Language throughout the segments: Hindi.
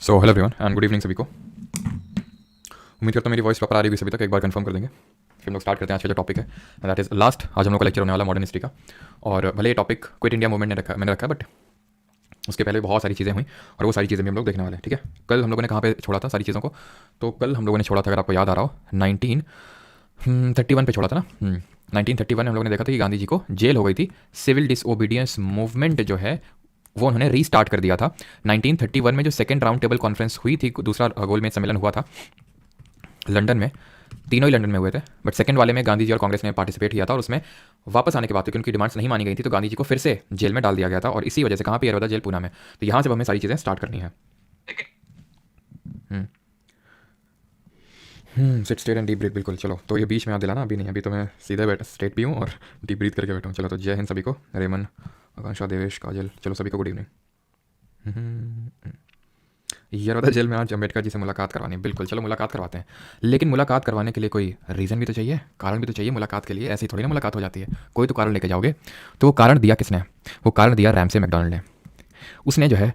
So hello everyone and good evening सभी को। उम्मीद करता हूँ मेरी वॉइस प्रॉपर आ रही होगी सभी तक। एक बार कंफर्म कर देंगे फिर हम लोग स्टार्ट करते हैं आज का जो टॉपिक है दैट इज लास्ट। आज हम लोग का लेक्चर होने वाला मॉडर्न हिस्ट्री का। और भले ये टॉपिक क्विट इंडिया मूवमेंट ने मैंने रखा बट उसके पहले बहुत सारी चीज़ें हुई और वो सारी चीज़ें भी हम लोग देखने वाले हैं। ठीक है, कल हम लोगों ने कहाँ पे छोड़ा था सारी चीज़ों को? तो कल हम लोगों ने छोड़ा था, अगर आपको याद आ रहा हो, 1931 पे छोड़ा था ना। 1931 में हम लोगों ने देखा था कि गांधी जी को जेल हो गई थी। सिविल डिसओबीडियंस मूवमेंट जो है वो उन्होंने रीस्टार्ट कर दिया था। 1931 में जो सेकेंड राउंड टेबल कॉन्फ्रेंस हुई थी, दूसरा गोलमेज सम्मेलन हुआ था लंदन में, तीनों ही लंदन में हुए थे, बट सेकंड वाले में गांधी जी और कांग्रेस ने पार्टिसिपेट किया था और उसमें वापस आने के बाद क्योंकि उनकी डिमांड्स नहीं मानी गई थी तो गांधी जी को फिर से जेल में डाल दिया गया था। और इसी वजह से कहाँ पे यरवदा जेल, पूना में। तो यहाँ से हमें सारी चीज़ें स्टार्ट करनी है। Sit straight and deep breath, बिल्कुल। चलो तो ये बीच में आप दिलाना, अभी नहीं, अभी तो मैं सीधे बैठ स्ट्रेट भी हूँ और डीप ब्रीथ करके बैठा हूँ। चलो तो जय हिंद सभी को। रेमन, आकांक्षा, देवेश, काजल, चलो सभी को गुड इवनिंग। यरवदा जेल में आज अम्बेडकर जी से मुलाकात करवानी है, बिल्कुल। चलो मुलाकात करवाते हैं, लेकिन मुलाकात करवाने के लिए कोई रीज़न भी तो चाहिए, कारण भी तो चाहिए मुलाकात के लिए। ऐसे ही थोड़ी ना मुलाकात हो जाती है, कोई तो कारण लेके जाओगे। तो वो कारण दिया किसने? वो कारण दिया रैमसे मैकडॉनल्ड ने। उसने जो है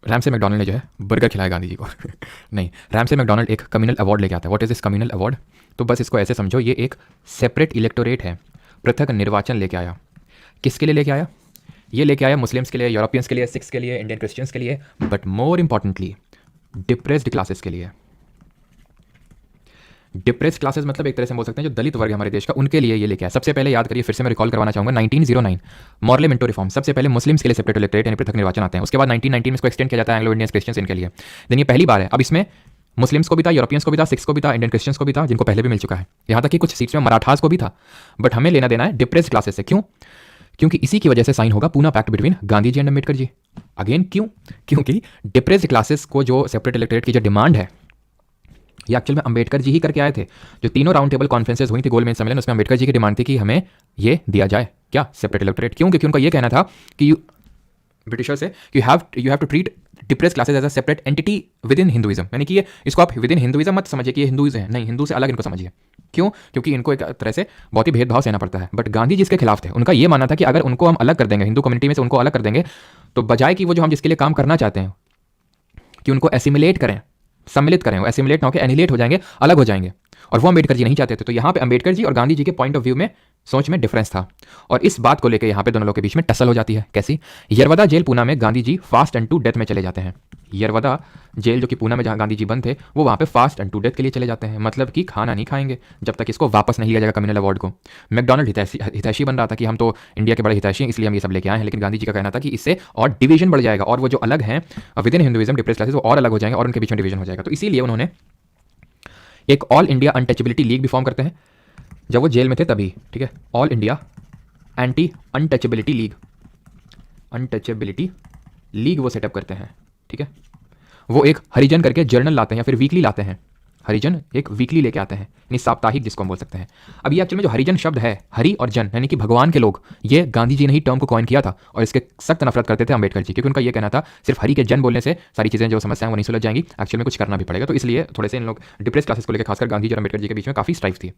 रैमसे मैकडॉनल्ड ने जो है बर्गर खिलाया गांधी जी को नहीं, रैमसे मैकडॉनल्ड एक कम्युनल अवार्ड लेके आता है। What is this communal award? तो बस इसको ऐसे समझो, ये एक सेपरेट इलेक्टोरेट है, पृथक निर्वाचन लेके आया। किसके लिए लेके आया? ये लेके आया मुस्लिम्स के लिए, यूरोपियंस के लिए, सिख्स के लिए, इंडियन क्रिश्चियंस के लिए, but more importantly depressed classes के लिए। डिप्रेस्ड क्लासेस मतलब एक तरह से बोल सकते हैं जो दलित वर्ग है हमारे देश का, उनके लिए ये लेके आया। सबसे पहले याद करिए, फिर से मैं रिकॉल करवाना चाहूंगा, 1909 मॉर्ले मिंटो रिफॉर्म। सबसे पहले मुस्लिम्स के लिए सेपरेट इलेक्टोरेट यानी पृथक निर्वाचन आते हैं। उसके बाद 1919 में इसको एक्सटेंड किया जाता है एंग्लो इंडियन क्रिश्चियंस इनके लिए। देन ये पहली बार है। अब इसमें मुस्लिम्स को भी था, यूरोपियंस को भी था, सिक्स को भी था, इंडियन क्रिश्चियंस को भी था, जिनको पहले भी मिल चुका है। यहाँ तक कि कुछ सीट्स में मराठास को भी था। बट हमें लेना देना है डिप्रेस्ड क्लासेस से। क्यों? क्योंकि इसी की वजह से साइन होगा Poona pact between Gandhi ji and Ambedkar ji. Again क्यों? क्योंकि डिप्रेस्ड क्लासेस को जो सेपरेट इलेक्टोरेट की जो डिमांड है, ये एक्चुअल में अम्बेडकर जी ही करके आए थे। जो तीनों राउंड टेबल कॉन्फ्रेंसेस हुई थी, गोलमेज सम्मेलन, उसमें अम्बेडकर जी की डिमांड थी कि हमें ये दिया जाए, क्या? Separate electorate. क्यों? क्योंकि उनका ये कहना था कि ब्रिटिशर से you have to treat depress classes as a separate entity within Hinduism. यानी कि ये इसको आप विद इन हिंदुइज्म मत समझिए कि ये हिंदूज हैं, नहीं, हिंदू से अलग इनको समझिए। क्यों? क्योंकि इनको एक तरह से बहुत ही भेदभाव सहना पड़ता है। बट गांधी जी इसके खिलाफ थे। उनका ये मानना था कि अगर उनको हम अलग कर देंगे, हिंदू कम्युनिटी में से उनको अलग कर देंगे, तो बजाय कि वो जो हम जिसके लिए काम करना चाहते हैं कि उनको एसिमिलेट करें, सम्मिलित करें, वो एसिमिलेट ना होकर एनिलेट हो जाएंगे, अलग हो जाएंगे। और वो अम्बेडकर जी नहीं चाहते थे। तो यहाँ पे अम्बेडकर जी और गांधी जी के पॉइंट ऑफ व्यू में, सोच में डिफरेंस था। और इस बात को लेकर यहाँ पे दोनों लोग के बीच में टसल हो जाती है। कैसी? यरवदा जेल पूना में Gandhi ji fast and to death में चले जाते हैं। यरवदा जेल जो कि पूना में जहाँ गांधी जी बंद थे, वो वहाँ पे फास्ट एंड टू डेथ के लिए चले जाते हैं। मतलब कि खाना नहीं खाएंगे जब तक इसको वापस नहीं लिया जाएगा कम्युनल अवार्ड को। मैकडॉनल्ड हितैषी बन रहा था कि हम तो इंडिया के बड़े हितैषी हैं, इसलिए हम ये सब लेके आए हैं। लेकिन गांधी जी का कहना था कि इससे और डिवीजन बढ़ जाएगा और वो जो अलग हैं with in Hinduism depress classes, वो और अलग हो जाएंगे और उनके बीच में डिवीजन हो जाएगा। तो इसीलिए उन्होंने एक ऑल इंडिया अनटचेबिलिटी लीग भी फॉर्म करते हैं जब वो जेल में थे तभी। ठीक है, all India anti untouchability league वो सेटअप करते हैं। ठीक है, वो एक हरिजन करके जर्नल लाते हैं या फिर वीकली लाते हैं। हरिजन एक वीकली लेके आते हैं, यानी साप्ताहिक जिसको हम बोल सकते हैं। अब ये एक्चुअल में जो हरिजन शब्द है, हरि और जन यानी कि भगवान के लोग, ये गांधी जी ने ही टर्म को कॉइन किया था और इसके सख्त नफरत करते थे अम्बेडकर जी, क्योंकि उनका ये कहना था सिर्फ हरि के जन बोलने से सारी चीज़ें जो समस्याएं वो नहीं सुलझ जाएंगी, एक्चुअल में कुछ करना भी पड़ेगा। तो इसलिए थोड़े से इन लोग डिप्रेस क्लासेस को लेकर खासकर गांधी जी और अम्बेडकर जी के बीच में काफ़ी स्ट्राइफ थी।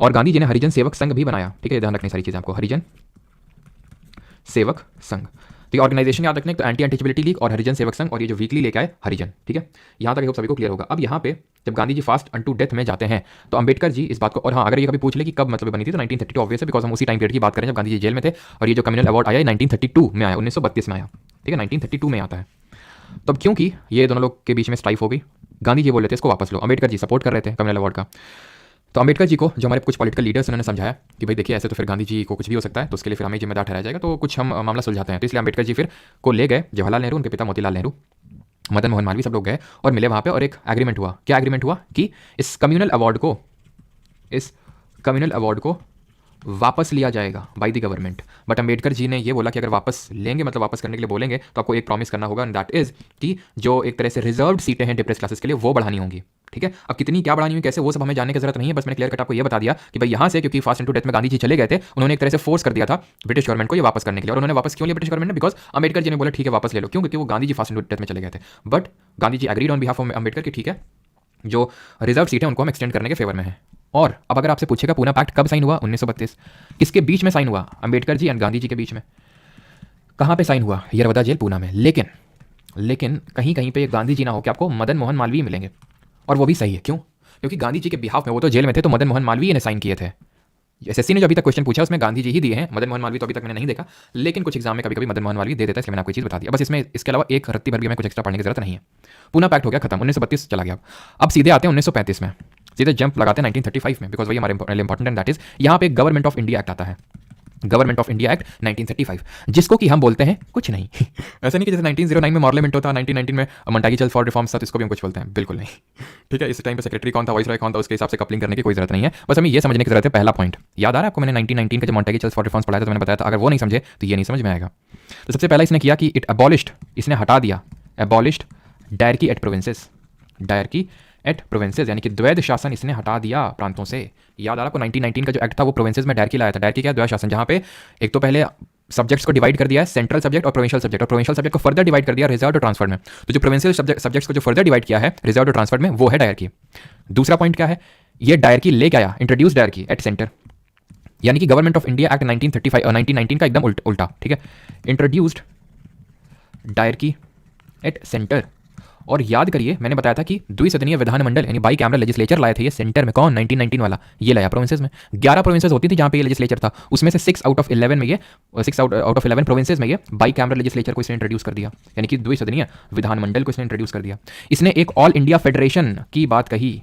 और गांधी जी ने हरिजन सेवक संघ भी बनाया। ठीक है, ध्यान रखनी सारी चीज़ें आपको, हरिजन सेवक संघ। तो ये ऑर्गेनाइजेशन याद रखने, तो एंटी अनटचेबिलिटी लीग और हरिजन सेवक संघ, और ये जो वीकली लेके आए हरिजन। ठीक है, यहाँ तक सभी को क्लियर होगा। अब यहाँ पे जब Gandhi ji fast unto death में जाते हैं तो अम्बेडकर जी इस बात को, और हाँ अगर ये कभी पूछ ले कि कब मतलब बनी थी, तो 1932 ऑब्वियस है, बिकॉज हम उसी टाइम पीरियड की बात करें जब गांधी जी जेल में थे। और ये जो कम्युनल अवार्ड आया 1932 में आया, 1932 में आया। ठीक है, 1932 में आता है। तब क्योंकि ये दोनों लोग के बीच में स्ट्राइफ हो गई, गांधी जी बोल रहे थे इसको वापस लो, अम्बेडकर जी सपोर्ट कर रहे थे कम्युनल अवार्ड का। तो अम्बेडकर जी को जो हमारे कुछ पॉलिटिकल लीडर्स उन्होंने समझाया कि भाई देखिए ऐसे तो फिर गांधी जी को कुछ भी हो सकता है, तो उसके लिए फिर हमें जिम्मेदार ठहराया जाएगा, तो कुछ हम मामला सुलझाते हैं। तो इसलिए अम्बेडकर जी फिर को ले गए जवाहरलाल नेहरू, उनके पिता मोतीलाल नेहरू, मदन मोहन मालवीय, सब लोग गए और मिले वहाँ पे। और एक एग्रीमेंट हुआ। क्या एग्रीमेंट हुआ? कि इस कम्युनल अवार्ड को वापस लिया जाएगा by the government. But Ambedkar ji ने ये बोला कि अगर वापस लेंगे, मतलब वापस करने के लिए बोलेंगे, तो आपको एक प्रॉमिस करना होगा, एंड दैट इज कि जो एक तरह से रिजर्व्ड सीटें हैं डिप्रेस क्लासेस के लिए, वो बढ़ानी होंगी। ठीक है, अब कितनी क्या बढ़ानी हुई, कैसे, वो सब हमें जानने की जरूरत नहीं है। बस मैंने क्लियर कट आपको ये बता दिया कि भाई यहाँ से, क्योंकि फास्ट एंड टू डेथ में गांधी जी चले गए थे, उन्होंने एक तरह से फोर्स कर दिया था ब्रिटिश गवर्नमेंट को ये वापस करने के लिए। और उन्होंने वापस क्यों लिया ब्रिटिश गवर्नमेंट ने? बिकॉज अम्बेडकर जी ने बोला ठीक है वापस ले लो। क्यों? क्योंकि वो Gandhi ji fast and to death में चले गए थे। But Gandhi ji agreed on behalf of Ambedkar की ठीक है, जो रिजर्व सीट है उनको हम एक्सटेंड करने के फेवर में है। और अब अगर आपसे पूछेगा पूना पैक्ट कब साइन हुआ? 1932। किसके बीच में साइन हुआ? अम्बेडकर जी एंड गांधी जी के बीच में। कहाँ पे साइन हुआ? यरवदा जेल पूना में। लेकिन लेकिन कहीं कहीं पे गांधी जी ना हो कि आपको मदन मोहन मालवीय मिलेंगे, और वो भी सही है। क्यों? क्योंकि गांधी जी के बिहाफ में वो तो जेल में थे, तो मदन मोहन मालवीय ने साइन किए थे। एसएससी ने जो अभी तक क्वेश्चन पूछा उसमें गांधी जी ही दिए हैं, मदन मोहन मालवीय तो अभी तक मैंने नहीं देखा, लेकिन कुछ एग्जाम में कभी कभी मदन मोहन मालवीय दे देता है, इसलिए मैंने आपको चीज़ बता दिया। बस इसमें इसके अलावा एक रत्ती भर भी हमें कुछ एक्स्ट्रा पढ़ने की जरूरत नहीं है। पूना पैक्ट हो गया, खत्म, 1932 चला गया। अब सीधे आते हैं 1935 में, सीधे जंप लगाते हैं 1935 में, बिकॉज वही हमारे इंपॉर्टेंट एंड दैट इज यहाँ पे गवर्नमेंट ऑफ इंडिया एक्ट आता है, गवर्नमेंट ऑफ इंडिया एक्ट 1935, जिसको कि हम बोलते हैं कुछ नहीं ऐसा नहीं कि जैसे 1909 में मॉर्ले मिंटो था, 1919 में मंटागी चल फॉर रिफॉर्म्स था, तो इसको भी हम कुछ बोलते हैं, बिल्कुल नहीं। ठीक है, इस टाइम पे सेक्रेटरी कौन था, वाइसरॉय कौन था, उसके हिसाब से कपलिंग करने की कोई जरूरत नहीं है। बस हमें ये समझने की जरूरत है, पहला पॉइंट याद आ रहा है आपको, मैंने 1919 का जब मंटागी चल फॉर रिफॉर्म्स पढ़ाया था तो मैंने बताया था, अगर वो नहीं समझे तो ये नहीं समझ में आएगा। तो सबसे पहला इसने किया कि इट अबॉलिश्ड, इसने हटा दिया, abolished dyarchy at provinces, dyarchy at provinces यानी कि द्वैध शासन इसने हटा दिया प्रांतों से। याद आ रहा आपको 1919 का जो एक्ट था वो प्रोविंसेस में डायरकी लाया था। डायरकी क्या है? द्वैध शासन, जहां पे एक तो पहले सब्जेक्ट्स को डिवाइड कर दिया है, सेंट्रल सब्जेक्ट और प्रोविंशियल सब्जेक्ट, और प्रोविंशियल सब्जेक्ट को फर्दर डिवाइड कर दिया रिजर्व और ट्रांसफर में। तो जो प्रोविंशियल सब्जेक्ट्स को जो फर्दर डिवाइड किया है रिजर्व और ट्रांसफर में, वो है डायरकी। दूसरा पॉइंट क्या है? ये डायरकी लेके आया, इंट्रोड्यूस डायरकी एट सेंटर, यानी कि गवर्नमेंट ऑफ इंडिया एक्ट 1935 और 1919 का एकदम उल्टा। ठीक है, इंट्रोड्यूस्ड डायरकी एट सेंटर। और याद करिए मैंने बताया था कि द्विसदनीय विधानमंडल यानी बाई कैमरल लेजिस्लेचर लाए थे ये सेंटर में, कौन? 1919 वाला, ये लाया प्रोविंसेस में। 11 प्रोविंसेस होती थी जहां पे ये लेजिस्लेचर था, उसमें से 6 आउट ऑफ 11 में ये 6 आउट ऑफ 11 प्रोविंसेस में ये बाई कैमरल लेजिस्लेचर को इसने इंट्रोड्यूस कर दिया, यानी कि द्विसदनीय विधानमंडल को इसने इंट्रोड्यूस कर दिया। इसने एक ऑल इंडिया फेडरेशन की बात कही,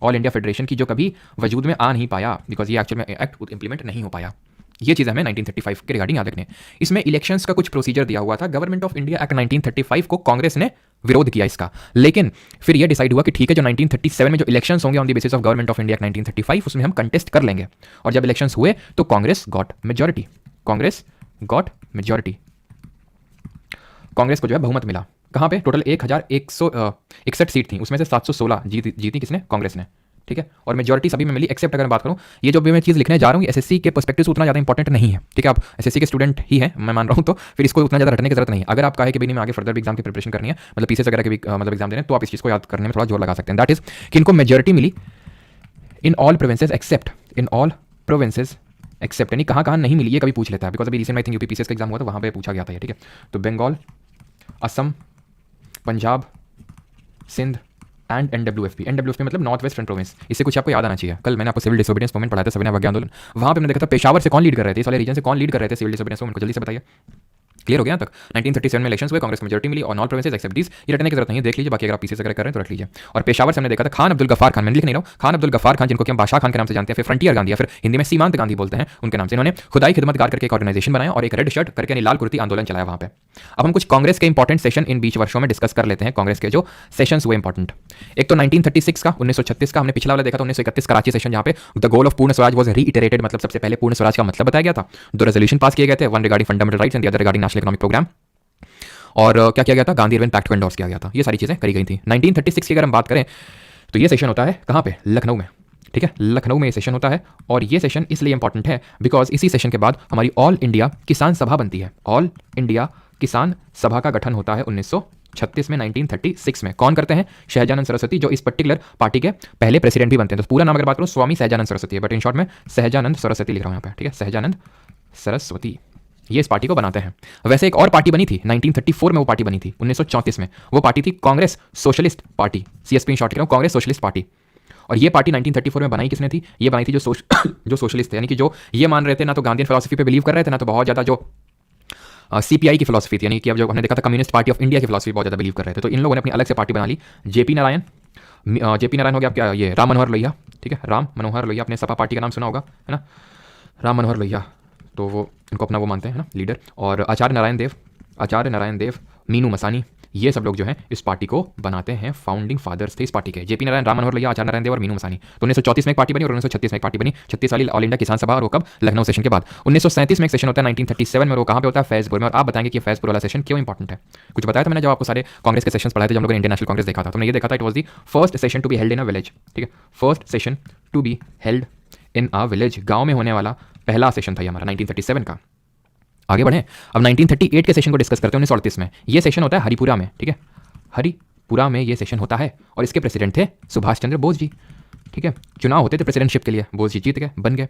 ऑल इंडिया फेडरेशन की, जो कभी वजूद में आ नहीं पाया, बिकॉज ये एक्चुअल में एक्ट इंप्लीमेंट नहीं हो पाया। ये चीज़ हमें 1935 के रिगार्डिंग याद रखनी है। इसमें इलेक्शंस का कुछ प्रोसीजर दिया हुआ था। गवर्नमेंट ऑफ इंडिया एक्ट 1935 को कांग्रेस ने विरोध किया इसका, लेकिन फिर यह डिसाइड हुआ कि ठीक है, जो 1937 में जो इलेक्शंस होंगे on the basis of government of India act 1935 उसमें हम कंटेस्ट कर लेंगे। और जब इलेक्शंस हुए तो Congress got majority, Congress got majority, Congress को जो है बहुमत मिला। कहाँ पे? टोटल 1161 सीट थी, उसमें से 716 जीती किसने? कांग्रेस ने। ठीक है, और मेजॉरिटी सभी में मिली एक्सेप्ट, अगर मैं बात करूं, ये जो भी मैं चीज़ लिखने जा रहा हूं एसएससी के पर्सपेक्टिव से उतना ज़्यादा इंपॉर्टेंट नहीं है। ठीक है, आप एसएससी के स्टूडेंट ही हैं मैं मान रहा हूं, तो फिर इसको उतना ज़्यादा रटने की जरूरत नहीं है। अगर आप कहे कि भाई मैं आगे फर्दर एग्जाम की प्रिपरेशन करनी है, मतलब पीसीएस वगैरह के भी मतलब एग्जाम देने, तो आप इस चीज़ को याद करने में थोड़ा जोर लगा सकते हैं। दैट इज कि इनको मेजॉरिटी मिली in all provinces except, in all provinces except, यानी कहाँ कहाँ नहीं मिली ये कभी पूछ लेता है, बिकॉज अभी रिसेंट में आई थिंक यूपी पीसीएस का एग्जाम हुआ तो वहाँ पे पूछा गया था ये। ठीक है, तो Bengal, Assam, Punjab, Sindh and NWFP. NWFP मतलब नॉर्थ वेस्ट फ्रंट प्रोविंस। इससे कुछ आपको याद आना चाहिए। कल मैंने आपको सिविल डिसोबीडियंस मूवमेंट पढ़ाया था, सविनय अवज्ञा आंदोलन, वहां पे मैंने देखा था पेशावर से कौन लीड कर रहे थे, इस वाले रीजन से कौन लीड कर रहे थे सिविल डिसोबीडियंस मूवमेंट को, जल्दी से बताइए। क्लियर हो गया तक? 1937 में इलेक्शंस हुए, कांग्रेस को मेजॉरिटी मिली और ऑल प्रोविंसेस एक्सेप्ट दीस। ये रटने की जरूरत नहीं है, देख लीजिए, बाकी अगर आप पीसीएस वगैरह कर रहे हैं तो रख लीजिए। और पेशावर से हमने देखा था खान अब्दुल गफ्फार खान, मैंने लिख नहीं रहा हूं, खान अब्दुल गफ्फार खान, जिनको कि हम बादशाह खान के नाम से जानते हैं, फिर फ्रंटियर गांधी या फिर हिंदी में सीमांत गांधी बोलते हैं, उनके नाम से इन्होंने खुदाई खिदमतगार करके एक ऑर्गेनाइजेशन बनाया और एक रेड शर्ट करके यानी लाल कुर्ती आंदोलन चलाया वहां पे। अब हम कुछ कांग्रेस के इंपॉर्टेंट सेशन इन बीच वर्षों में डिस्कस कर लेते हैं, कांग्रेस के जो सेशंस हुए इंपॉर्टेंट। एक तो 1936 का, 1936 का हमने पिछला वाला देखा था, 1931 कराची सेशन, जहां पे द गोल ऑफ पूर्ण स्वराज वाज रीइटरेटेड, मतलब सबसे पहले पूर्ण स्वराज का मतलब बताया गया था। 2 रेजोल्यूशन पास किए गए थे, one regarding fundamental rights and the other regarding national economic programme. और क्या किया गया था? गांधी इरविन पैक्ट को एंडोर्स किया गया था। ये सारी चीजें करी गई थी। 1936 की अगर हम बात करें तो ये सेशन होता है कहाँ पे? लखनऊ में। ठीक है, लखनऊ में ये सेशन होता है, और ये सेशन इसलिए इंपॉर्टेंट है बिकॉज इसी सेशन के बाद हमारी ऑल इंडिया किसान सभा बनती है। ऑल इंडिया किसान सभा का गठन होता है 1936 में, 1936 में। कौन करते हैं? सहजानंद सरस्वती, जो इस पर्टिकुलर पार्टी के पहले प्रेसिडेंट भी बनते हैं। तो पूरा नाम अगर बात करूं स्वामी सहजानंद सरस्वती है, बट इन शॉर्ट में सहजानंद सरस्वती लिख रहा हूं यहाँ पे। ठीक है, सहजानंद सरस्वती ये इस पार्टी को बनाते हैं। वैसे एक और पार्टी बनी थी 1934 में, वो पार्टी बनी थी 1934 में, वो पार्टी थी Congress socialist party, CSP in short कह रहा हूं, कांग्रेस सोशलिस्ट पार्टी। और ये पार्टी 1934 में बनाई किसने थी? ये बनाई थी जो सोशलिस्ट थे, यानी कि जो ये मान रहे थे ना तो गांधीयन फिलॉसफी पे बिलीव कर रहे थे, ना तो बहुत ज्यादा जो सीपीआई की फिलॉसफी थी, यानी कि अब जो हमने देखा था कम्युनिस्ट पार्टी ऑफ इंडिया की फिलॉसफी बहुत ज्यादा बिलीव कर रहे थे। तो इन लोगों ने अपनी अलग से पार्टी बना ली। जेपी नारायण हो गया आपका, ये राम मनोहर लोहिया। ठीक है, राम मनोहर लोहिया, अपने सपा पार्टी का नाम सुना होगा, है ना, राम मनोहर लोहिया, तो वो इनको अपना वो मानते हैं ना लीडर। और आचार्य नारायण देव, मीनू मसानी, ये सब लोग जो हैं इस पार्टी को बनाते हैं, फाउंडिंग फादर्स थे इस पार्टी के। जेपी नारायण, राम मनोहर लोहिया, आचार्य नारायण देव और मीनू मसानी। तो 1934 में एक पार्टी बनी और 1936 में एक पार्टी बनी, 36 वाली ऑल इंडिया किसान सभा, और वो कब? लखनऊ सेशन के बाद। 1937 में एक सेशन होता है 1937 में, और वो कहाँ पे होता है? फैजपुर में। और आप बताएंगे कि फैजपुर वाला सेशन क्यों इंपॉर्टेंट है? कुछ बताया था मैंने जब आपको सारे कांग्रेस के सेशन पढ़ाए थे, जब हम लोगों ने इंडियन नेशनल कांग्रेस देखा था, तो हमने ये देखा था it was the first session to be held in a village. ठीक है, first session to be held in a village, गांव में होने वाला पहला सेशन था ये हमारा 1937 का। आगे बढ़े, अब 1938 के सेशन को डिस्कस करते हैं 1938 में। ये सेशन होता है हरिपुरा में। ठीक है, हरिपुरा में ये सेशन होता है, और इसके प्रेसिडेंट थे सुभाष चंद्र बोस जी। ठीक है, चुनाव होते थे प्रेसिडेंटशिप के लिए, बोस जी जीत गए, बन गए।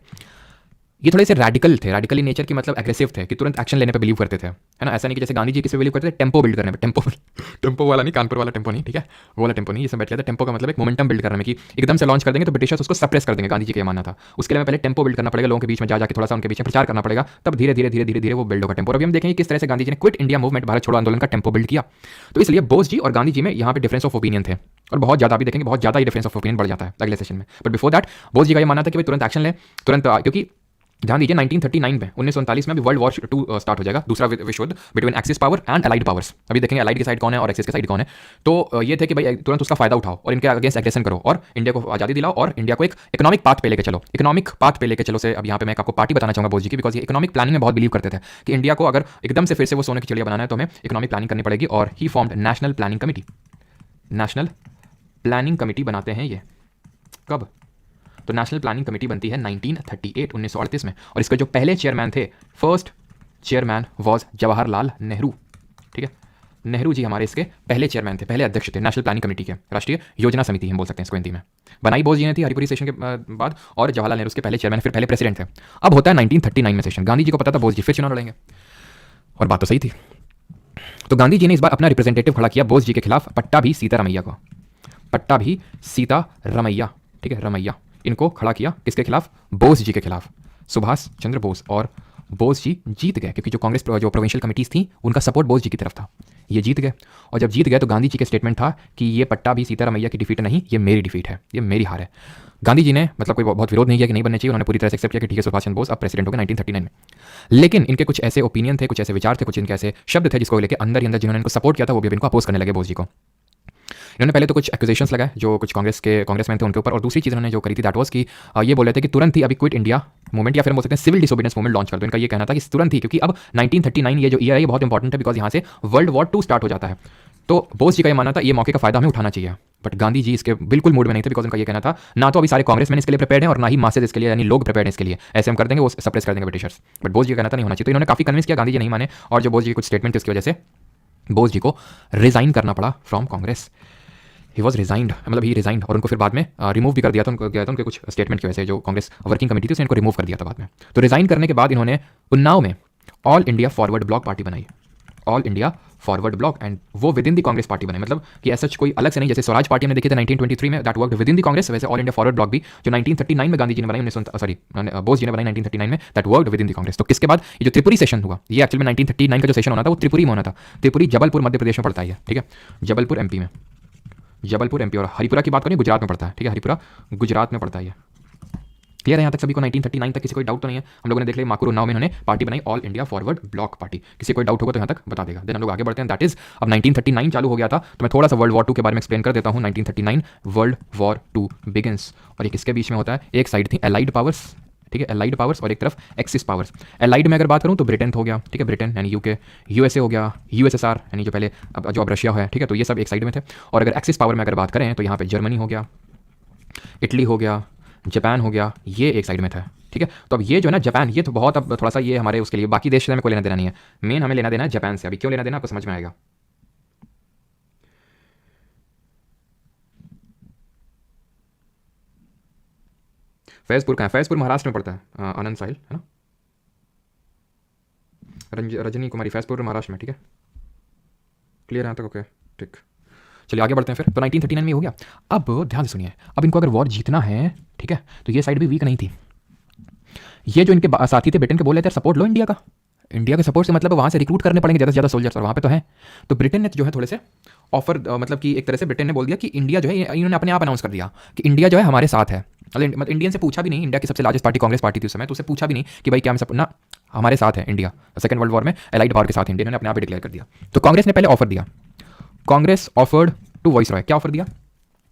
ये थोड़े से रैडिकल थे, रैडिकल इन नेचर की, मतलब एग्रेसिव थे कि तुरंत एक्शन लेने पे बिलीव करते थे, है ना। ऐसा नहीं कि जैसे गांधी जी किस पे बिलीव करते थे, टेम्पो बिल्ड करने पे, टेम्पो टेम्पो वाला नहीं, कानपुर वाला टेम्पो नहीं, ठीक है, वो वाला टेम्पो नहीं, ये सब बैठ जाता है। टेम्पो का मतलब एक मोमेंटम बिल्ड करने में कि एकदम से लॉन्च कर देंगे तो ब्रिटिशर्स उसको सप्रेस कर देंगे, गांधी जी का मानना था। उसके लिए पहले टेम्पो बिल्ड करना पड़ेगा, लोगों के बीच में जा जाकर थोड़ा सा उनके बीच में प्रचार करना पड़ेगा, तब धीरे धीरे धीरे धीरे धीरे वो बिल्ड होगा टेम्पो। अभी हम देखेंगे किस तरह से गांधी जी ने क्विट इंडिया मूवमेंट, भारत छोड़ो आंदोलन का टेम्पो बिल्ड किया। तो इसलिए बोस जी और गांधी जी में यहाँ पे डिफरेंस ऑफ ओपिनियन थे, और बहुत ज़्यादा अभी देखेंगे, बहुत ज़्यादा ही डिफरेंस ऑफ ओपिनियन बढ़ जाता है अगले सेशन में। But before that Bose ji का ये मानना था कि भाई तुरंत एक्शन ले, तुरंत, क्योंकि ध्यान दीजिए 1939 में, 1939 में अभी वर्ल्ड वॉर 2 स्टार्ट हो जाएगा, दूसरा विश्व युद्ध between axis power and allied powers. अभी देखेंगे अलाइड की साइड कौन है और एक्सिस की साइड कौन है। तो ये थे कि भाई तुरंत उसका फायदा उठाओ और इनके अगेंस्ट एग्रेशन करो और इंडिया को आज़ादी दिलाओ और इंडिया को एक इकोनॉमिक पाथ पे लेके चलो, इकोनॉमिक पाथ पे लेके चलो। से अब यहाँ पे मैं आपको पार्टी बताना चाहूँगा बोस जी की, बिकॉज ये इकोनॉमिक प्लानिंग में बहुत बिलीव करते थे कि इंडिया को अगर एकदम से फिर से वो सोने की चिड़िया बनाना है तो हमें इकोनॉमिक प्लानिंग करनी पड़ेगी। और he formed national planning committee, national planning committee बनाते हैं ये कब, तो नेशनल प्लानिंग कमेटी बनती है 1938, 1938 में। और इसके जो पहले चेयरमैन थे, first chairman was Jawaharlal Nehru, ठीक है, नेहरू जी हमारे इसके पहले चेयरमैन थे, पहले अध्यक्ष थे नेशनल प्लानिंग कमेटी के, राष्ट्रीय योजना समिति हम बोल सकते हैं इसको हिंदी में। बनाई बोस जी ने थी हरिपुरी सेशन के बाद, और जवाहरलाल नेहरू उसके पहले चेयरमैन, फिर पहले प्रेसिडेंट थे। अब होता है 1939 में सेशन, गांधी जी को पता था बोस जी फिर चुनाव लड़ेंगे, और बात तो सही थी। तो गांधी जी ने इस बार अपना रिप्रेजेंटेटिव खड़ा किया बोस जी के खिलाफ, पट्टाभी सीतारमैया को, पट्टाभी सीतारमैया, ठीक है, रमैया, इनको खड़ा किया किसके खिलाफ, बोस जी के खिलाफ, सुभाष चंद्र बोस। और बोस जी जीत गए, क्योंकि जो कांग्रेस जो प्रोविंशियल कमिटीज थी उनका सपोर्ट बोस जी की तरफ था, ये जीत गए। और जब जीत गए तो गांधी जी के स्टेटमेंट था कि ये पट्टाभी सीतारमैया की डिफीट नहीं, ये मेरी डिफीट है, ये मेरी हार है। गांधी जी ने मतलब कोई बहुत विरोध नहीं किया कि नहीं बनने चाहिए, उन्होंने पूरी तरह से एक्सेप्ट किया कि ठीक है सुभाष चंद्र बोस अब प्रेसिडेंट हो गए 1939 में। लेकिन इनके कुछ ऐसे ओपिनियन थे, कुछ ऐसे विचार थे, कुछ इनके ऐसे शब्द थे जिसको लेकर अंदर ही अंदर जिन्होंने इनको सपोर्ट किया था वो भी इनको अपोज करने लगे बोस जी को। इन्होंने पहले तो कुछ एक्यूजेशंस लगाए जो कुछ कांग्रेसमैन थे उनके ऊपर, और दूसरी चीज़ इन्होंने जो करी थी दैट वाज कि ये बोल रहे थे कि तुरंत ही अभी क्विट इंडिया मूवमेंट या फिर बोल सकते हैं सिविल डिसोबीडियंस मूवमेंट लॉन्च कर दो। इनका ये कहना था कि तुरंत ही, क्योंकि अब 1939 ये जो ईयर है ये बहुत इंपॉर्टेंट है, बिकॉज यहाँ से वर्ल्ड वॉर 2 स्टार्ट हो जाता है। तो बोस जी का ये मानना था ये मौके का फायदा हमें उठाना चाहिए। बट गांधी जी इसके बिल्कुल मूड में नहीं थे, बिकॉज उनका ये कहना था ना तो अभी सारे कांग्रेसमैन इसके लिए प्रिपेयर्ड हैं और ना ही मासेज इसके लिए, यानी लोग प्रिपेयर्ड हैं इसके लिए, ऐसे हम कर देंगे वो सप्रेस कर देंगे ब्रिटिशर्स। बट बोस जी का कहना था नहीं होना चाहिए, तो इन्होंने काफी कन्विंस किया, गांधी जी नहीं माने, और जो बोस जी कुछ स्टेटमेंट उसकी वजह से बोस जी को रिजाइन करना पड़ा from Congress. He was resigned, मतलब ही रिजाइंड, और उनको फिर बाद में रिमूव भी कर दिया था, उनको गया था उनके कुछ स्टेटमेंट की वजह से, जो कांग्रेस वर्किंग कमेटी थी उसने इनको रिमूव कर दिया था बाद में। तो रिजाइन करने के बाद इन्होंने उन्नाव में all India forward block party बनाई, all India forward block, and वो within the Congress party बनाई, मतलब कि ऐसा कोई अलग से नहीं, जैसे स्वराज पार्टी हमने देखी थी 1923 में, that worked with in the Congress, वैसे ऑल इंडिया फॉरवर्ड ब्लॉक भी जो 1939 में गांधी जी ने बनाई, बोस जी ने बनाई 1939 में, that worked with in the Congress. तो किसके बाद ये जो त्रिपुरी सेशन हुआ, ये एक्चुअली में 1939 का जो सेशन होना था वो त्रिपुरी में होना था। त्रिपुरी जबलपुर मध्य प्रदेश में पड़ता है, ठीक है, जबलपुर एमपी में, जबलपुर एमपी। और हरिपुरा की बात करें गुजरात में पड़ता है, ठीक है, हरिपुरा गुजरात में पड़ता है। ये क्लियर है यहाँ तक सभी को, 1939 तक किसी कोई डाउट तो नहीं है। हम लोगों ने देख लिया माकुर उन्नाव में इन्होंने पार्टी बनाई all India forward block party, किसी कोई डाउट होगा तो यहाँ तक बता देगा। देन हम लोग आगे बढ़ते हैं, दैट इज अब 1939 चालू हो गया था, तो मैं थोड़ा सा वर्ल्ड वॉर 2 के बारे में एक्सप्लेन कर देता हूँ। 1939 वर्ल्ड वॉर 2 बिगिंस, और ये किसके बीच में होता है, एक साइड थी एलाइड पावर्स, ठीक है, एलाइड पावर्स, और एक तरफ एक्सिस पावर्स। एलाइड में अगर बात करूँ तो ब्रिटेन हो गया, ठीक है, ब्रिटेन यानी यूके, यूएसए हो गया, यूएसएसआर यानी जो पहले अब रशिया है, ठीक है, तो ये सब एक साइड में थे। और अगर एक्सिस पावर में अगर बात करें तो यहाँ पे जर्मनी हो गया, इटली हो गया, जापान हो गया, ये एक साइड में था, ठीक है। तो अब ये जो है ना जापान, ये तो बहुत अब थोड़ा सा ये हमारे उसके लिए, बाकी देश से हमें कोई लेना देना नहीं है, मेन हमें लेना देना है जापान से। अभी क्यों लेना देना आपको समझ में आएगा। फैजपुर कहाँ है, फैजपुर महाराष्ट्र में पड़ता है, आनंद साहिल है ना, रजनी कुमारी, फैजपुर महाराष्ट्र में, ठीक है, क्लियर है तक, ओके ठीक। चलिए आगे बढ़ते हैं फिर। तो 1939 में ये हो गया। अब ध्यान से सुनिए, अब इनको अगर वॉर जीतना है, ठीक है, तो ये साइड भी वीक नहीं थी। ये जो इनके साथी थे ब्रिटेन के, बोल रहे थे सपोर्ट लो इंडिया का, इंडिया के सपोर्ट से मतलब वहाँ से रिक्रूट करने पड़ेंगे ज़्यादा से ज़्यादा सोल्जर्स, और वहाँ पे तो है। तो ब्रिटेन ने जो है थोड़े से ऑफर, मतलब कि एक तरह से ब्रिटेन ने बोल दिया कि इंडिया जो है, इन्होंने अपने आप अनाउंस कर दिया कि इंडिया जो है हमारे साथ है। मतलब इंडियन से पूछा भी नहीं, इंडिया की सबसे लार्जेस्ट पार्टी कांग्रेस पार्टी थी उस समय, तो उससे पूछा भी नहीं कि भाई क्या हम सब ना हमारे साथ है इंडिया, सेकंड वर्ल्ड वॉर में एलाइड पावर के साथ इंडिया ने अपने आप ही डिक्लेयर कर दिया। तो कांग्रेस ने पहले ऑफर दिया, कांग्रेस ऑफर्ड टू वाइसरॉय, क्या ऑफर दिया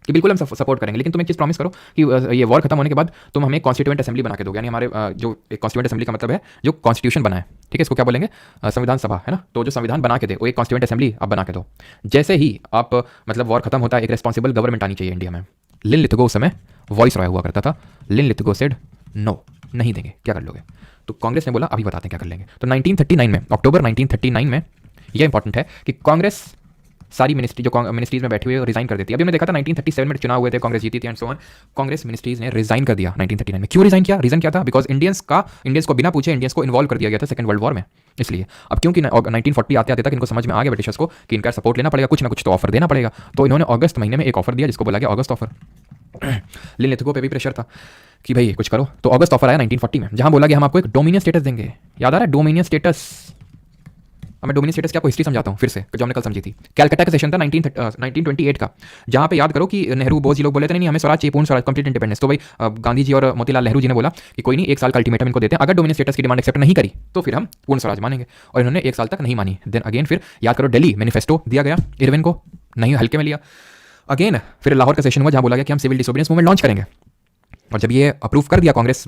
कि बिल्कुल हम सपोर्ट करेंगे, लेकिन तुम एक चीज़ प्रॉमिस करो कि ये वॉर खत्म होने के बाद तुम हमें कॉन्स्टिट्यूएंट असेंबली बना के दोगे, यानी हमारे जो एक कॉन्स्टिट्यूएंट असेंबली का मतलब है जो कॉन्स्टिट्यूशन बना है, ठीक है, इसको क्या बोलेंगे, संविधान सभा, है ना। तो जो संविधान बना के दे वो एक कॉन्स्टिट्यूएंट असेंबली आप बना के दो। जैसे ही आप मतलब वॉर खत्म होता है, एक रिस्पॉन्सिबल गवर्नमेंट आनी चाहिए इंडिया में। लिन लिथगो उस समय वॉइस रॉय हुआ करता था, लिन लिथगो सेड नो, नहीं देंगे, क्या कर लोगे। तो कांग्रेस ने बोला अभी बताते हैं क्या कर लेंगे। तो 1939 में, अक्टूबर 1939 में, यह इंपॉर्टेंट है कि कांग्रेस सारी मिनिस्ट्री जो मिनिस्ट्रीज में बैठी हुई है रिजाइन कर देती है। अभी हमने देखा था 1937 में चुनाव हुए थे, कांग्रेस जीती थी and so on, Congress ministries ने रिजाइन कर दिया 1939 में। क्यों रिजाइन किया? रीजन क्या था? बिकॉज इंडियंस को बिना पूछे इंडियंस को इन्वॉल्व कर दिया गया था सेकंड वर्ल्ड वॉर में, इसलिए। अब क्योंकि 1940 आते आते तक इनको समझ में आ गया ब्रिटिशर्स को कि इनका सपोर्ट लेना पड़ेगा, कुछ ना कुछ तो ऑफर देना पड़ेगा, तो इन्होंने अगस्त महीने में एक ऑफर दिया जिसको बोला गया अगस्त ऑफर। लिन लिथगो पे भी प्रेशर था कि भाई कुछ करो, तो अगस्त ऑफर आया 1940 में, जहां बोला गया हम आपको एक डोमिनियन स्टेटस देंगे। याद आ रहा है डोमिनियन स्टेटस? अब मैं डोमिनियन स्टेटस की आपको हिस्ट्री समझाता हूँ फिर से, जो हमने कल समझी थी। कैलकाटा का सेशन था 1928 का, जहाँ पे याद करो कि नेहरू बोस जी लोग बोले थे नहीं हमें स्वराज चाहिए, पूर्ण स्वराज, कंप्लीट इंडिपेंडेंस। तो भाई गांधी जी और मोतीलाल नेहरू जी ने बोला कि कोई नहीं, एक साल का अल्टीमेटम इनको देते हैं, अगर डोमिनियन स्टेटस की डिमांड एक्सेप्ट नहीं करी तो फिर हम पूर्ण स्वराज मानेंगे। और इन्होंने एक साल तक नहीं मानी। देन अगेन फिर याद करो दिल्ली मैनिफेस्टो दिया गया इरविन को, नहीं हल्के में लिया। अगेन फिर लाहौर का सेशन हुआ जहाँ बोला गया कि हम सिविल डिसोबीडियंस मूवमेंट लॉन्च करेंगे, और जब ये अप्रूव कर दिया कांग्रेस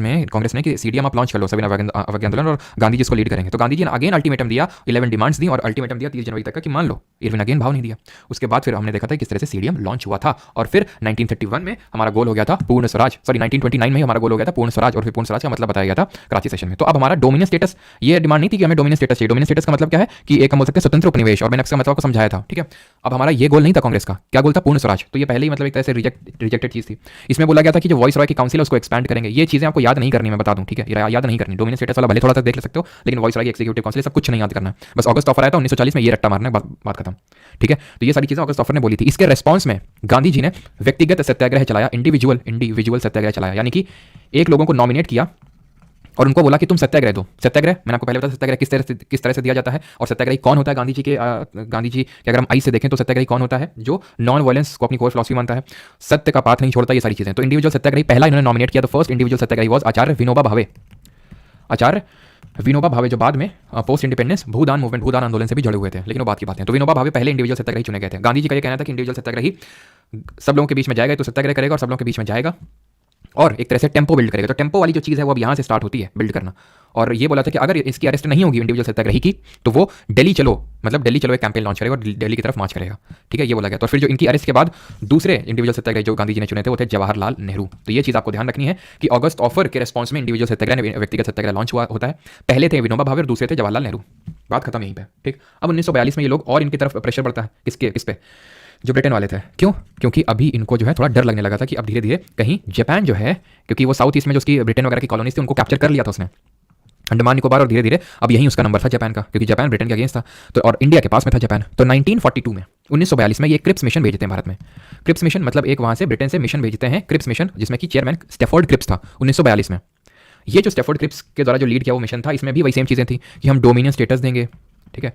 ने कि सीडीएम आप लॉन्च कर लो, सविनय अवज्ञा आंदोलन, और गांधी जी इसको लीड करेंगे, तो गांधी जी ने अगेन अल्टीमेटम दिया, 11 डिमांड्स दी और अल्टीमेटम दिया 30 जनवरी तक का कि मान लो। इरविन अगेन भाव नहीं दिया। उसके बाद फिर हमने देखा था किस तरह से सीडीएम लॉन्च हुआ था, और फिर 1931 में हमारा गोल हो गया था पूर्ण स्वराज, सॉरी 1929 में ही हमारा गोल हो गया था पूर्ण स्वराज, और फिर पूर्ण स्वराज का मतलब बताया गया था कराची सेशन में। तो अब हमारा डोमिनियन स्टेटस, ये डिमांड नहीं थी कि हमें डोमिनियन स्टेटस चाहिए। डोमिनियन स्टेटस का मतलब क्या है कि एक हम बोल सकते हैं स्वतंत्र उपनिवेश, और मैंने इसका मतलब को समझाया था, ठीक है। अब हमारा ये गोल नहीं था कांग्रेस का, क्या गोल था? पूर्ण स्वराज। तो ये पहले ही मतलब एक तरह से रिजेक्टेड चीज थी। इसमें बोला गया था कि जो वॉइस रॉय की काउंसिल है उसको एक्सपैंड करेंगे। ये चीजें आपको याद नहीं करनी, मैं बता दूं, ठीक है, याद नहीं करनी। डोमिनियन स्टेटस वाला भले थोड़ा सा देख सकते हो, लेकिन वॉइस रॉय की एग्जीक्यूटिव काउंसिल सब कुछ नहीं याद करना है। बस अगस्त ऑफर आया था 1940 में, ये रट्टा मारना है, बात खत्म, ठीक है। तो ये सारी चीजें अगस्त ऑफर ने बोली थी। इसके रेस्पॉन्स में गांधी जी ने व्यक्तिगत सत्याग्रह चलाया, इंडिविजुअल सत्याग्रह चलाया, यानी कि एक लोगों को नॉमिनेट किया और उनको बोला कि तुम सत्याग्रह दो। सत्याग्रह मैंने आपको पहले बताया सत्याग्रह किस तरह से दिया जाता है, और सत्याग्रही कौन होता है। गांधी जी के अगर हम आई से देखें तो सत्याग्रही कौन होता है? जो नॉन वायलेंस को अपनी कोर फिलॉसफी मानता है, सत्य का पाथ नहीं छोड़ता, ये सारी चीजें। तो इंडिविजुअल सत्याग्रही पहला इन्होंने नॉमिनेट किया, तो फर्स्ट इंडिविजुअल सत्याग्रही वाज आचार्य विनोबा भावे। आचार्य विनोबा भावे जो बाद में पोस्ट इंडिपेंडेंस भूदान आंदोलन से भी जुड़े हुए थे, लेकिन वो बात की बात है। तो विनोबा भावे पहले इंडिविजुअल सत्याग्रही चुने गए थे। गांधी जी का ये कहना था कि इंडिविजुअल सत्याग्रही सब लोगों के बीच में जाएगा, तो सत्याग्रह करेगा और सब लोगों के बीच में जाएगा और एक तरह से टेम्पो बिल्ड करेगा। तो टेम्पो वाली जो चीज़ है वो अब यहाँ से स्टार्ट होती है बिल्ड करना। और ये बोला था कि अगर इसकी अरेस्ट नहीं होगी इंडिविजुअल सत्याग्रही की, तो वो दिल्ली चलो एक कैंपेन लॉन्च करेगा और दिल्ली की तरफ मार्च करेगा, ठीक है, ये बोला गया। तो फिर जो इनकी अरेस्ट के बाद दूसरे इंडिविजुअल सत्याग्रही जो गांधी जी ने चुने थे वो थे जवाहरलाल नेहरू। तो ये चीज़ आपको ध्यान रखनी है कि अगस्त ऑफर के रिस्पॉन्स में इंडिविजुअल सत्याग्रह, व्यक्तिगत सत्याग्रह लॉन्च हुआ होता है। पहले थे विनोबा भावे और दूसरे थे जवाहरलाल नेहरू। बात खत्म यहीं पे, ठीक। अब 1942 में ये लोग और इनकी तरफ प्रेशर बढ़ता है, किस पे? जो ब्रिटेन वाले थे। क्यों? क्योंकि अभी इनको जो है थोड़ा डर लगने लगा था कि अब धीरे धीरे कहीं जापान जो है, क्योंकि वो साउथ ईस्ट में जो उसकी ब्रिटेन वगैरह की कॉलोनीज थी उनको कैप्चर कर लिया था उसने, अंडमान निकोबार, और धीरे धीरे अब यहीं उसका नंबर था जापान का, क्योंकि जापान ब्रिटेन के अगेंस्ट था, तो और इंडिया के पास में था जापान। तो 1942 में 1942 में ये क्रिप्स मिशन भेजते हैं भारत में। क्रिप्स मिशन मतलब एक वहाँ से ब्रिटेन से मिशन भेजते हैं, क्रिप्स मिशन, जिसमें कि चेयरमैन स्टैफोर्ड क्रिप्स था 1942 में। ये जो स्टैफोर्ड क्रिप्स के द्वारा जो लीड किया वो मिशन था, इसमें भी वही सेम चीज़ें थी कि हम डोमिनियन स्टेटस देंगे, ठीक है,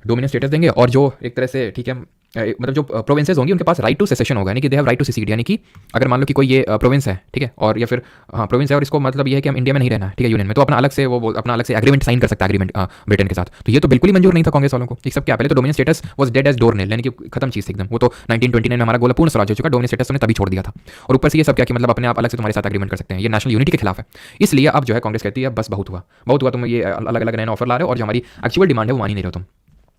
डोमिनियन स्टेटस देंगे, और जो एक तरह से, ठीक है, मतलब जो प्रोविंसेस होंगी उनके पास राइट टू सेसेशन होगा, यानी कि दे हैव राइट टू सेसीड, यानी कि अगर मान लो कि कोई ये प्रोविंस है, ठीक है, और या फिर हाँ प्रोविंस है और इसको मतलब ये है कि हम इंडिया में नहीं रहना है, ठीक है, यूनियन में, तो अपना अलग से एग्रीमेंट साइन कर सकता है, एग्रीमेंट ब्रिटेन के साथ। तो ये तो बिल्कुल ही मंजूर नहीं था कांग्रेस वालों को। एक सब क्या, पहले तो dominion status was dead as door nail, यानी कि खत्म चीज़ थी एकदम। वो तो 1929 में हमारा गोल पूर्ण स्वराज हो चुका, डोमिनियन स्टेटस ने तभी छोड़ दिया था। और ऊपर से ये सब क्या कि मतलब अपने आप अलग से तुम्हारे साथ एग्रीमेंट कर सकते हैं, ये नेशनल यूनिटी के खिलाफ है। इसलिए अब जो है कांग्रेस कहती है बस बहुत हुआ, तुम ये अलग अलग नए ऑफर ला रहे हो और जो हमारी एक्चुअल डिमांड है वो मान ही नहीं रहे हो तुम।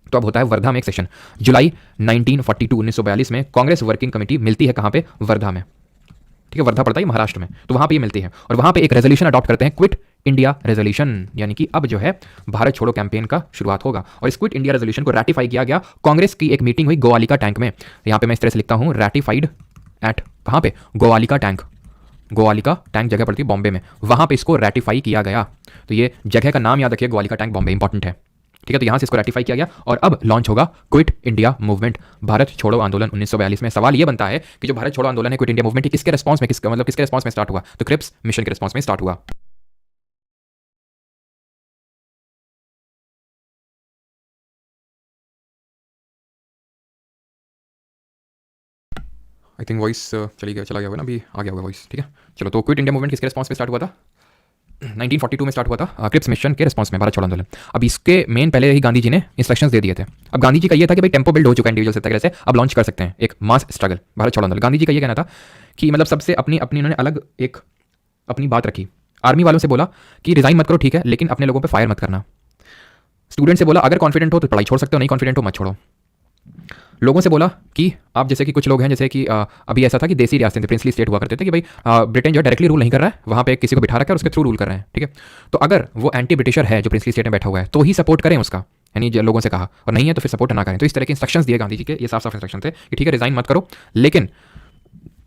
तो अब होता है वर्धा में एक सेशन, जुलाई 1942 में कांग्रेस वर्किंग कमेटी मिलती है कहाँ पे? वर्धा में, ठीक है, वर्धा पड़ता है महाराष्ट्र में, तो वहाँ पे ये मिलती है और वहाँ पे एक रेजोल्यूशन अडॉप्ट करते हैं, क्विट इंडिया रेजोल्यूशन, यानी कि अब जो है भारत छोड़ो कैंपेन का शुरुआत होगा। और इस क्विट इंडिया रेजोल्यूशन को रैटिफाई किया गया। कांग्रेस की एक मीटिंग हुई गोवालिका टैंक में, यहाँ पे मैं इस तरह से लिखता हूँ, रैटिफाइड एट कहाँ पे? गोवालिका टैंक जगह पड़ती है बॉम्बे में, वहाँ पे इसको रैटिफाई किया गया। तो ये जगह का नाम याद रखिए, गोवालिका टैंक बॉम्बे, इंपॉर्टेंट है, ठीक है। तो यहां से इसको रैटिफाई किया गया और अब लॉन्च होगा क्विट इंडिया मूवमेंट, भारत छोड़ो आंदोलन 1942 में। सवाल ये बनता है कि जो भारत छोड़ो आंदोलन है, क्विट इंडिया मूवमेंट, किसके रिस्पांस में स्टार्ट हुआ? तो क्रिप्स मिशन के रिस्पांस में स्टार्ट हुआ। आई थिंक वॉइस चला गया होगा ना, अभी आ गया होगा वॉइस, ठीक है। चलो, तो क्विट इंडिया मूवमेंट किसके रिस्पांस में स्टार्ट हुआ था? 1942 में स्टार्ट हुआ था, क्रिप्स मिशन के रिस्पांस में, भारत छोड़ो आंदोलन। अब इसके मेन पहले ही गांधी जी ने इंस्ट्रक्शंस दे दिए थे। अब गांधी जी का ये था कि भाई टेम्पो बिल्ड हो चुका है इंडिविजुअल सत्याग्रह से, अब लॉन्च कर सकते हैं एक मास स्ट्रगल, भारत छोड़ो आंदोलन। गांधी जी का ये कहना था कि मतलब सबसे अपनी उन्होंने अलग एक अपनी बात रखी। आर्मी वालों से बोला कि रिजाइन मत करो, ठीक है, लेकिन अपने लोगों पर फायर मत करना। स्टूडेंट से बोला अगर कॉन्फिडेंट हो तो पढ़ाई छोड़ सकते हो, नहीं कॉन्फिडेंट हो मत छोड़ो। लोगों से बोला कि आप जैसे कि कुछ लोग हैं, जैसे कि अभी ऐसा था कि देसी रियासतें, प्रिंसली स्टेट हुआ करते थे कि भाई ब्रिटेन जो डायरेक्टली रूल नहीं कर रहा है, वहाँ पे किसी को बिठा रखा है और उसके थ्रू रूल कर रहे हैं, ठीक है। तो अगर वो एंटी ब्रिटिशर है जो प्रिंसली स्टेट में बैठा हुआ है तो ही सपोर्ट करें उसका, यानी जो लोगों से कहा, और नहीं है तो फिर सपोर्ट ना करें। तो इस तरह के इंस्ट्रक्शंस दिए गांधी जी के, ये साफ साफ इंस्ट्रक्शन थे कि ठीक है रिजाइन मत करो, लेकिन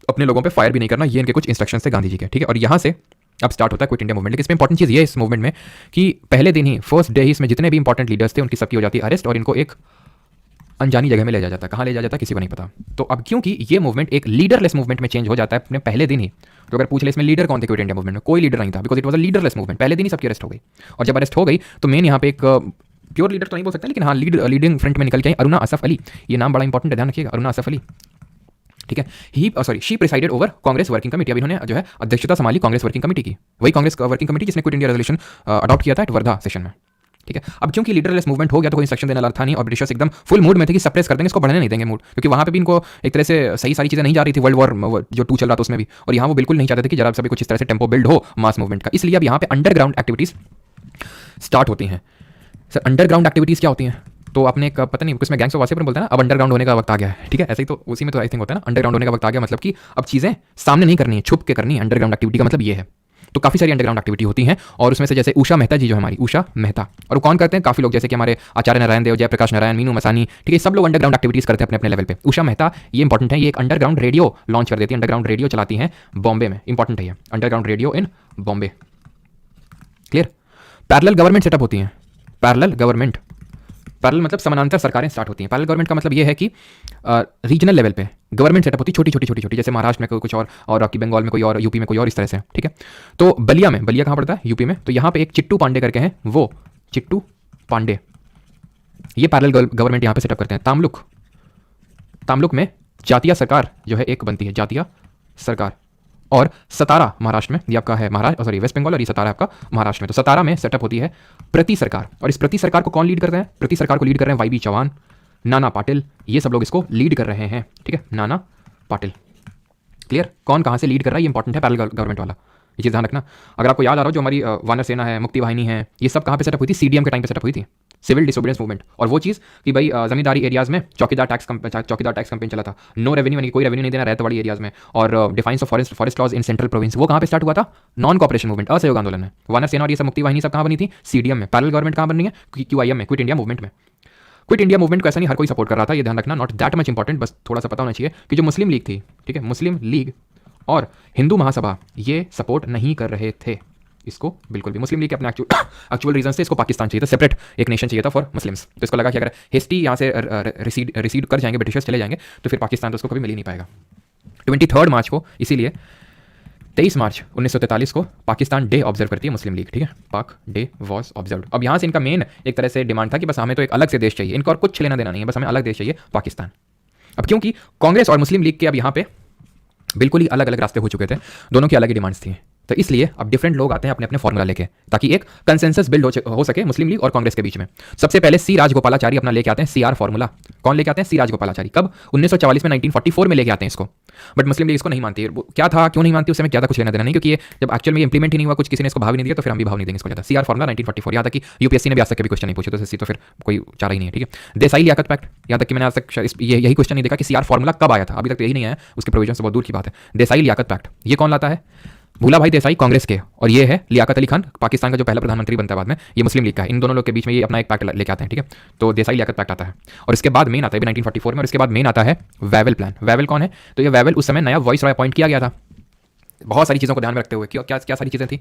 अपने लोगों पे फायर भी नहीं करना। ये इनके कुछ इंस्ट्रक्शंस थे गांधी जी के, ठीक है। और यहाँ से अब स्टार्ट होता है क्विट इंडिया मूवमेंट। लेकिन इसमें इंपॉर्टेंट चीज़ ये है इस मूवमेंट में कि पहले दिन ही, फर्स्ट डे ही, इसमें जितने भी इंपॉर्टेंट लीडर्स थे उनकी सबकी हो जाती है अरेस्ट, और इनको एक अनजानी जगह में ले जाया जाता है। कहाँ ले जाया जाता है किसी को नहीं पता। तो अब क्योंकि ये मूवमेंट एक लीडरलेस मूवमेंट में चेंज हो जाता है अपने पहले दिन ही, तो अगर पूछ ले इसमें लीडर कौन थे क्विट इंडिया मूवमेंट में, कोई लीडर नहीं था, because it was a leaderless movement. पहले दिन ही सबकी अरेस्ट हो गई, और जब अरेस्ट हो गई तो मेन यहाँ पे एक प्योर लीडर तो नहीं बोल सकते, लेकिन हाँ लीडिंग फ्रंट में निकल के आई अरुणा असफ अली। ये नाम बड़ा इंपॉर्टेंट है, ध्यान रखिएगा, अरुणा असफ अली, ठीक है। She presided over Congress working committee. अब इन्होंने जो है अध्यक्षता संभाली कांग्रेस वर्किंग कमेटी की, वही कांग्रेस वर्किंग कमेटी जिसने क्विट इंडिया रेजोल्यूशन अडॉप्ट किया था एट वर्धा सेशन में, ठीक है। अब क्योंकि लीडरलेस मूवमेंट हो गया तो कोई इंस्ट्रक्शन देने वाला था नहीं, और ब्रिटिशर्स एकदम फुल मूड में थे कि सप्रेस कर देंगे, इसको बढ़ने नहीं देंगे मूड, क्योंकि वहाँ पे भी इनको एक तरह से सही सारी चीज़ें नहीं जा रही थी, वर्ल्ड वॉर जो 2 चल रहा था उसमें भी, और यहाँ वो बिल्कुल नहीं चाहते थे कि जरा सभी कुछ इस तरह से टेम्पो बिल्ड हो मास मूवमेंट का। इसलिए अब यहाँ पे अंडरग्राउंड एक्टिविटीज़ स्टार्ट होती हैं। सर अंडरग्राउंड एक्टिविटीज़ क्या होती हैं? तो आपने एक पता नहीं किसमें गैंग्स ऑफ वासेपुर बोलते हैं ना, अब अंडरग्राउंड होने का वक्त आ गया है, ठीक है। ऐसे ही तो उसी में तो आई थिंक होता है ना, अंडरग्राउंड होने का वक्त आ गया, मतलब कि अब चीज़ें सामने नहीं करनी है, छुप के करनी है। अंडरग्राउंड एक्टिविटी का मतलब ये है। तो काफ़ी सारी अंडरग्राउंड एक्टिविटी होती हैं, और उसमें से जैसे उषा मेहता जी जो हमारी उषा मेहता, और वो कौन करते हैं, काफ़ी लोग जैसे कि हमारे आचार्य नारायण देव, जयप्रकाश नारायण, मीनू मसानी, ठीक है, सब लोग अंडरग्राउंड एक्टिविटीज़ करते हैं अपने अपने लेवल पे। उषा मेहता ये इंपॉर्टेंट है, ये एक अंडरग्राउंड रेडियो लॉन्च कर देती है, अंडरग्राउंड रेडियो चलाती हैं बॉम्बे में, इंपॉर्टेंट है ये underground radio in Bombay, clear. Parallel government setup होती हैं, पैरेलल गवर्नमेंट, पैरेलल मतलब समानांतर सरकारें स्टार्ट होती हैं। पैरेलल गवर्नमेंट का मतलब ये है कि रीजनल लेवल पे गवर्नमेंट सेटअप होती है, छोटी छोटी छोटी छोटी, जैसे महाराष्ट्र में कोई कुछ और आपकी बंगाल में कोई और, यूपी में कोई और, इस तरह से, ठीक है। तो बलिया में, बलिया कहाँ पड़ता है, यूपी में, तो यहाँ पे एक चिट्टू पांडे करके हैं, वो चिट्टू पांडे, ये पैरेलल गवर्नमेंट यहाँ पे सेटअप करते हैं। तामलुक, तामलुक में जातीय सरकार जो है एक बनती है, जातीय सरकार। और सतारा महाराष्ट्र में, ये आपका है महाराष्ट्र, सॉरी वेस्ट बंगाल, और ये सतारा आपका महाराष्ट्र में। तो सतारा में सेटअप होती है प्रति सरकार, और इस प्रति सरकार को कौन लीड करते हैं, प्रति सरकार को लीड कर रहे हैं वाई बी चौहान, नाना पाटिल, ये सब लोग इसको लीड कर रहे हैं, ठीक है, नाना पाटिल, क्लियर। कौन कहाँ से लीड कर रहा है ये इंपॉर्टेंट है, पैरेलल गवर्नमेंट वाला, ये चीज़ ध्यान रखना। अगर आपको याद आ रहा हो जो हमारी वानर सेना है, मुक्ति वाहिनी है, ये सब कहाँ पे सेटअप हुई थी, सीडीएम के टाइम पे सेटअप हुई थी, सिविल डिसोबीडियंस मूवमेंट। और वो चीज़ कि भाई जमींदारी एरियाज में चौकीदार टैक्स कैंपेन चला था, नो रेवेन्यू, यानी कोई रेवेन्यू नहीं देना रहता वाली एरियाज में, और defiance of forest laws in central province, वो कहाँ पे स्टार्ट हुआ था, नॉन कॉपरेशन मूवमेंट, असहयोग आंदोलन में। वानर सेना और ये सब मुक्ति वाहिनी सब कहाँ बनी थी, सीडीएम में। पैरेलल गवर्नमेंट कहाँ बन रही है, क्यूआईएम में, क्विट इंडिया मूवमेंट में। क्विट इंडिया मूवमेंट को ऐसा नहीं हर कोई सपोर्ट कर रहा था, ये ध्यान रखना, नॉट दैट मच इंपॉर्टेंट, बस थोड़ा सा पता होना चाहिए कि जो मुस्लिम लीग थी, ठीक है, मुस्लिम लीग और हिंदू महासभा ये सपोर्ट नहीं कर रहे थे इसको बिल्कुल भी। मुस्लिम लीग के अपने एक्चुअल रीजन से इसको पाकिस्तान चाहिए था, सेपरेट एक नेशन चाहिए था फॉर मुस्लिम्स। तो इसको लगा कि अगर हिस्ट्री यहाँ से रिसीड कर जाएंगे, ब्रिटिशर्स चले जाएंगे, तो फिर पाकिस्तान तो उसको कभी मिल ही नहीं पाएगा। 23 मार्च को, इसीलिए 23 मार्च 1943 को पाकिस्तान डे ऑब्जर्व करती है मुस्लिम लीग, ठीक है, पाक डे वॉज ऑब्जर्व। अब यहाँ से इनका मेन एक तरह से डिमांड था कि बस हमें तो एक अलग से देश चाहिए, इनको और कुछ लेना देना नहीं है, बस हमें अलग देश चाहिए, पाकिस्तान। अब क्योंकि कांग्रेस और मुस्लिम लीग के अब यहाँ पे बिल्कुल ही अलग अलग रास्ते हो चुके थे, दोनों की अलग ही डिमांड्स थी, तो इसलिए अब डिफरेंट लोग आते हैं अपने अपने फॉर्मूला लेके, ताकि एक कंसेंसस बिल्ड हो सके मुस्लिम लीग और कांग्रेस के बीच में। सबसे पहले सी राजगोपालाचारी अपना लेके आते हैं सीआर फॉर्मूला। कौन लेके आते हैं, सी राजगोपालाचारी। कब, 1944 में, 1944 में लेके आते हैं इसको। बट मुस्लिम लीग इसको नहीं मानती है। क्या था, क्यों नहीं मानती, उससे क्या था, कुछ लेना देना नहीं, क्योंकि ये जब एक्चुअल में इंप्लीमेंट ही नहीं हुआ, कुछ किसी ने इसको भाव नहीं दिया, तो फिर हम भी भाव नहीं देंगे इसको ज़्यादा। सीआर फॉर्मूला 1944, यहाँ तक कि यूपीएससी ने भी आज तक कभी क्वेश्चन नहीं पूछे, तो फिर कोई चारा ही नहीं है, ठीक है। देसाई लियाकत पैक्ट, यहाँ तक कि मैंने आज तक यही क्वेश्चन नहीं देखा कि सीआर फॉर्मूला कब आया था, अभी तक तो यही नहीं आया, उसके प्रोविजन से बहुत दूर की बात है। देसाई लियाकत पैक्ट ये कौन लाता है, भूला भाई देसाई कांग्रेस के, और ये है लियाकत अली खान पाकिस्तान का जो पहला प्रधानमंत्री बनता है बाद में, ये मुस्लिम लीग का है। इन दोनों लोग के बीच में ये अपना एक पैक्ट लेके आते हैं, ठीक है। तो देसाई लियाकत पैक्ट आता है, और इसके बाद मेन आता है 1944 में, और इसके बाद मेन आता है वेवेल प्लान। वेवेल कौन है, तो ये वेवेल उस समय नया वॉइस रॉय अपॉइंट किया गया था, बहुत सारी चीज़ों को ध्यान में रखते हुए। क्या क्या सारी चीज़ें थी,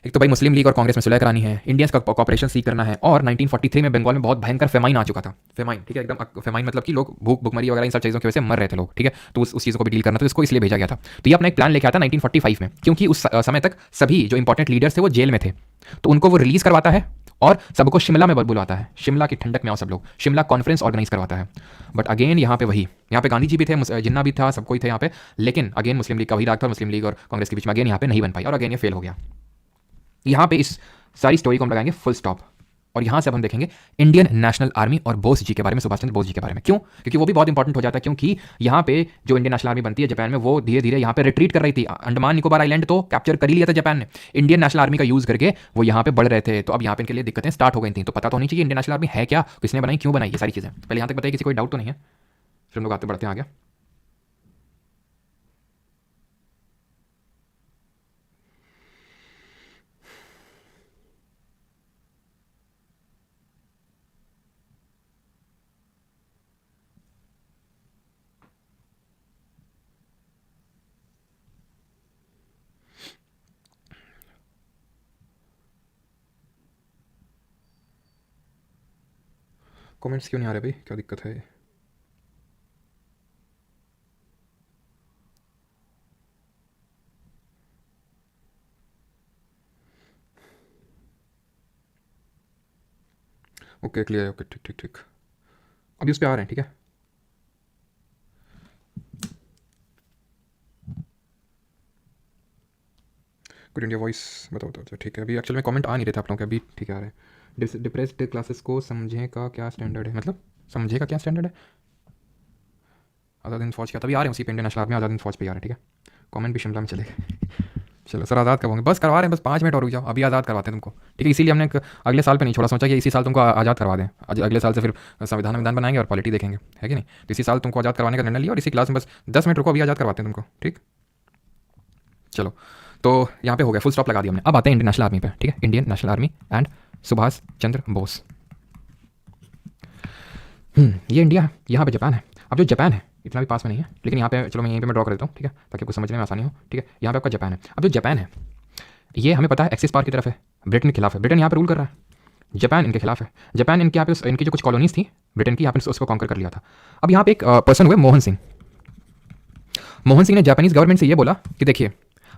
एक तो भाई मुस्लिम लीग और कांग्रेस में सुलह करानी है, इंडियंस का कॉपरेशन सीख करना है, और 1943 में बंगाल में बहुत भयंकर फेमाइन आ चुका था। फेमाइन, ठीक है, एकदम फेमाइन मतलब कि लोग भूख भुखमरी वगैरह इन सब चीज़ों की वजह से मर रहे थे लोग, ठीक है। तो उस चीज़ों को भी डील करना, तो इसको इसलिए भेजा गया था। तो ये अपना एक प्लान लेके आता 1945 में, क्योंकि उस समय तक सभी जो इंपॉर्टेंट लीडर्स थे वो जेल में थे, तो उनको वो रिलीज करवाता है और सबको शिमला में बुलवाता है, शिमला की ठंडक में आओ सब लोग, शिमला कॉन्फ्रेंस ऑर्गेनाइज करवाता है। बट अगेन यहाँ पे वही, यहाँ पे गांधी जी भी थे, जिन्ना भी था, सब कोई थे यहाँ पे, लेकिन अगेन मुस्लिम लीग का वही राग था, मुस्लिम लीग और कांग्रेस के बीच में अगेन यहाँ पे नहीं बन पाई, और अगेन ये फेल हो गया। यहाँ पे इस सारी स्टोरी को हम लगाएंगे फुल स्टॉप, और यहाँ से अब हम देखेंगे इंडियन नेशनल आर्मी और बोस जी के बारे में, सुभाष चंद्र बोस जी के बारे में। क्यों, क्योंकि वो भी बहुत इंपॉर्टेंट हो जाता है, क्योंकि यहाँ पे जो इंडियन नेशनल आर्मी बनती है जापान में, वो धीरे धीरे यहाँ पे रिट्रीट कर रही थी। अंडमान निकोबार आइलैंड तो कैप्चर कर ही लिया था जापान ने, इंडियन नेशनल आर्मी का यूज करके वो यहाँ पे बढ़ रहे थे। तो अब यहाँ पे इनके लिए दिक्कतें स्टार्ट हो गई थी, तो पता तो होनी चाहिए इंडियन नेशनल आर्मी है क्या, किसने बनाई, क्यों बनाई, ये सारी चीज़ें पहले यहाँ तक बताइए, किसी कोई डाउट तो नहीं है, फिर हम लोग आते बढ़ते हैं आगे। कमेंट्स क्यों नहीं आ रहे भाई, क्या दिक्कत है? ओके क्लियर है, ओके ठीक ठीक ठीक, अभी उस पर आ रहे हैं, ठीक है। गुड इंडिया वॉइस, बताओ बताओ, ठीक है। अभी एक्चुअली में कमेंट आ नहीं रहे थे आप लोगों के, अभी ठीक है आ रहे हैं। डिप्रेस्ड क्लासेस को समझे का क्या स्टैंडर्ड है, मतलब समझे का क्या स्टैंडर्ड है? आज़ाद हिंद फौज क्या, तभी आ रहे हैं उसी पे, Indian national army Azad Hind फौज पे आ रहे हैं, ठीक है। कमेंट भी शिमला में चलेगा। चलो सर आज़ाद करवाएंगे, बस करवा रहे हैं, बस 5 मिनट और रुक जाओ, अभी आज़ाद करवाते हैं तुमको, ठीक है। इसीलिए हमने अगले साल पे नहीं छोड़ा, सोचा कि इसी साल तुमको आज़ाद करवा दें। अगले साल से फिर संविधान विधान बनाएंगे और पॉलिटी देखेंगे, है कि नहीं। तो इसी साल तुमको आज़ाद करवाने का निर्णय लिया, और इसी क्लास में बस 10 मिनट रुको, अभी आज़ाद करवाते हैं तुमको, ठीक। चलो तो यहाँ पे हो गया, फुल स्टॉप लगा दिया हमने। अब आते हैं इंडियन नेशनल आर्मी पे, ठीक है। Indian national army and Subhash Chandra Bose. ये इंडिया है, यहाँ पे जापान है। अब जो जापान है इतना भी पास में नहीं है, लेकिन यहाँ पे चलो मैं यहीं पे मैं ड्रॉ कर देता हूँ, ठीक है, ताकि आपको समझने में आसानी हो, ठीक है। यहाँ पे आपका जापान है। अब जो जापान है ये हमें पता है एक्सिस पावर की तरफ है, ब्रिटेन के खिलाफ है, ब्रिटेन यहाँ पे रूल कर रहा है, जापान इनके खिलाफ है। जापान इनके यहाँ पे इनकी जो कुछ कॉलोनीज थी ब्रिटेन की, यहाँ पे उसको कॉन्कर कर लिया था। अब यहाँ पे एक पर्सन हुए मोहन सिंह। मोहन सिंह ने जापानीज गवर्नमेंट से ये बोला कि देखिए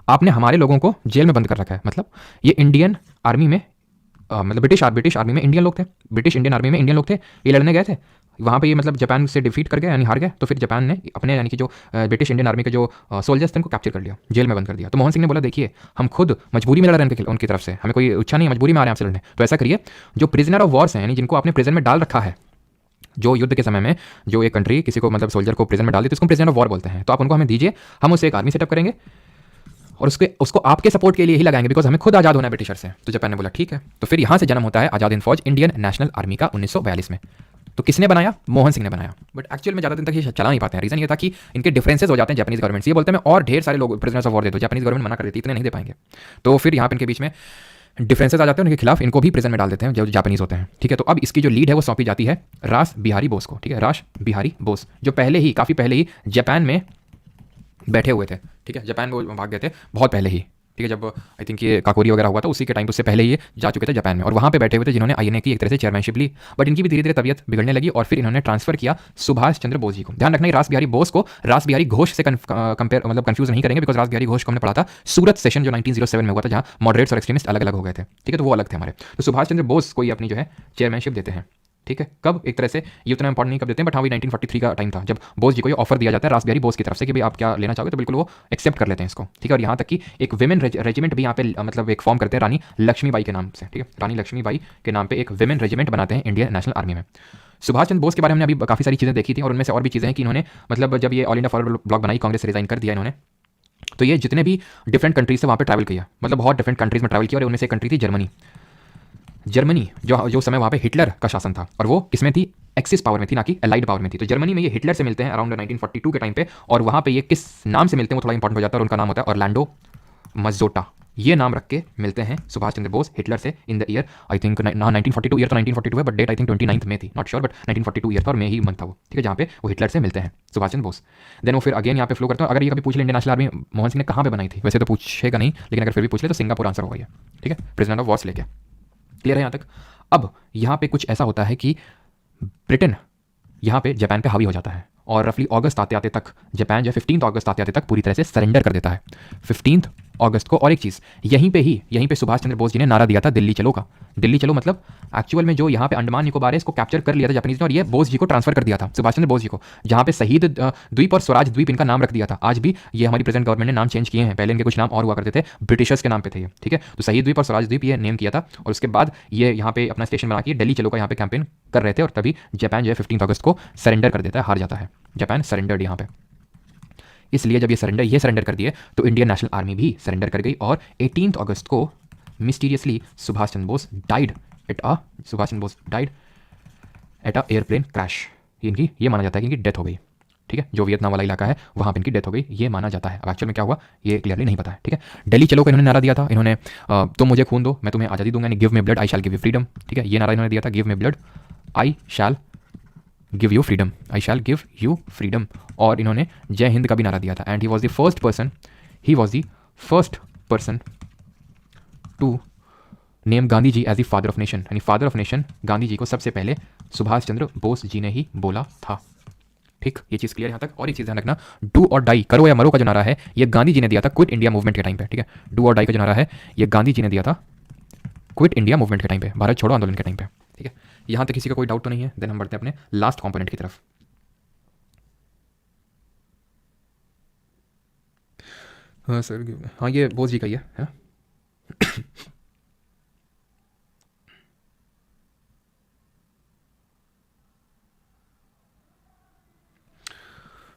आपने हमारे लोगों को जेल में बंद कर रखा है, मतलब ये इंडियन आर्मी में मतलब ब्रिटिश आर्मी में इंडियन लोग थे, ब्रिटिश इंडियन आर्मी में इंडियन लोग थे, ये लड़ने गए थे वहाँ पे, ये मतलब जापान से डिफीट कर गए यानी हार गए। तो फिर जापान ने अपने यानी कि जो ब्रिटिश इंडियन आर्मी के जो सोल्जर्स थे उनको कैप्चर कर लिया, जेल में बंद कर दिया। तो मोहन सिंह ने बोला देखिए हम खुद मजबूरी में लड़ रहे हैं उनकी तरफ से, हमें कोई इच्छा नहीं है, मजबूरी में आ रहे हैं आपसे लड़ने। तो ऐसा करिए जो प्रिजनर ऑफ वॉर्स हैं यानी जिनको आपने प्रिजन में डाल रखा है, जो युद्ध के समय में जो एक कंट्री किसी को मतलब सोल्जर को प्रिजन में डाल दी तो उसको प्रिजनर ऑफ वॉर बोलते हैं, तो आप उनको हमें दीजिए, हम उससे एक आर्मी सेटअप करेंगे और उसको आपके सपोर्ट के लिए ही लगाएंगे, बिकॉज हमें खुद आज़ाद होना है ब्रिटिशर से। तो जापान ने बोला ठीक है। तो फिर यहाँ से जन्म होता है आज़ाद हिंद फौज इंडियन नेशनल आर्मी का 1942 में। तो किसने बनाया? मोहन सिंह ने बनाया। बट एक्चुअल में ज़्यादा दिन तक ये चला नहीं पाते हैं। रीज़न ये था कि इनके डिफरेंसेस हो जाते हैं जापानीज गवर्नमेंट से, ये बोलते हैं मैं और ढेर सारे लोग प्रिजनर्स ऑफ वॉर दे दो, जापानीज गवर्नमेंट मना कर देती, इतने नहीं दे पाएंगे। तो फिर यहाँ पे इनके बीच में डिफरेंसेस आ जाते हैं, उनके खिलाफ इनको भी प्रिजन में डाल देते हैं जो जापानीज होते हैं, ठीक है। तो अब इसकी जो लीड है वो सौंपी जाती है रास बिहारी बोस को, ठीक है। रास बिहारी बोस जो पहले ही काफ़ी पहले ही जापान में बैठे हुए थे, ठीक है। जापान वो भाग गए थे बहुत पहले ही, ठीक है। जब आई थिंक ये काकोरी वगैरह हुआ था उसी के टाइम, उससे पहले ये जा चुके थे जापान में, और वहाँ पे बैठे हुए थे जिन्होंने आईएनए की एक तरह से चेयरमैनशिप ली। बट इनकी भी धीरे धीरे तबियत बिगड़ने लगी और फिर इन्होंने ट्रांसफर किया सुभाष चंद्र बोस जी को। ध्यान रखना रास बिहारी बोस को रास बिहारी घोष से कंपेयर मतलब कंफ्यूज नहीं करेंगे, बिकॉज रास बिहारी घोष को हमने पढ़ा था सूरत सेशन जो 1907 में हुआ था, जहाँ मॉडरेट्स और एक्सट्रीमिस्ट अलग अलग हो गए थे, ठीक है। तो वो अलग थे हमारे। तो सुभाष चंद्र बोस को ये अपनी जो है चेयरमैनशिप देते हैं, ठीक है। कब? एक तरह से ये उतना इंपॉर्टेंट नहीं कब देते हैं, बट हाँ वही 1943 का टाइम था जब बोस जी को ये ऑफर दिया जाता है रास बिहारी बोस की तरफ से कि भाई आप क्या लेना चाहोगे, तो बिल्कुल वो एक्सेप्ट कर लेते हैं इसको, ठीक है। और यहाँ तक कि एक विमेन रेजिमेंट भी यहाँ पे मतलब एक फॉर्म करते हैं रानी लक्ष्मीबाई के नाम से, ठीक है। रानी लक्ष्मीबाई के नाम पे एक विमेन रेजिमेंट बनाते हैं इंडियन नेशनल आर्मी में। सुभाष चंद्र बोस के बारे में हमने अभी काफ़ी सारी चीज़ें देखी थी, और उनमें से और भी चीज़ें हैं कि इन्होंने मतलब जब ये ऑल इंडिया फॉरवर्ड ब्लॉक बनाई, कांग्रेस से रिजाइन कर दिया इन्होंने, तो ये जितने भी डिफरेंट कंट्रीज से वहाँ पे ट्रैवल किया, मतलब बहुत डिफरेंट कंट्रीज में ट्रैवल किया, और उनमें से एक कंट्री थी जर्मनी। जर्मनी जो समय वहाँ पे हिटलर का शासन था, और वो किसमें थी? एक्सिस पावर में थी, ना कि एलाइड पावर में थी। तो जर्मनी में ये हिटलर से मिलते हैं अराउंड 1942 के टाइम पे, और वहाँ पे ये किस नाम से मिलते हैं वो थोड़ा इंपॉर्टेंट हो जाता है, और उनका नाम होता है ऑरलैंडो मज्जोटा। ये नाम रख के मिलते हैं सुभाष चंद्र बोस हिटलर से in the year I think 1942 year, तो 1942 है बट डेट आई थिंक 29 में थी, नॉट श्योर, बट 1942 ईयर था और मे ही मंथ था वो, ठीक है, जहाँ पे वो हिटलर से मिलते हैं सुभाष चंद्र बोस। देन वो फिर अगेन यहाँ पे फ्लो करता है। अगर ये कभी पूछ ले Indian national army Mohan Singh ने कहाँ पे बनाई थी, वैसे तो पूछेगा नहीं, लेकिन अगर फिर भी पूछ ले तो सिंगापुर आंसर होगा ये, ठीक है, प्रिजनर ऑफ वॉर्स लेके। क्लियर है यहाँ तक? अब यहाँ पे कुछ ऐसा होता है कि ब्रिटेन यहाँ पे जापान पे हावी हो जाता है, और रफली अगस्त आते आते तक जापान जो 15 अगस्त आते आते तक पूरी तरह से सरेंडर कर देता है 15 अगस्त को। और एक चीज़ यहीं पे ही सुभाष चंद्र बोस जी ने नारा दिया था दिल्ली चलो का। दिल्ली चलो मतलब एक्चुअल में जो यहाँ पे अंडमान निकोबार है इसको कैप्चर कर लिया था जापानीज ने, और ये बोस जी को ट्रांसफर कर दिया था, सुभाष चंद्र बोस जी को, जहाँ पे शहीद द्वीप और स्वराज द्वीप इनका नाम रख दिया था। आज भी ये हमारी प्रेजेंट गवर्नमेंट ने नाम चेंज किए हैं, पहले इनके कुछ नाम और हुआ करते थे, ब्रिटिशर्स के नाम पे थे ये, ठीक है। तो शहीद द्वीप और स्वराज द्वीप ये नेम किया था, और उसके बाद ये यहाँ पे अपना स्टेशन बना के दिल्ली चलो का यहाँ पे कैंपेन कर रहे थे, और तभी जापान जो है 15 अगस्त को सरेंडर कर देता है, हार जाता है जापान, सरेंडर्ड यहाँ पे। इसलिए जब ये सरेंडर कर दिए तो इंडियन नेशनल आर्मी भी सरेंडर कर गई, और 18 अगस्त को mysteriously Subhash Chandra Bose died at a airplane crash. इनकी ये माना जाता है कि इनकी डेथ हो गई, ठीक है। जो वियतनाम वाला इलाका है वहाँ पे इनकी डेथ हो गई, ये माना जाता है। अब एक्चुअल में क्या हुआ ये क्लियरली नहीं पता है, ठीक है। दिल्ली चलो का इन्होंने नारा दिया था, इन्होंने तुम मुझे खून दो मैं तुम्हें आज़ादी दूंगा, give me blood I shall give you freedom, ठीक है। ये नारा इन्होंने दिया था, give me blood I shall give you freedom, I shall give you freedom. और इन्होंने जय हिंद का भी नारा दिया था, and he was the first person to name Gandhi ji as the father of nation, यानी father of nation Gandhi ji को सबसे पहले सुभाष चंद्र बोस जी ने ही बोला था। ठीक, ये चीज़ क्लियर यहाँ तक। और एक चीज़ ध्यान रखना, डू और डाई, करो या मरो का जो नारा है ये गांधी जी ने दिया था क्विट इंडिया मूवमेंट के टाइम पे। ठीक है, डू और डाई का जो नारा है ये गांधी जी ने दिया था क्विट इंडिया मूवमेंट के टाइम पे, भारत छोड़ो आंदोलन के टाइम पे। ठीक है, यहाँ तक किसी का कोई डाउट तो नहीं है। देन हम बढ़ते हैं अपने लास्ट कॉम्पोनेंट की तरफ। हाँ सर, हाँ ये बोस जी का ही है।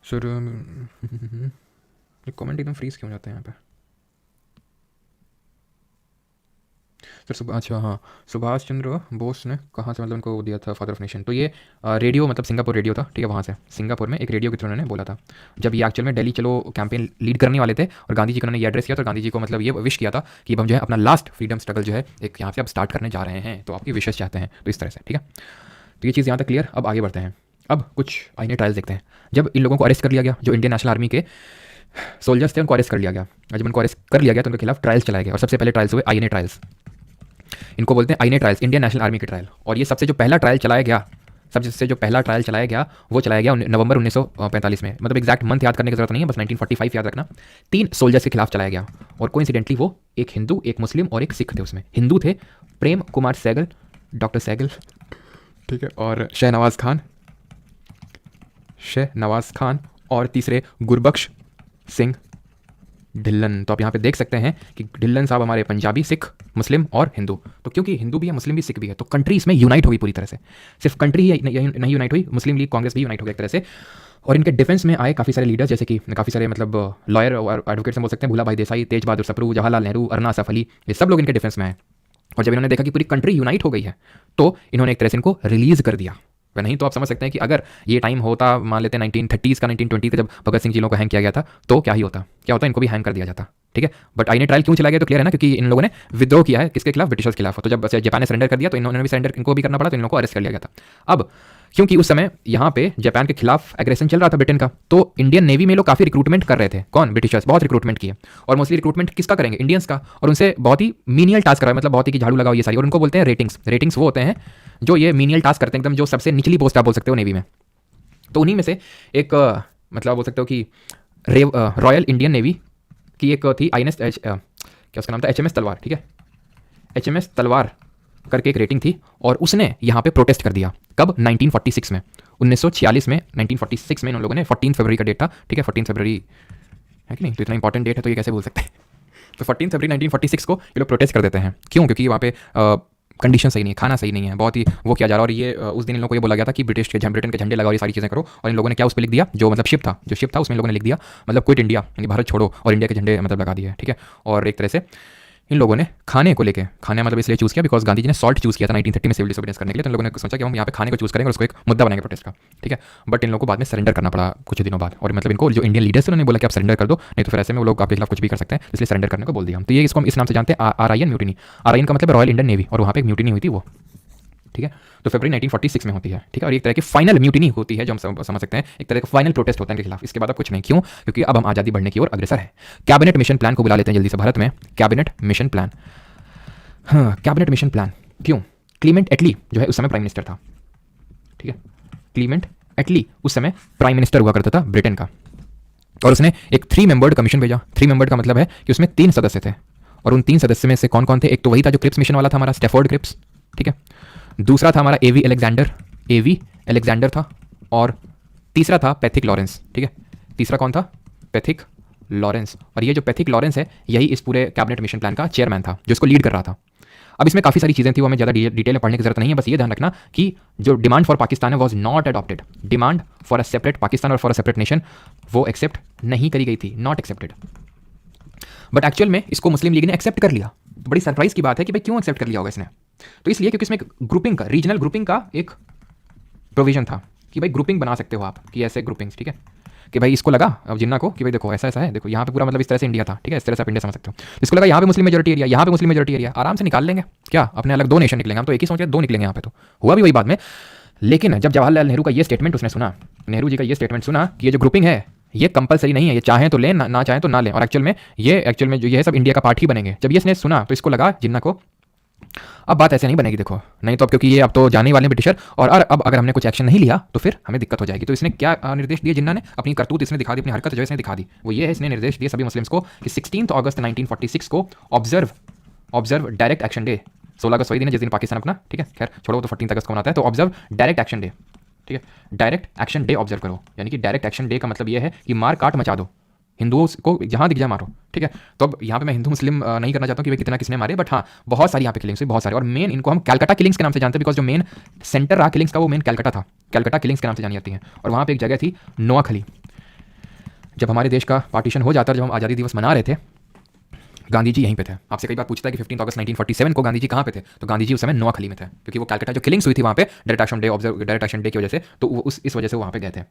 सर कमेंट एकदम फ्रीज क्यों हो जाते हैं यहाँ पे सर? अच्छा हाँ, सुभाष चंद्र बोस ने कहाँ से मतलब उनको वो दिया था फादर ऑफ नेशन? तो ये रेडियो मतलब सिंगापुर रेडियो था। ठीक है, वहाँ से सिंगापुर में एक रेडियो के थ्रू उन्होंने बोला था, जब ये एक्चुअल में दिल्ली चलो कैंपेन लीड करने वाले थे और गांधी जी को उन्होंने ये एड्रेस किया। तो गांधी जी को मतलब ये विश किया था कि हम जो है अपना लास्ट फ्रीडम स्ट्रगल जो है एक यहाँ से अब स्टार्ट करने जा रहे हैं, तो आपकी विशेष चाहते हैं। तो इस तरह से ठीक है, तो ये चीज़ यहाँ तक क्लियर। अब आगे बढ़ते हैं, अब कुछ आईने ट्रायल्स देखते हैं। जब इन लोगों को अरेस्ट कर लिया गया, जो इंडियन नेशनल आर्मी के सोल्जर्स थे उनको अरेस्ट कर लिया गया, और जब उनको अरेस्ट कर लिया गया तो उनके खिलाफ ट्रायल्स चलाए गए। और सबसे पहले ट्रायल्स हुए आईएनए ट्रायल्स, इनको बोलते हैं INA trials, Indian national army के ट्रायल। और ये सबसे जो पहला ट्रायल चलाया गया, सबसे जो पहला ट्रायल चलाया गया वो चलाया गया नवंबर 1945 में। मतलब एग्जैक्ट मंथ याद करने की जरूरत नहीं है, बस 1945 याद रखना। 3 सोल्जर्स के खिलाफ चलाया गया, और कोइंसिडेंटली वो एक हिंदू, एक मुस्लिम और एक सिख थे। उसमें हिंदू थे प्रेम कुमार सहगल, डॉक्टर सहगल, ठीक है, और शहनवाज खान और तीसरे गुरबख्श सिंह ढिल्लन। तो आप यहाँ पे देख सकते हैं कि ढिल्लन साहब हमारे पंजाबी, सिख, मुस्लिम और हिंदू। तो क्योंकि हिंदू भी है, मुस्लिम भी, सिख भी है, तो कंट्री इसमें यूनाइट होगी पूरी तरह से। सिर्फ कंट्री ही नहीं यूनाइट हुई, मुस्लिम लीग कांग्रेस भी यूनाइट हो गया एक तरह से। और इनके डिफेंस में आए काफ़ी सारे लीडर्स, जैसे कि काफ़ी सारे मतलब लॉयर और एडवोकेट्स बोल सकते हैं, भूला भाई देसाई, तेज बहादुर सप्रू, जवाहरलाल नेहरू, अरुणा असफ अली, ये सब लोग इनके डिफेंस में आए। और जब इन्होंने देखा कि पूरी कंट्री यूनाइट हो गई है तो इन्होंने एक तरह से इनको रिलीज कर दिया। वह नहीं तो आप समझ सकते हैं कि अगर ये टाइम होता, मान लेते हैं 1930s का, 1920 का, जब भगत सिंह जी को हैंग किया गया था, तो क्या ही होता, इनको भी हैंग कर दिया जाता। ठीक है, बट आईएनए ट्रायल क्यों चला गया तो क्लियर है ना, क्योंकि इन लोगों ने विद्रोह किया है किसके खिलाफ? ब्रिटिशर्स के खिलाफ। तो जब जापान ने सरेंडर कर दिया तो इन्होंने भी सरेंडर इनको भी करना पड़ा, तो इन लोगों को अरेस्ट कर लिया गया था। अब क्योंकि उस समय यहाँ पे जापान के खिलाफ एग्रेशन चल रहा था ब्रिटेन का, तो इंडियन नेवी में लोग काफ़ी रिक्रूटमेंट कर रहे थे। कौन? ब्रिटिशर्स, बहुत रिक्रूटमेंट किए। और मोस्टली रिक्रूटमेंट किसका करेंगे? इंडियंस का। और उनसे बहुत ही मीनियल टास्क कराए, मतलब बहुत ही कि झाड़ू लगाओ ये सारी। और उनको बोलते हैं रेटिंग्स। रेटिंग्स वो होते हैं जो ये मीनियल टास्क करते हैं, एकदम जो सबसे निचली पोस्ट आप बोल सकते हो नेवी में। तो उन्हीं में से एक मतलब बोल सकते हो कि रॉयल इंडियन नेवी की एक थी INS क्या उसका नाम था? HMS तलवार। ठीक है, HMS तलवार करके एक रेटिंग थी, और उसने यहाँ पे प्रोटेस्ट कर दिया। कब? 1946 में, 1946 में, 1946 में इन लोगों ने 14 फरवरी का डेट था। ठीक है, 14 फरवरी है कि नहीं? तो इतना इंपॉर्टेंट डेट है तो ये कैसे बोल सकते हैं? तो 14 फरवरी 1946 को ये लोग प्रोटेस्ट कर देते हैं। क्यों? क्योंकि वहाँ पे कंडीशन सही नहीं है, खाना सही नहीं है, बहुत ही वो किया जा रहा है। और ये उस दिन इन लोगों को ये बोला गया था कि ब्रिटेन के झंडे लगाओ, ये सारी चीज़ें करो। और इन लोगों ने क्या उस पर लिख दिया, जो मतलब शिप था उसमें इन लोगों ने लिख दिया मतलब क्विट इंडिया, यानी भारत छोड़ो, और इंडिया के झंडे मतलब लगा दिए। ठीक है, और एक तरह से इन लोगों ने खाने को लेके, खाने मतलब इसलिए चूज़ किया बिकॉज गांधी जी ने सॉल्ट चूज़ किया था 1930 में सिविल डिसोबीडियंस करने के लिए। तो इन लोगों ने सोचा कि हम यहाँ पे खाने को चूज़ करेंगे और उसको एक मुद्दा बनाएंगे प्रोटेस्ट का। ठीक है, बट इन लोगों को बाद में सरेंडर करना पड़ा कुछ दिनों बाद। और मतलब इनको जो इंडियन लीडर्स थे उन्होंने बोला कि आप सरेंडर कर दो, नहीं तो फिर ऐसे में वो लोग आपके खिलाफ कुछ भी कर सकते हैं, इसलिए सरेंडर करने को बोल दिया। तो ये इसको हम इस नाम से जानते हैं, RIN म्यूटिनी। RIN का मतलब रॉयल इंडियन नेवी, और वहाँ पे एक म्यूटिनी हुई थी वो। ठीक है, तो फरवरी 1946 में होती है। ठीक है, और एक तरह की फाइनल म्यूटिनी होती है जो हम समझ सकते हैं, एक तरह का फाइनल प्रोटेस्ट होता है इनके खिलाफ। इसके बाद अब कुछ नहीं। क्यों? क्योंकि अब हम आज़ादी बढ़ने की ओर अग्रसर है। कैबिनेट मिशन प्लान को बुला लेते हैं जल्दी से भारत में। कैबिनेट मिशन प्लान, हाँ कैबिनेट मिशन प्लान। क्यों? क्लीमेंट एटली जो है उस समय प्राइम मिनिस्टर था। ठीक है, क्लीमेंट एटली उस समय प्राइम मिनिस्टर हुआ करता था ब्रिटेन का, और उसने एक 3 मेंबर्ड कमीशन भेजा। 3 मेंबर्ड का मतलब है कि उसमें 3 सदस्य थे, और उन 3 सदस्य में से कौन कौन थे? एक तो वही था जो क्रिप्स मिशन वाला था हमारा, स्टैफोर्ड क्रिप्स। ठीक है, दूसरा था हमारा AV अलेक्जेंडर था, और तीसरा था पैथिक लॉरेंस। ठीक है, तीसरा कौन था? Pethick Lawrence. और ये जो पैथिक लॉरेंस है यही इस पूरे कैबिनेट मिशन प्लान का चेयरमैन था, जो इसको लीड कर रहा था। अब इसमें काफ़ी सारी चीज़ें थी, वो हमें ज़्यादा डिटेल में पढ़ने की जरूरत नहीं है। बस ये ध्यान रखना कि जो डिमांड फॉर पाकिस्तान है was not adopted. Demand for a separate Pakistan और फॉर अ सेपरेट नेशन वो एक्सेप्ट नहीं करी गई थी, नॉट एक्सेप्टेड। बट एक्चुअल में इसको मुस्लिम लीग ने एक्सेप्ट कर लिया। तो बड़ी सरप्राइज की बात है कि भाई क्यों एक्सेप्ट कर लिया होगा इसने? तो इसलिए क्योंकि इसमें ग्रुपिंग का, रीजनल ग्रुपिंग का एक प्रोविजन था कि भाई ग्रुपिंग बना सकते हो आप, कि ऐसे ग्रुपिंग्स। ठीक है, कि भाई इसको लगा अब जिन्ना को कि भाई देखो ऐसा ऐसा है, देखो यहाँ पे पूरा मतलब इस तरह से इंडिया था। ठीक है, इस तरह से आप इंडिया समझ सकते हो। इसको लगा यहाँ पे मुस्लिम मेजोरिटी एरिया, यहाँ पे मुस्लिम मेजोरिटी एरिया, आराम से निकाल लेंगे। क्या अपने अलग 2 नेशन निकलेंगे? हम तो एक ही सोच रहे 2 निकलेंगे यहाँ पे। तो हुआ भी वही बाद में। लेकिन जब जवाहरलाल नेहरू का ये स्टेटमेंट उसने सुना, नेहरू जी का ये स्टेटमेंट सुना कि ये जो ग्रुपिंग है ये कंपलसरी नहीं है, ये चाहें तो लें, ना चाहें तो ना लें, और एक्चुअल में जो ये सब इंडिया का पार्ट ही बनेंगे। जब ये इसने सुना तो इसको लगा जिन्ना को अब बात ऐसे नहीं बनेगी, देखो नहीं तो अब क्योंकि ये अब तो जाने ही वाले हैं ब्रिटिशर, और अब अगर हमने कुछ एक्शन नहीं लिया तो फिर हमें दिक्कत हो जाएगी। तो इसने क्या निर्देश दिए, जिन्ना ने अपनी करतूत इसने दिखा दी, अपनी हरकत जो इसने दिखा दी, वो ये है, इसने निर्देश दिए सभी मुस्लिम्स को कि 16 अगस्त 1946 को ऑब्जर्व डायरेक्ट एक्शन डे। 16 अगस्त वही दिन है जिस दिन पाकिस्तान अपना, ठीक है, खैर छोड़ो, तो 14 अगस्त को मनाता है, तो ऑब्जर्व डायरेक्ट एक्शन डे, ठीक है, डायरेक्ट एक्शन डे ऑब्जर्व करो। यानी कि डायरेक्ट एक्शन डे का मतलब ये है कि मार काट मचा दो, हिंदुओं को जहां दिख जाए मारो, ठीक है। तो अब यहाँ पे मैं हिंदू मुस्लिम नहीं करना चाहता हूँ कि भाई कितना किसने मारे, बट हाँ बहुत सारी यहाँ पे किलिंग्स हुई, बहुत सारी, और मेन इनको हम कैलकाटा किलिंग्स के नाम से जानते हैं, बिकॉज जो मेन सेंटर रहा किलिंग्स का वो मेन कैलकाटा था, कैलकाटा किलिंग्स के नाम से जानी जाती है। और वहाँ पे एक जगह थी नोआखली। जब हमारे देश का पार्टीशन हो जाता है, जब हम आज़ादी दिवस मना रहे थे, गांधी जी यहीं पे थे। आपसे कई बार पूछता है कि 15 अगस्त 1947 को गांधी जी कहाँ पे थे, तो गांधी जी उस समय नोआखली में थे, क्योंकि वो कैलकाटा जो किलिंग्स हुई थी वहाँ पे डायरेक्ट एक्शन डे की वजह से, तो वो इस वजह से वहाँ पे गए थे।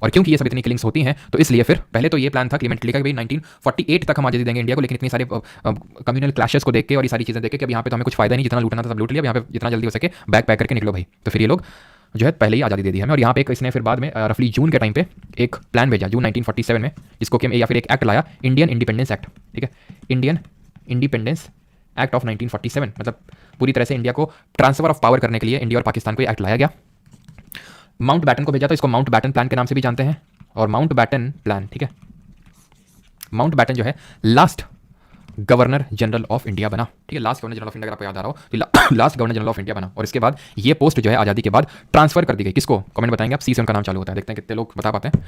और क्योंकि ये सब इतनी किलिंग्स होती हैं, तो इसलिए फिर पहले तो ये प्लान था क्लीमेंटली का कि भाई 1948 तक हम आज़ादी देंगे इंडिया को, लेकिन इतनी सारे कम्युनल क्लैशेस को देख के और ये सारी चीज़ें देख के कि अब यहाँ पे तो हमें कुछ फायदा नहीं, जितना लूटना था सब लूट लिया, यहाँ पे जितना जल्दी हो सके बैग पैक करके निकलो भाई। तो फिर ये लोग जो है पहले ही आज़ादी दे दी हमें। और यहाँ पे एक इसने फिर बाद में रफली जून के टाइम पे एक प्लान भेजा, जून 1947 में, जिसको कि या फिर एक एक्ट लाया, इंडियन इंडिपेंडेंस एक्ट, ठीक है, इंडियन इंडिपेंडेंस एक्ट ऑफ 1947, मतलब पूरी तरह से इंडिया को ट्रांसफर ऑफ पावर करने के लिए इंडिया और पाकिस्तान को एक्ट लाया गया। माउंट बैटन को भेजा, तो इसको माउंट बैटन प्लान के नाम से भी जानते हैं, और माउंट बैटन प्लान, ठीक है, माउंट बैटन जो है last governor general of India बना, ठीक है, last governor general of India, अगर आपको याद आ रहा हो तो last governor general of India बना। और इसके बाद ये पोस्ट जो है आज़ादी के बाद ट्रांसफर कर दी गई, किसको, कमेंट बताएंगे आप, सी से उनका नाम चालू होता है, देखते हैं कितने लोग बता पाते हैं,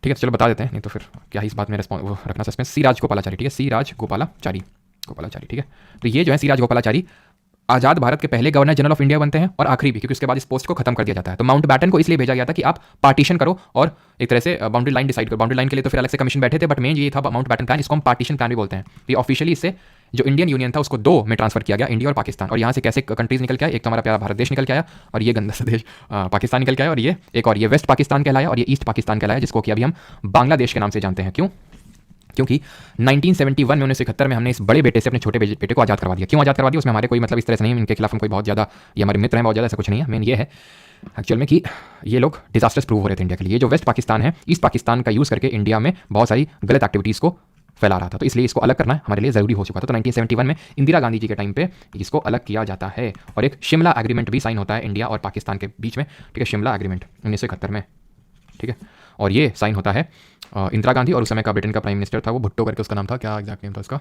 ठीक है, तो चलो बता देते हैं, नहीं तो फिर क्या ही इस बात में वो रखना सस्पेंस। सी राजगोपालाचारी, ठीक है, सी राजगोपालाचारी, ठीक है। तो ये जो है सी राजगोपालाचारी आज़ाद भारत के पहले गवर्नर जनरल ऑफ इंडिया बनते हैं और आखिरी भी, क्योंकि उसके बाद इस पोस्ट को खत्म कर दिया जाता है। तो माउंट बैटन को इसलिए भेजा गया था कि आप पार्टीशन करो और एक तरह से बाउंड्री लाइन डिसाइड करो। बाउंड्री लाइन के लिए तो फिर अलग से कमीशन बैठे थे, बट मेन ये था माउंट बैटन प्लान, इसको हम पार्टीशन प्लान भी बोलते हैं। ये ऑफिशियली इससे जो इंडियन यूनियन था उसको दो में ट्रांसफर किया गया, इंडिया और पाकिस्तान। और यहाँ से कैसे कंट्रीज निकल के आए, एक तो हमारा प्यारा भारत देश निकल के आया, और ये गंदा सा देश पाकिस्तान निकल के आया, और ये एक और ये वेस्ट पाकिस्तान कहलाया, और ये ईस्ट पाकिस्तान कहलाया, जिसको कि अभी हम बांग्लादेश के नाम से जानते हैं। क्यों? क्योंकि 1971 में 1971 में हमने इस बड़े बेटे से अपने छोटे बेटे को आज़ाद करवा दिया। क्यों आज़ाद करवा दिया? उसमें हमारे कोई मतलब इस तरह से नहीं, इनके खिलाफ हम कोई बहुत ज़्यादा, ये हमारे मित्र हैं बहुत ज़्यादा, ऐसा कुछ नहीं है। मेन ये है एक्चुअल में कि ये लोग डिजास्टर्स प्रूव हो रहे थे इंडिया के लिए। जो वेस्ट पाकिस्तान है, ईस्ट पाकिस्तान का यूज़ करके इंडिया में बहुत सारी गलत एक्टिविटीज़ को फैला रहा था, तो इसलिए इसको अलग करना हमारे लिए ज़रूरी हो चुका था। तो 1971 में इंदिरा गांधी जी के टाइम पे इसको अलग किया जाता है, और एक शिमला एग्रीमेंट भी साइन होता है इंडिया और पाकिस्तान के बीच में, ठीक है, शिमला एग्रीमेंट 1971 में, ठीक है। और ये साइन होता है इंदिरा गांधी और उस समय का ब्रिटेन का प्राइम मिनिस्टर था, वो भुट्टो करके उसका नाम था, क्या एग्जैक्ट नेम था उसका,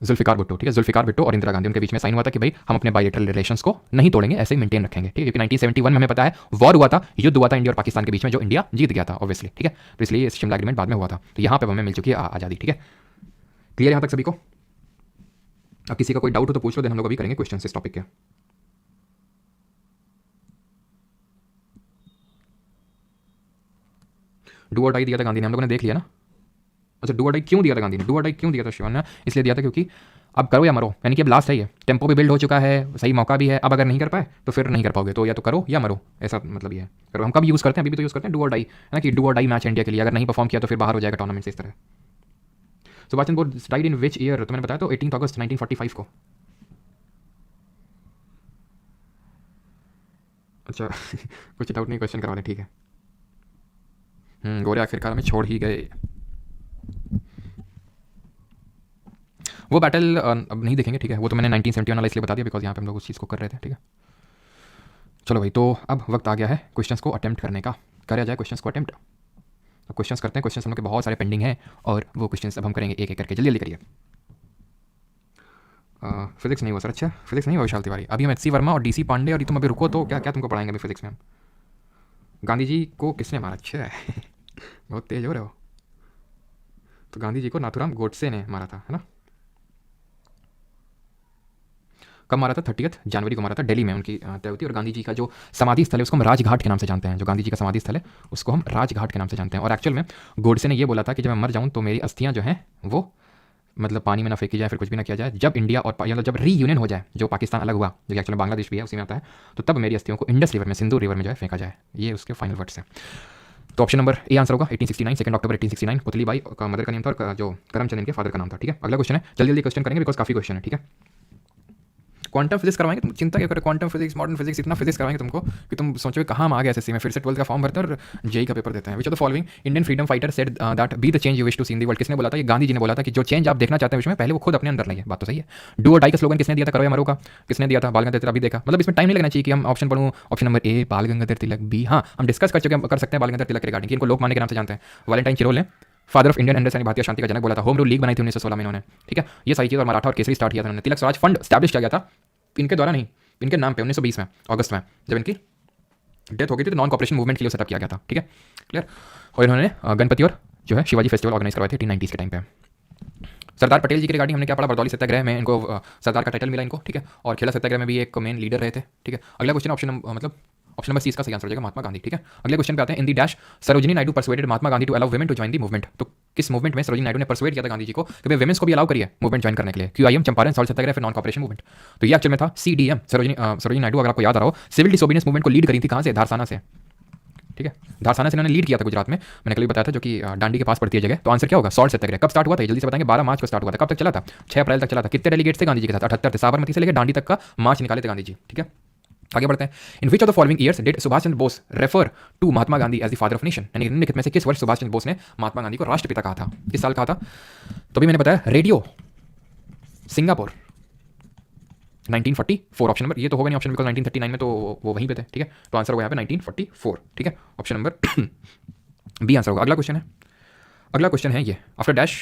जुल्फिकार भुट्टो, ठीक है, जुल्फिकार भुट्टो और इंदिरा गांधी, उनके बीच में साइन हुआ था कि भाई हम अपने बायलैटरल रिलेशंस को नहीं तोड़ेंगे, ऐसे ही मेंटेन रखेंगे, ठीक है। क्योंकि 1971 में हमें पता है वॉर हुआ था, युद्ध हुआ था इंडिया और पाकिस्तान के बीच में, जो इंडिया जीत गया था ऑब्वियसली, ठीक है। तो इसलिए शिमला एग्रीमेंट बाद में हुआ था। तो यहाँ पर हमें मिल चुकी है आज़ादी, ठीक है। क्लियर यहाँ तक सभी को? अब किसी का कोई डाउट हो तो पूछ लो, देन हम लोग अभी करेंगे क्वेश्चन इस टॉपिक के। डू और डाई दिया था गांधी ने, हम लोगों ने देख लिया ना। अच्छा, डू और डाई क्यों दिया था गांधी ने? डू और डाई क्यों दिया था शिवन ने? इसलिए दिया था क्योंकि अब करो या मरो, यानी कि अब लास्ट है, ये टेम्पो भी बिल्ड हो चुका है, सही मौका भी है, अब अगर नहीं कर पाए तो फिर नहीं कर पाओगे, तो या तो करो या मरो, ऐसा मतलब ये है। करो, हम कब यूज़ करते हैं, अभी भी तो यूज़ करते हैं डू और डाई, है ना, कि डू और डाई मैच इंडिया के लिए, अगर नहीं परफॉर्म किया तो फिर बाहर हो जाएगा टूर्नामेंट से, इस तरह। Subhash Chandra Bose died in which year? तो मैंने बताया तो 18 अगस्त 1945 को। अच्छा कुछ डाउट नहीं, क्वेश्चन करवा दें, ठीक है। गोरे आखिरकार हमें छोड़ ही गए। वो बैटल अब नहीं देखेंगे, ठीक है, वो तो मैंने 1971 वाला इसलिए बता दिया बिकॉज यहाँ पे हम लोग उस चीज़ को कर रहे थे, ठीक है। चलो भाई, तो अब वक्त आ गया है क्वेश्चंस को अटेम्प्ट करने का। करा जाए क्वेश्चंस को अटेम्प्ट। अब क्वेश्चंस करते हैं। क्वेश्चंस हम लोग के बहुत सारे पेंडिंग हैं, और वो क्वेश्चंस अब हम करेंगे एक एक करके। जल्दी जल्दी करिए। फिजिक्स नहीं हुआ सर? अच्छा, फिजिक्स नहीं हुआ विशाल तिवारी। अभी हम एच सी वर्मा और DC पांडे, और तुम अभी रुको, तो क्या क्या तुमको पढ़ाएंगे अभी फिजिक्स में हम? गांधी जी को किसने मारा? अच्छा है बहुत तेज हो रहे हो। तो गांधी जी को नाथुराम गोडसे ने मारा था, है ना। कब मारा था? 30 जनवरी को मारा था, दिल्ली में उनकी तय हुई थी। और गांधी जी का जो समाधि स्थल है उसको हम राजघाट के नाम से जानते हैं। जो गांधी जी का समाधि स्थल है उसको हम राजघाट के नाम से जानते हैं। और एक्चुअल में गोडसे ने ये बोला था कि जब मैं मर जाऊँ तो मेरी अस्थियाँ जो हैं वो मतलब पानी में ना फेंकी जाए, फिर कुछ भी ना किया जाए। जब इंडिया और मतलब जब रीयूनियन हो जाए, जो पाकिस्तान अलग हुआ, जो एक्चुअली बांग्लादेश भी है उसी में आता है, तो तब मेरी अस्थियों को इंडस रिवर में, सिंधु रिवर में जो है फेंका जाए। ये उसके फाइनल वर्ड्स हैं। तो ऑप्शन नंबर ए आंसर होगा 1869, 2 अक्टूबर 1869। पुतली बाई का मदर का नेम था, और जो करमचंद इनके फादर का नाम था, ठीक है। अगला क्वेश्चन है, जल्दी जल्दी क्वेश्चन करेंगे बिकॉज काफी क्वेश्चन है, ठीक है। क्वांटम फिजिक्स करवाएंगे, तुम चिंता क्या करो, क्वांटम फिजिक्स, मॉडर्न फिजिक्स, इतना फिजिक्स करवाएंगे तुमको कि तुम सोचोगे कहाँ हम आ गए एसएससी में, फिर से 12th का फॉर्म भरते हैं और जेई का पेपर देते हैं। Which of the following Indian freedom fighter said that be the change you wish to see in the world? किसने बोला था? ये गांधी जी ने बोला था कि जो चेंज आप देखना चाहते हैं विश्व में, पहले वो खुद अपने अंदर लाइए। बात तो सही है। डू और डाई का स्लोगन किसने दिया था? करो या मरो का किसने दिया था? बाल गंगाधर तिलक। अभी देखा, मतलब इसमें टाइम नहीं लगना चाहिए कि हम ऑप्शन पढ़ूँ। ऑप्शन नंबर ए बाल गंगाधर तिलक, बी हाँ हम डिस्कस कर सकते हैं बाल गंगाधर तिलक के रिगार्डिंग, इनको लोकमान्य के नाम से जानते हैं। वैलेंटाइन चिरोल ने फादर ऑफ इंडियन अंडरस्टैंडिंग, भारतीय शांति का जनक बोला था। होम रूल लीग बनाई थी 1916 में इन्होंने, ठीक है, ये सारी चीज़। और मराठा और केसरी स्टार्ट किया था उन्होंने। तिलक स्वराज फंड स्टैब्लिश किया गया था इनके द्वारा नहीं, इनके नाम पे 1920 में अगस्त में, जब इनकी डेथ हो गई थी, तो नॉन कॉपरेशन मूवमेंट के लिए सेटअप किया गया था, ठीक है, क्लियर। और इन्होंने गणपति और जो है शिवाजी फेस्टिवल ऑर्गेनाइज करवाए थे 1890 के टाइम पे। सरदार पटेल जी के रिगार्डिंग हमने क्या पढ़ा? बरदौली सत्याग्रह में इनको सरदार का टाइटल मिला इनको, ठीक है, और खेला सत्याग्रह में भी एक मेन लीडर रहे थे, ठीक है। अगला क्वेश्चन ऑप्शन मतलब ऑप्शन नंबर सी इसका सही आंसर हो जाएगा, महात्मा गांधी, ठीक है। अगले क्वेश्चन पे आते हैं। In the dash Sarojini Naidu persuaded Mahatma Gandhi to allow women to join the movement. तो किस मूवमेंट में सरोजिनी नायडू ने परसुएड किया था गांधी जी को कि भाई वुमेन्स को भी अलाउ करिए मूवमेंट ज्वाइन करने के लिए? क्यूआईएम, चंपारण, सॉल्ट सत्याग्रह, फिर नॉन कॉपरेशन मूवमेंट। तो ये एक्चुअल में था सीडीएम, सरोजिनी नायडू। अगर आपको याद आ रहा हो, सिविल डिसोबीडियंस मूवमेंट को लीड करी थी कहाँ से? धारसाना से, ठीक है, धारसाना से इन्होंने लीड किया था गुजरात में, मैंने कल भी बताया था, जो कि डांडी के पास पड़ती है जगह। तो आंसर क्या होगा? सॉल्ट सत्याग्रह। कब स्टार्ट हुआ था? जल्दी से बताएंगे। 12 मार्च को स्टार्ट हुआ था। कब तक चला था? 6 अप्रैल तक चला था। कितने डेलीगेट्स थे गांधी जी के साथ? 78 थे। साबरमती से लेकर डांडी तक का मार्च निकाले थे गांधी जी, ठीक है। आगे बढ़ते हैं। In which of the following years did Subhash Chandra Bose refer to Mahatma Gandhi as the father of nation? यानी निम्नलिखित में से किस वर्ष सुभाष चंद्र बोस ने महात्मा गांधी को राष्ट्रपिता कहा था? किस साल कहा था? तो भी मैंने बताया, रेडियो, सिंगापुर, 1944 ऑप्शन नंबर। ये तो होगा नहीं ऑप्शन, बिकॉज 1939 में तो वो वहीं पे थे, ठीक है। तो आंसर होगा यहाँ पे 1944, ठीक है, ऑप्शन नंबर बी आंसर होगा। अगला क्वेश्चन है, अगला क्वेश्चन है ये, आफ्टर डैश,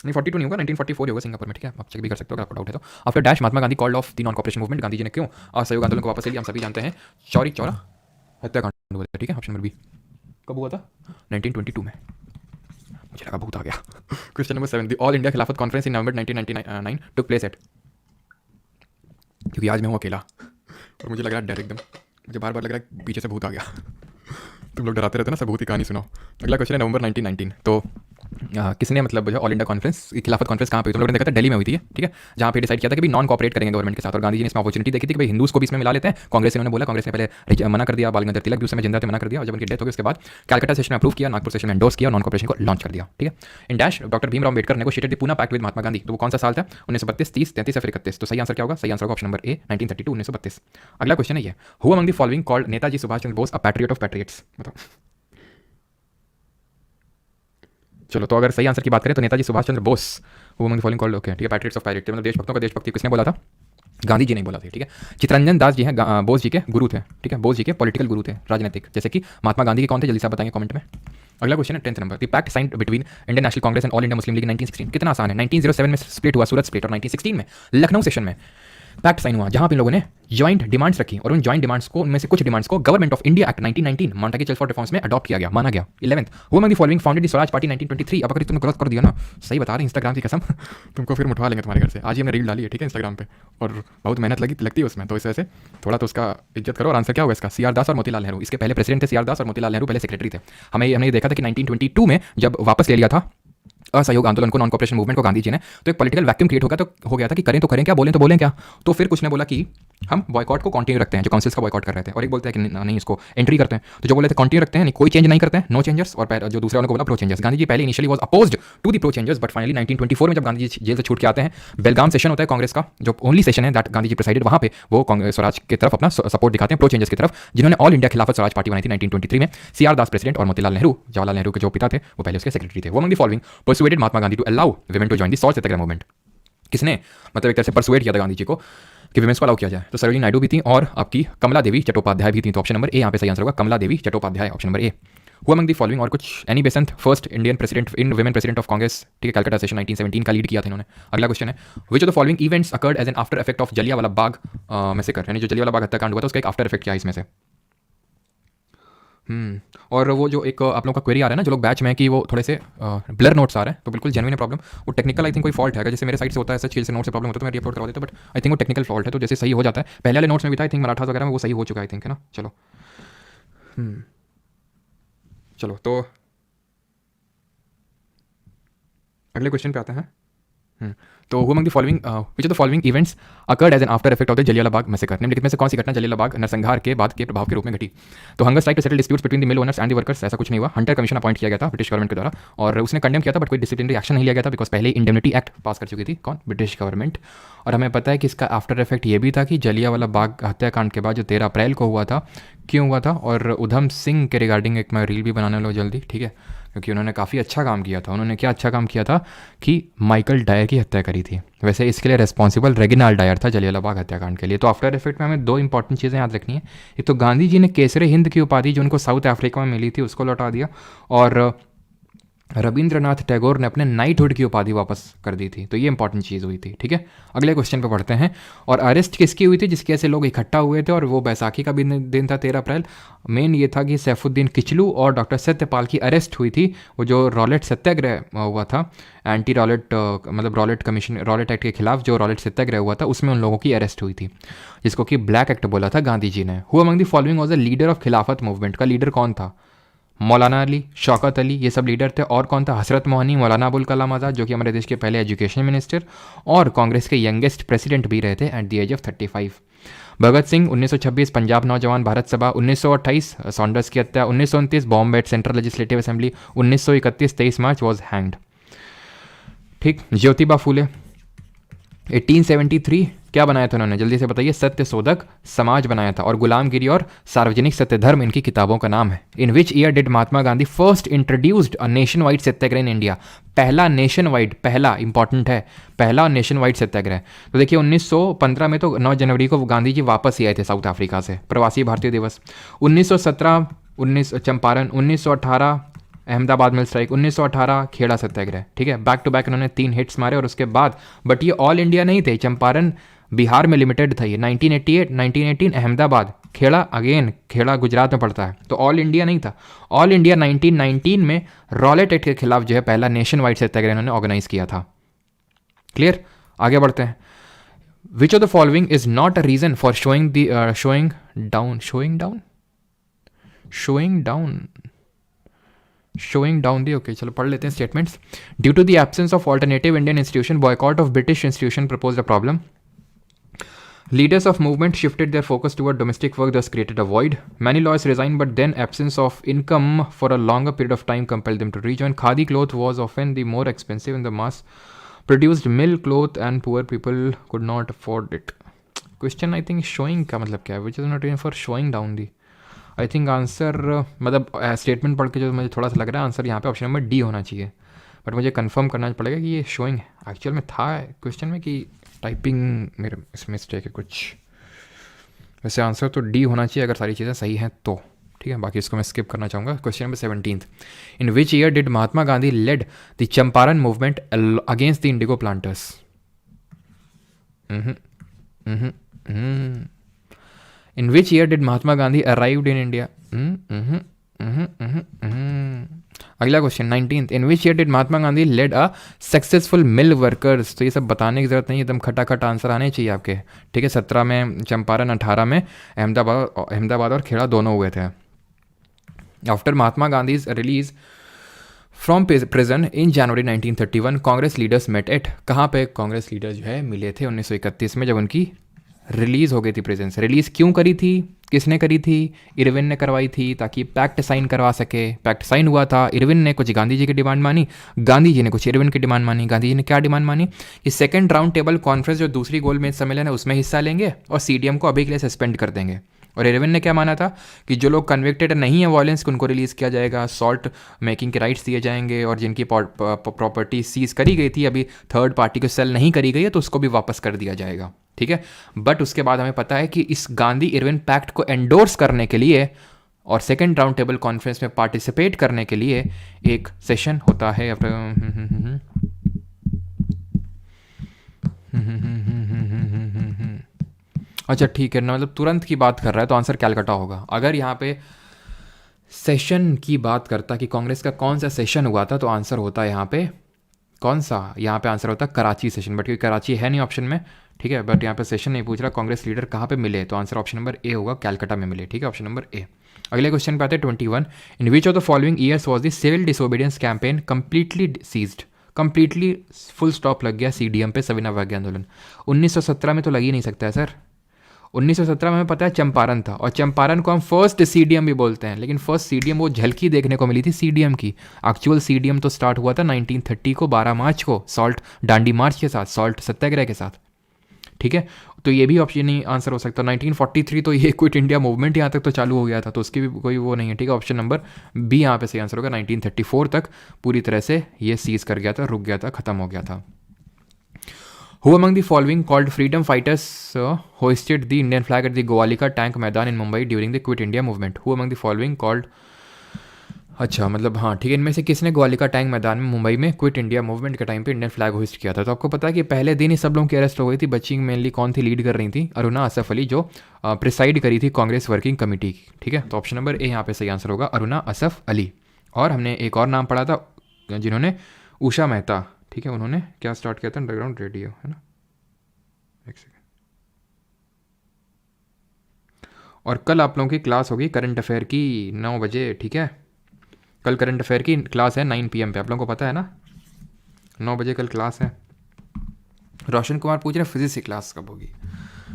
नहीं 42 नहीं होगा, 1944 होगा सिंगापुर में, ठीक है, आप चेक भी कर सकते हो अगर आपको डाउट है तो। After dash Mahatma Gandhi called off the non cooperation movement? Gandhi ji ने क्यों असहयोग आंदोलन को वापस ले लिया? हम सभी जानते हैं, चौरी चौरा हत्याकांड हुआ था, ठीक है, ऑप्शन नंबर बी। कब हुआ था? 1922 में। मुझे लगा बहुत आ गया। Question number 7, the all India Khilafat conference in November 1999 took place at? क्योंकि आज मैं हूँ अकेला और मुझे लग रहा है डर एकदम, मुझे बार बार लग रहा है पीछे से भूत आ गया। तुम लोग डराते रहते ना, सब भूत की कहानी सुनाओ। अगला क्वेश्चन है नवंबर 1919, तो किसने मतलब जो ऑल इंडिया कॉन्फ्रेंस, खिलाफत कॉन्फ्रेंस कहाँ पे हुई? तुम लोगों ने देखा था दिल्ली में हुई थी, ठीक है, जहाँ पे डिसाइड किया था कि भी नॉन कॉपरेट करेंगे गवर्नमेंट के साथ। और गांधी जी ने इसमें अपॉर्चुनिटी देखी थी कि भाई हिंदूज को भी इसमें मिला लेते हैं। कांग्रेस ने बोला, कांग्रेस ने पहले मना कर दिया, बाल गंगाधर तिलक भी उस समय जिंदा थे, मना कर दिया। और जब उनकी डेथ हो गई उसके बाद कैलकाटा सेशन में अप्रूव किया, नागपुर सेशन में एंडोर्स किया, नॉन कॉपरेशन को लॉन्च कर दिया, ठीक है। In dash doctor Bhimrao Ambedkar negotiated the Poona pact with Mahatma Gandhi. तो वो कौन सा साल था? 1932, 30, 33 या फिर 31? तो सही आंसर क्या होगा? सही आंसर होगा ऑप्शन नंबर ए 1932, 1932। अगला क्वेश्चन है ये, who among the following called Netaji Subhash Chandra Bose a patriot of patriots? बताओ। चलो, तो अगर सही आंसर की बात करें तो नेताजी सुभाष चंद्र बोस, वो among the following called, okay, ठीक है, पैट्रियट्स ऑफ पैट्रियट, मतलब देशभक्तों का देशभक्ति किसने बोला था? गांधी जी नहीं बोला था, ठीक है। चितरंजन दास जी हैं बोस जी के गुरु थे, ठीक है, बोस जी के पॉलिटिकल गुरु थे, राजनीतिक, जैसे कि महात्मा गांधी के कौन थे? जल्दी से आप बताएंगे कमेंट में। अगला क्वेश्चन है 10th number, the pact signed between Indian national Congress and All India Muslim League 1916। कितना आसान है, 1907 में स्प्लिट हुआ, सूरत स्प्लिट, और 1916 में लखनऊ सेशन में पैक्ट साइन हुआ, जहां पे इन लोगों ने जॉइंट डिमांड्स रखी, और उन जॉइंट डिमांड्स को, उनमें से कुछ डिमांड्स को government of India act 1919 Montagu Chelmsford reforms में अडॉप्ट किया गया, माना गया। 11th, who among the following founded the Swaraj party 1923? अब अगर तुमने गलत कर दिया ना, सही बता रहे इंस्टाग्राम की कसम, तुमको फिर उठवा लेंगे तुम्हारे घर से। आज ही हमने रील डाली है, ठीक है, इंस्टाग्राम पे, और बहुत मेहनत लगती है उसमें, तो इस वजह से थोड़ा तो उसका इज्जत करो। और आंसर क्या होगा इसका? सीआर दास और मोतीलाल नेहरू। इसके पहले प्रेसिडेंट थे सीआर दास, और मोतीलाल नेहरू पहले सेक्रेटरी थे। हमने ये देखा था कि 1922 में जब वापस ले लिया था असहयोग आंदोलन को, नॉन कॉपरेशन मूवमेंट को गांधी जी ने, तो एक पॉलिटिकल वैक्यूम क्रिएट हो गया था कि करें तो करें क्या, बोलें तो बोलें क्या। तो फिर कुछ ने बोला कि हम बॉयकॉट को कंटिन्यू रखते हैं, जो काउंसिल्स का बॉयकॉट कर रहे थे, और एक बोलते हैं कि नहीं इसको एंट्री करते हैं। तो जो बोले थे कंटिन्यू रखते हैं, नहीं कोई चेंज नहीं करते हैं, नो चेंजर्स, और जो दूसरे वालों को बोला प्रो चेंजर्स। गांधी जी पहले initially was opposed to the pro changers, but finally 1924 में जब गांधी जी जेल से छूट के आते हैं, बेलगाम सेशन होता है कांग्रेस का, जो ओनली सेशन है दैट गांधी जी प्रेसाइडेड, वहां पे वो कांग्रेस स्वराज की तरफ अपना सपोर्ट दिखाते हैं, प्रो चेंजर्स की तरफ, जिन्होंने ऑल इंडिया खिलाफत स्वराज पार्टी बनाई थी 1923 में। सीआर दास प्रेसिडेंट, और मोतीलाल नेहरू, जवाहरलाल नेहरू के जो पिता थे, वो पहले उसके सेक्रेटरी थे। वो among the following persuaded Mahatma Gandhi to allow women to join the salt Satyagraha movement? किसने मतलब एक तरह से परसुएड किया था गांधी जी को कि विमेंस को अलाउ किया जाए? तो सरोजिनी नायडू भी थी, और आपकी कमला देवी चट्टोपाध्याय भी थी। तो ऑप्शन नंबर ए यहाँ पे सही आंसर होगा, Kamala Devi Chattopadhyay, option number A. Who among the following, और कुछ, Annie Besant first Indian president in women president of Congress, ठीक है, कलकत्ता सेशन 1917 का लीड किया था इन्होंने। अगला क्वेश्चन है, which of the following events occurred as an after effect of Jallianwala Bagh massacre? यानी जो जलियांवाला बाग हत्याकांड हुआ था उसका एक आफ्टर इफेक्ट क्या है इसमें से? और वो जो एक आप लोगों का क्वेरी आ रहा है ना, जो लोग बैच में कि वो थोड़े से ब्लर नोट्स आ रहे हैं, तो बिल्कुल जेन्युइन प्रॉब्लम, वो टेक्निकल आई थिंक कोई फॉल्ट है। जैसे मेरे साइड से होता है, ऐसा से नोट से प्रॉब्लम होता है तो मैं रीअपलोड करवा देता हूँ, बट आई थिंक वो टेक्निकल फॉल्ट है, तो जैसे सही हो जाता है। पहले वाले नोट्स में भी था आई थिंक मराठा वगैरह में, वो सही हो चुका है आई थिंक, है ना। चलो चलो, तो अगले क्वेश्चन पे आते हैं। तो who among the following which of the following events occurred as an after effect of the Jallianwala Bagh massacre, निम्नलिखित में से कौन सी घटना जलियांवाला बाग नरसंहार के बाद के प्रभाव के रूप में घटी? तो hunger strike to settle disputes between the mill owners and the workers, ऐसा कुछ नहीं हुआ। हंटर कमीशन अपॉइंट किया गया था ब्रिटिश गवर्नमेंट के द्वारा और उसने कंडेम किया था, बट कोई डिसिप्लिनरी एक्शन नहीं लिया गया था बिकॉज पहले इंडेमनिटी एक्ट पास कर चुकी थी कौन? British government. और हमें पता है कि इसका आफ्टर इफेक्ट ये भी था कि जलियांवाला बाग हत्याकांड के बाद जो 13 अप्रैल को हुआ था, क्यों हुआ था, और उधम सिंह के रिगार्डिंग एक मैं रील भी बनाने वाला हूं जल्दी, ठीक है, क्योंकि उन्होंने काफ़ी अच्छा काम किया था। उन्होंने क्या अच्छा काम किया था कि माइकल डायर की हत्या करी थी। वैसे इसके लिए रिस्पॉन्सिबल रेगिनाल्ड डायर था जलियांवाला बाग हत्याकांड के लिए। तो आफ्टर इफेक्ट में हमें 2 इंपॉर्टेंट चीज़ें याद रखनी है। एक तो गांधी जी ने केसरे हिंद की उपाधि जो उनको साउथ अफ्रीका में मिली थी उसको लौटा दिया, और रविंद्रनाथ टैगोर ने अपने नाइटहुड की उपाधि वापस कर दी थी। तो ये इंपॉर्टेंट चीज़ हुई थी, ठीक है। अगले क्वेश्चन पे पढ़ते हैं। और अरेस्ट किसकी हुई थी? जिसके ऐसे लोग इकट्ठा हुए थे, और वो बैसाखी का भी दिन था 13 अप्रैल। मेन ये था कि सैफुद्दीन किचलू और डॉक्टर सत्यपाल की अरेस्ट हुई थी। वो जो रॉलेट सत्याग्रह हुआ था, एंटी रॉलेट मतलब रॉलेट एक्ट के खिलाफ जो रॉलेट सत्याग्रह हुआ था, उसमें उन लोगों की अरेस्ट हुई थी, जिसको कि ब्लैक एक्ट बोला था गांधी जी ने। Who among the following was the leader of खिलाफत मूवमेंट? का लीडर कौन था? मौलाना अली, शौकत अली, ये सब लीडर थे। और कौन था? हसरत मोहनी, मौलाना अबुल कलाम आज़ाद, जो कि हमारे देश के पहले एजुकेशन मिनिस्टर और कांग्रेस के यंगेस्ट प्रेसिडेंट भी रहे थे eight the age of 35। Bhagat Singh 1926 Punjab नौजवान भारत सभा, 1928 सॉन्डर्स की हत्या, 1929 Bombay central legislative assembly, 1931 23 March was hanged. ठीक। ज्योतिबा फूले 1873 क्या बनाया था उन्होंने? जल्दी से बताइए। सत्य शोधक समाज बनाया था, और गुलामगिरी और सार्वजनिक सत्यधर्म इनकी किताबों का नाम है। In which year did Mahatma Gandhi first introduced a nation wide satyagraha in India? पहला नेशन वाइड, पहला इंपॉर्टेंट है, पहला नेशन वाइड सत्याग्रह। तो देखिए 1915 में तो 9 जनवरी को गांधी जी वापस ही आए थे साउथ अफ्रीका से, प्रवासी भारतीय दिवस। 1917 चंपारण, 1918 अहमदाबाद मिल स्ट्राइक, 1918 खेड़ा सत्याग्रह, ठीक है। बैक टू बैक इन्होंने 3 हिट्स मारे, और उसके बाद बट ये ऑल इंडिया नहीं थे, चंपारण बिहार में लिमिटेड था ये। 1988 1918 अहमदाबाद, खेड़ा अगेन, खेड़ा गुजरात में पड़ता है, तो ऑल इंडिया नहीं था। ऑल इंडिया 1919 में रॉलेट एक्ट के खिलाफ जो है पहला नेशन वाइड सत्याग्रह इन्होंने ऑर्गेनाइज किया था। क्लियर? आगे बढ़ते हैं। Which of the following is not a reason for showing down the, okay चलो पढ़ लेते हैं statements. Due to the absence of alternative Indian institution, boycott of British institution proposed a problem. Leaders of movement shifted their focus toward domestic work, thus created a void. Many lawyers resigned, but then absence of income for a longer period of time compelled them to rejoin. Khadi cloth was often the more expensive in the mass-produced mill cloth, and poor people could not afford it. Question I think showing का मतलब क्या है? Which is not even for showing down the. I think answer मतलब स्टेटमेंट पढ़ के जो मुझे थोड़ा सा लग रहा है आंसर यहाँ पे ऑप्शन नंबर डी होना चाहिए, बट मुझे कंफर्म करना पड़ेगा कि ये शोइंग एक्चुअल में था क्वेश्चन में कि टाइपिंग मेरे इसमें मिस्टेक है कुछ। वैसे आंसर तो डी होना चाहिए अगर सारी चीज़ें सही हैं तो, ठीक है। बाकी इसको मैं स्किप करना चाहूँगा। Question number 17, in which year did Mahatma Gandhi led the Champaran movement against the indigo planters? In which year did Mahatma Gandhi arrived in India? अगला question 19th, in which year did Mahatma Gandhi led a successful mill workers? तो ये सब बताने की जरूरत नहीं, एकदम खटाखट आंसर आने चाहिए आपके, ठीक है। 17 में चंपारण, 18 में अहमदाबाद और खेड़ा दोनों हुए थे। After Mahatma Gandhi release from prison in January 1931, Congress leaders met at, कहाँ पे कांग्रेस लीडर जो है मिले थे 1931 में, जब उनकी रिलीज़ हो गई थी प्रेजेंट से। रिलीज़ क्यों करी थी? किसने करी थी? इरविन ने करवाई थी, ताकि पैक्ट साइन करवा सके। पैक्ट साइन हुआ था, इरविन ने कुछ गांधी जी की डिमांड मानी, गांधी जी ने कुछ इरविन की डिमांड मानी। गांधी जी ने क्या डिमांड मानी कि सेकंड राउंड टेबल कॉन्फ्रेंस जो दूसरी गोलमेज सम्मेलन है उसमें हिस्सा लेंगे, और सीडीएम को अभी के लिए सस्पेंड कर देंगे। और इरविन ने क्या माना था कि जो लोग कन्विक्टेड नहीं है वायलेंस, उनको रिलीज़ किया जाएगा, सॉल्ट मेकिंग के राइट्स दिए जाएंगे, और जिनकी प्रॉपर्टी सीज करी गई थी, अभी थर्ड पार्टी को सेल नहीं करी गई है, तो उसको भी वापस कर दिया जाएगा, ठीक है। बट उसके बाद हमें पता है कि इस गांधी इरविन पैक्ट को एंडोर्स करने के लिए और सेकेंड राउंड टेबल कॉन्फ्रेंस में पार्टिसिपेट करने के लिए एक सेशन होता है। अच्छा ठीक है ना, मतलब तुरंत की बात कर रहा है तो आंसर कैलकाटा होगा। अगर यहाँ पे सेशन की बात करता कि कांग्रेस का कौन सा सेशन हुआ था, तो आंसर होता है यहाँ पे कौन सा, यहाँ पे आंसर होता है कराची सेशन, बट क्योंकि कराची है नहीं ऑप्शन में, ठीक है। बट यहाँ पे सेशन नहीं पूछ रहा, कांग्रेस लीडर कहाँ पे मिले, तो आंसर ऑप्शन नंबर ए होगा, कैलकाटा में मिले, ठीक है, ऑप्शन नंबर ए। अगले क्वेश्चन पे आते हैं 21, in which of the following years was the civil disobedience campaign completely ceased? Completely full stop लग गया CDM पे, सविना अवज्ञा आंदोलन। 1917 में तो लग ही नहीं सकता है सर। 1917 में हमें पता है चंपारण था, और चंपारण को हम फर्स्ट CDM भी बोलते हैं, लेकिन फर्स्ट CDM वो झलकी देखने को मिली थी CDM की। एक्चुअल CDM तो स्टार्ट हुआ था 1930 को 12 मार्च को, सॉल्ट दांडी मार्च के साथ, सॉल्ट सत्याग्रह के साथ, ठीक है। तो ये भी ऑप्शन नहीं आंसर हो सकता। 1943 तो ये क्विट इंडिया मूवमेंट यहाँ तक तो चालू हो गया था, तो उसकी भी कोई वो नहीं है, ठीक है। ऑप्शन नंबर बी यहाँ पे सही आंसर होगा। 1934 तक पूरी तरह से ये सीज कर गया था, रुक गया था, खत्म हो गया था। Who among the following called freedom fighters hoisted the Indian flag at the Goalika tank मैदान in Mumbai during the Quit India movement? Who among the following called, अच्छा मतलब हाँ ठीक है, इनमें से किसने ग्वालिका टैंक मैदान में मुंबई में क्विट इंडिया मूवमेंट के टाइम पे इंडियन फ्लैग होस्ट किया था? तो आपको पता है कि पहले दिन ही सब लोगों की अरेस्ट हो गई थी। बच्ची मेनली कौन थी लीड कर रही थी? अरुणा असफ अली, जो प्रिसाइड करी थी कांग्रेस वर्किंग कमेटी की, ठीक है। तो ऑप्शन नंबर ए यहाँ पे सही आंसर होगा, अरुणा असफ अली। और हमने एक और नाम पढ़ा था जिन्होंने, उषा मेहता, ठीक है, उन्होंने क्या स्टार्ट किया था? अंडरग्राउंड रेडियो, है ना। एक सेकेंड। और कल आप लोगों की क्लास होगी करंट अफेयर की 9 बजे, ठीक है। कल करंट अफेयर की क्लास है 9 PM पे, आप लोगों को पता है ना, 9 बजे कल क्लास है। रोशन कुमार पूछ रहे फिजिक्स की क्लास कब होगी?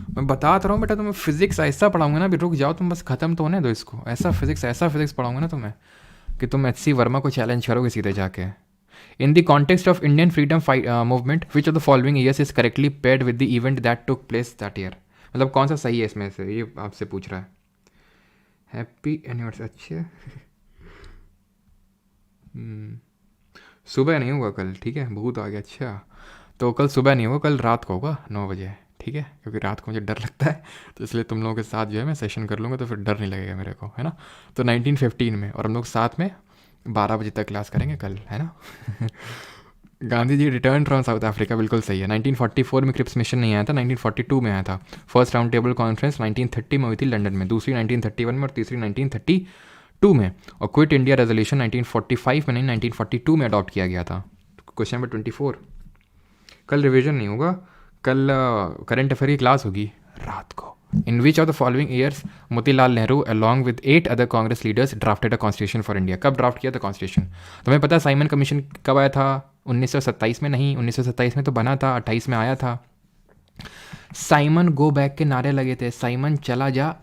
मैं बता तो रहा हूँ बेटा, तुम्हें फिजिक्स ऐसा पढ़ाऊंगा ना, अभी रुक जाओ तुम, बस खत्म तो होने दो इसको। ऐसा फिजिक्स पढ़ाऊंगा ना तुम्हें कि तुम HC वर्मा को चैलेंज करोगे सीधे जाके। In the context of Indian freedom movement which of the following years is correctly paired with the event that took place that year? मतलब कौन सा सही है इसमें से, ये आपसे पूछ रहा है। हैप्पी एनिवर्सरी, अच्छा सुबह नहीं होगा कल, ठीक है, भूत आ गया। अच्छा तो कल सुबह नहीं होगा, कल रात को होगा 9 बजे, ठीक है, क्योंकि रात को मुझे डर लगता है, तो इसलिए तुम लोगों के साथ जो है मैं सेशन कर लूँगा, तो फिर डर नहीं लगेगा मेरे को, है ना। तो 1915 में, और हम लोग साथ में 12 बजे तक क्लास करेंगे कल, है ना। Gandhi ji return from South Africa, बिल्कुल सही है। 1944 में क्रिप्स मिशन नहीं आया था, 1942 में आया था। फर्स्ट राउंड टेबल कॉन्फ्रेंस 1930 में हुई थी लंदन में, दूसरी 1931 में और तीसरी 1932 में। और क्विट इंडिया रेजोल्यूशन 1945 में नहीं 1942 में अडॉप्ट किया गया था। क्वेश्चन नंबर 24, कल रिवीजन नहीं होगा, कल करंट अफेयर की क्लास होगी रात को। In which of the following years Motilal Nehru along with 8 other Congress leaders drafted a constitution for India? कब ड्राफ्ट किया था कॉन्स्टिट्यूशन? तुम्हें पता है साइमन कमीशन कब आया था? 1927 में नहीं, 1927 में तो बना था, 28 में आया था। साइमन गो बैक के नारे लगे थे, साइमन चला जा,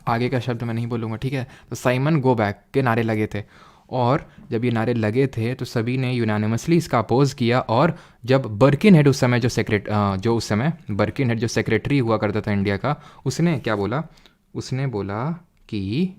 आगे का शब्द मैं नहीं बोलूँगा, ठीक है। तो साइमन गो बैक के नारे लगे थे, और जब ये नारे लगे थे तो सभी ने यूनानिमसली इसका अपोज किया। और जब बर्किनहेड उस समय जो उस समय बर्किनहेड जो सेक्रेटरी हुआ करता था इंडिया का, उसने क्या बोला? उसने बोला कि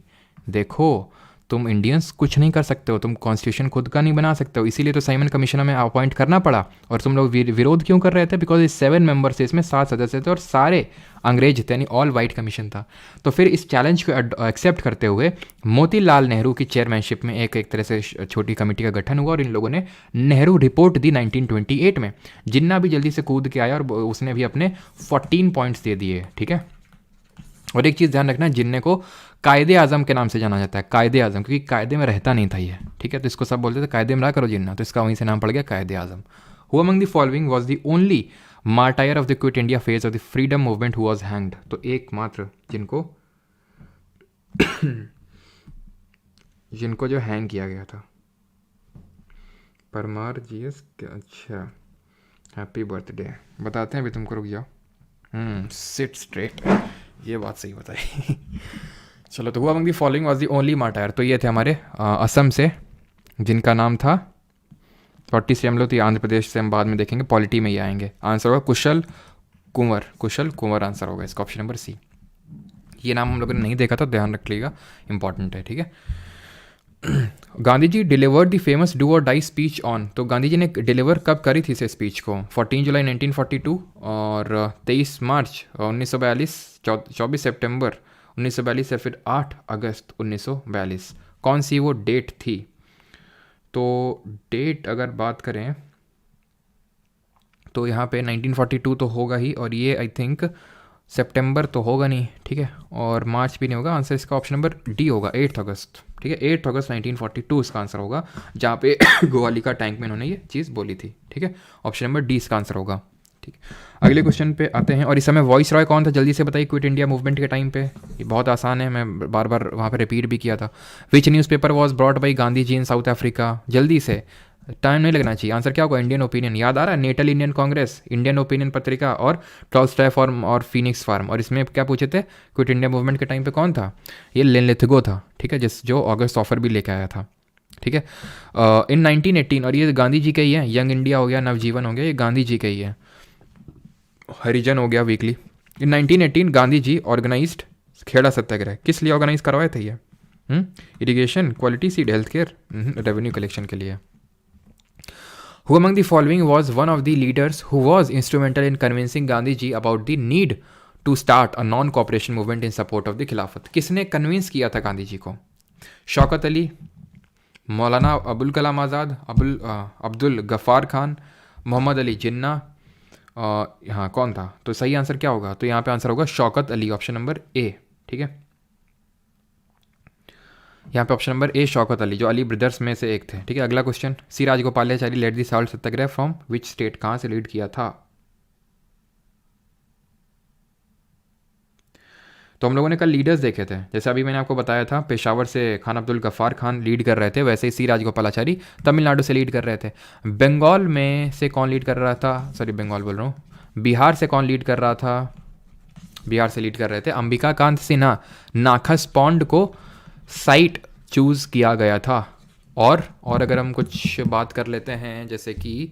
देखो तुम इंडियंस कुछ नहीं कर सकते हो, तुम कॉन्स्टिट्यूशन खुद का नहीं बना सकते हो, इसीलिए तो साइमन कमीशन में अपॉइंट करना पड़ा। और तुम लोग विरोध क्यों कर रहे थे? बिकॉज इस 7 मेंबर्स थे, इसमें 7 सदस्य थे और सारे अंग्रेज थे, यानी ऑल वाइट कमीशन था। तो फिर इस चैलेंज को एक्सेप्ट करते हुए मोतीलाल नेहरू की चेयरमैनशिप में एक तरह से छोटी कमेटी का गठन हुआ, और इन लोगों ने नेहरू रिपोर्ट दी 1928 में। जिन्ना भी जल्दी से कूद के आया और उसने भी अपने 14 पॉइंट्स दे दिए, ठीक है। और एक चीज़ ध्यान रखना, जिन्ने को कायदे आज़म के नाम से जाना जाता है, कायदे आज़म, क्योंकि कायदे में रहता नहीं था ये, ठीक है। तो इसको सब बोलते थे कायदे में रहा करो जिन्ना, तो इसका वहीं से नाम पड़ गया कायदे आज़म। Who among the following was the only martyr of the quit India phase of the freedom movement who was hanged? तो एकमात्र जिनको जो हैंग किया गया था, परमार GS, अच्छा हैप्पी बर्थडे बताते हैं अभी तुमको, रुक जाओ। सिट स्ट्रेट, ये बात सही बताई। चलो, तो who among the following was the only martyr, तो ये थे हमारे असम से, जिनका नाम था 40 से हम लोग, तो आंध्र प्रदेश से हम बाद में देखेंगे, पॉलिटी में ही आएंगे। आंसर होगा कुशल कुंवर आंसर होगा इसका, ऑप्शन नंबर सी। ये नाम हम लोगों ने नहीं देखा था, ध्यान रख लीजिएगा, इंपॉर्टेंट है, ठीक है। Gandhi ji delivered the famous do और डाई स्पीच ऑन, तो गांधी जी ने डिलीवर कब करी थी इस स्पीच को? 14 जुलाई 1942 और 23 मार्च 1942, 24 सितंबर 1942 या फिर 8 अगस्त 1942, कौन सी वो डेट थी? तो डेट अगर बात करें तो यहाँ पे 1942 तो होगा ही, और ये आई थिंक सितंबर तो होगा नहीं, ठीक है, और मार्च भी नहीं होगा। आंसर इसका ऑप्शन नंबर डी होगा, 8 अगस्त, ठीक है, 8 अगस्त 1942 इसका आंसर होगा, जहाँ पे गोवालिका टैंक में इन्होंने ये चीज़ बोली थी, ठीक है। ऑप्शन नंबर डी इसका आंसर होगा, ठीक है। अगले क्वेश्चन पे आते हैं, और इस समय वॉइस रॉय कौन था? जल्दी से बताइए, क्विट इंडिया मूवमेंट के टाइम पे। ये बहुत आसान है, मैं बार बार वहाँ पे रिपीट भी किया था। Which newspaper was brought by Gandhi ji in South Africa? जल्दी से टाइम नहीं लगना चाहिए। आंसर क्या होगा? Indian Opinion. याद आ रहा है? Natal Indian Congress, Indian Opinion पत्रिका और टॉल्स्टॉय फार्म और फिनिक्स फार्म। और इसमें क्या पूछे थे? क्विट इंडिया मूवमेंट के टाइम पे कौन था? ये लेनिथगो था, ठीक है, जो ऑगस्ट ऑफर भी लेके आया था, ठीक है, इन 1918। और ये गांधी जी का ही है। यंग इंडिया हो गया, नवजीवन हो गया, ये गांधी जी का ही है। हरिजन हो गया, वीकली। इन 1918 गांधी जी ऑर्गेनाइज्ड खेड़ा सत्याग्रह। किस लिए ऑर्गेनाइज करवाए थे ये? Irrigation, quality seed, health care, revenue collection के लिए। Who among the following was one of the leaders who was instrumental in convincing Gandhi ji about the need to start a non-cooperation movement in support of the खिलाफत? किसने कन्विंस किया था गांधी जी को? शौकत अली, मौलाना अबुल कलाम आज़ाद, अब्दुल गफ़ार खान, मोहम्मद अली जिन्ना, हाँ कौन था? तो सही आंसर क्या होगा? तो यहाँ पे आंसर होगा शौकत अली, ऑप्शन नंबर ए, ठीक है। यहाँ पे ऑप्शन नंबर ए शौकत अली, जो अली ब्रदर्स में से एक थे, ठीक है। अगला question, C Rajagopalachari led the salt Satyagraha from which state? कहाँ से लीड किया था? तो हम लोगों ने कल लीडर्स देखे थे। जैसे अभी मैंने आपको बताया था, पेशावर से खान अब्दुल गफ्फार खान लीड कर रहे थे, वैसे ही सी राजगोपालाचारी तमिलनाडु से लीड कर रहे थे। बंगाल में से कौन लीड कर रहा था? सॉरी, बंगाल बोल रहा हूँ। बिहार से कौन लीड कर रहा था? बिहार से लीड कर रहे थे अंबिका कांत सिन्हा। नाखस पॉन्ड को साइट चूज़ किया गया था। और अगर हम कुछ बात कर लेते हैं, जैसे कि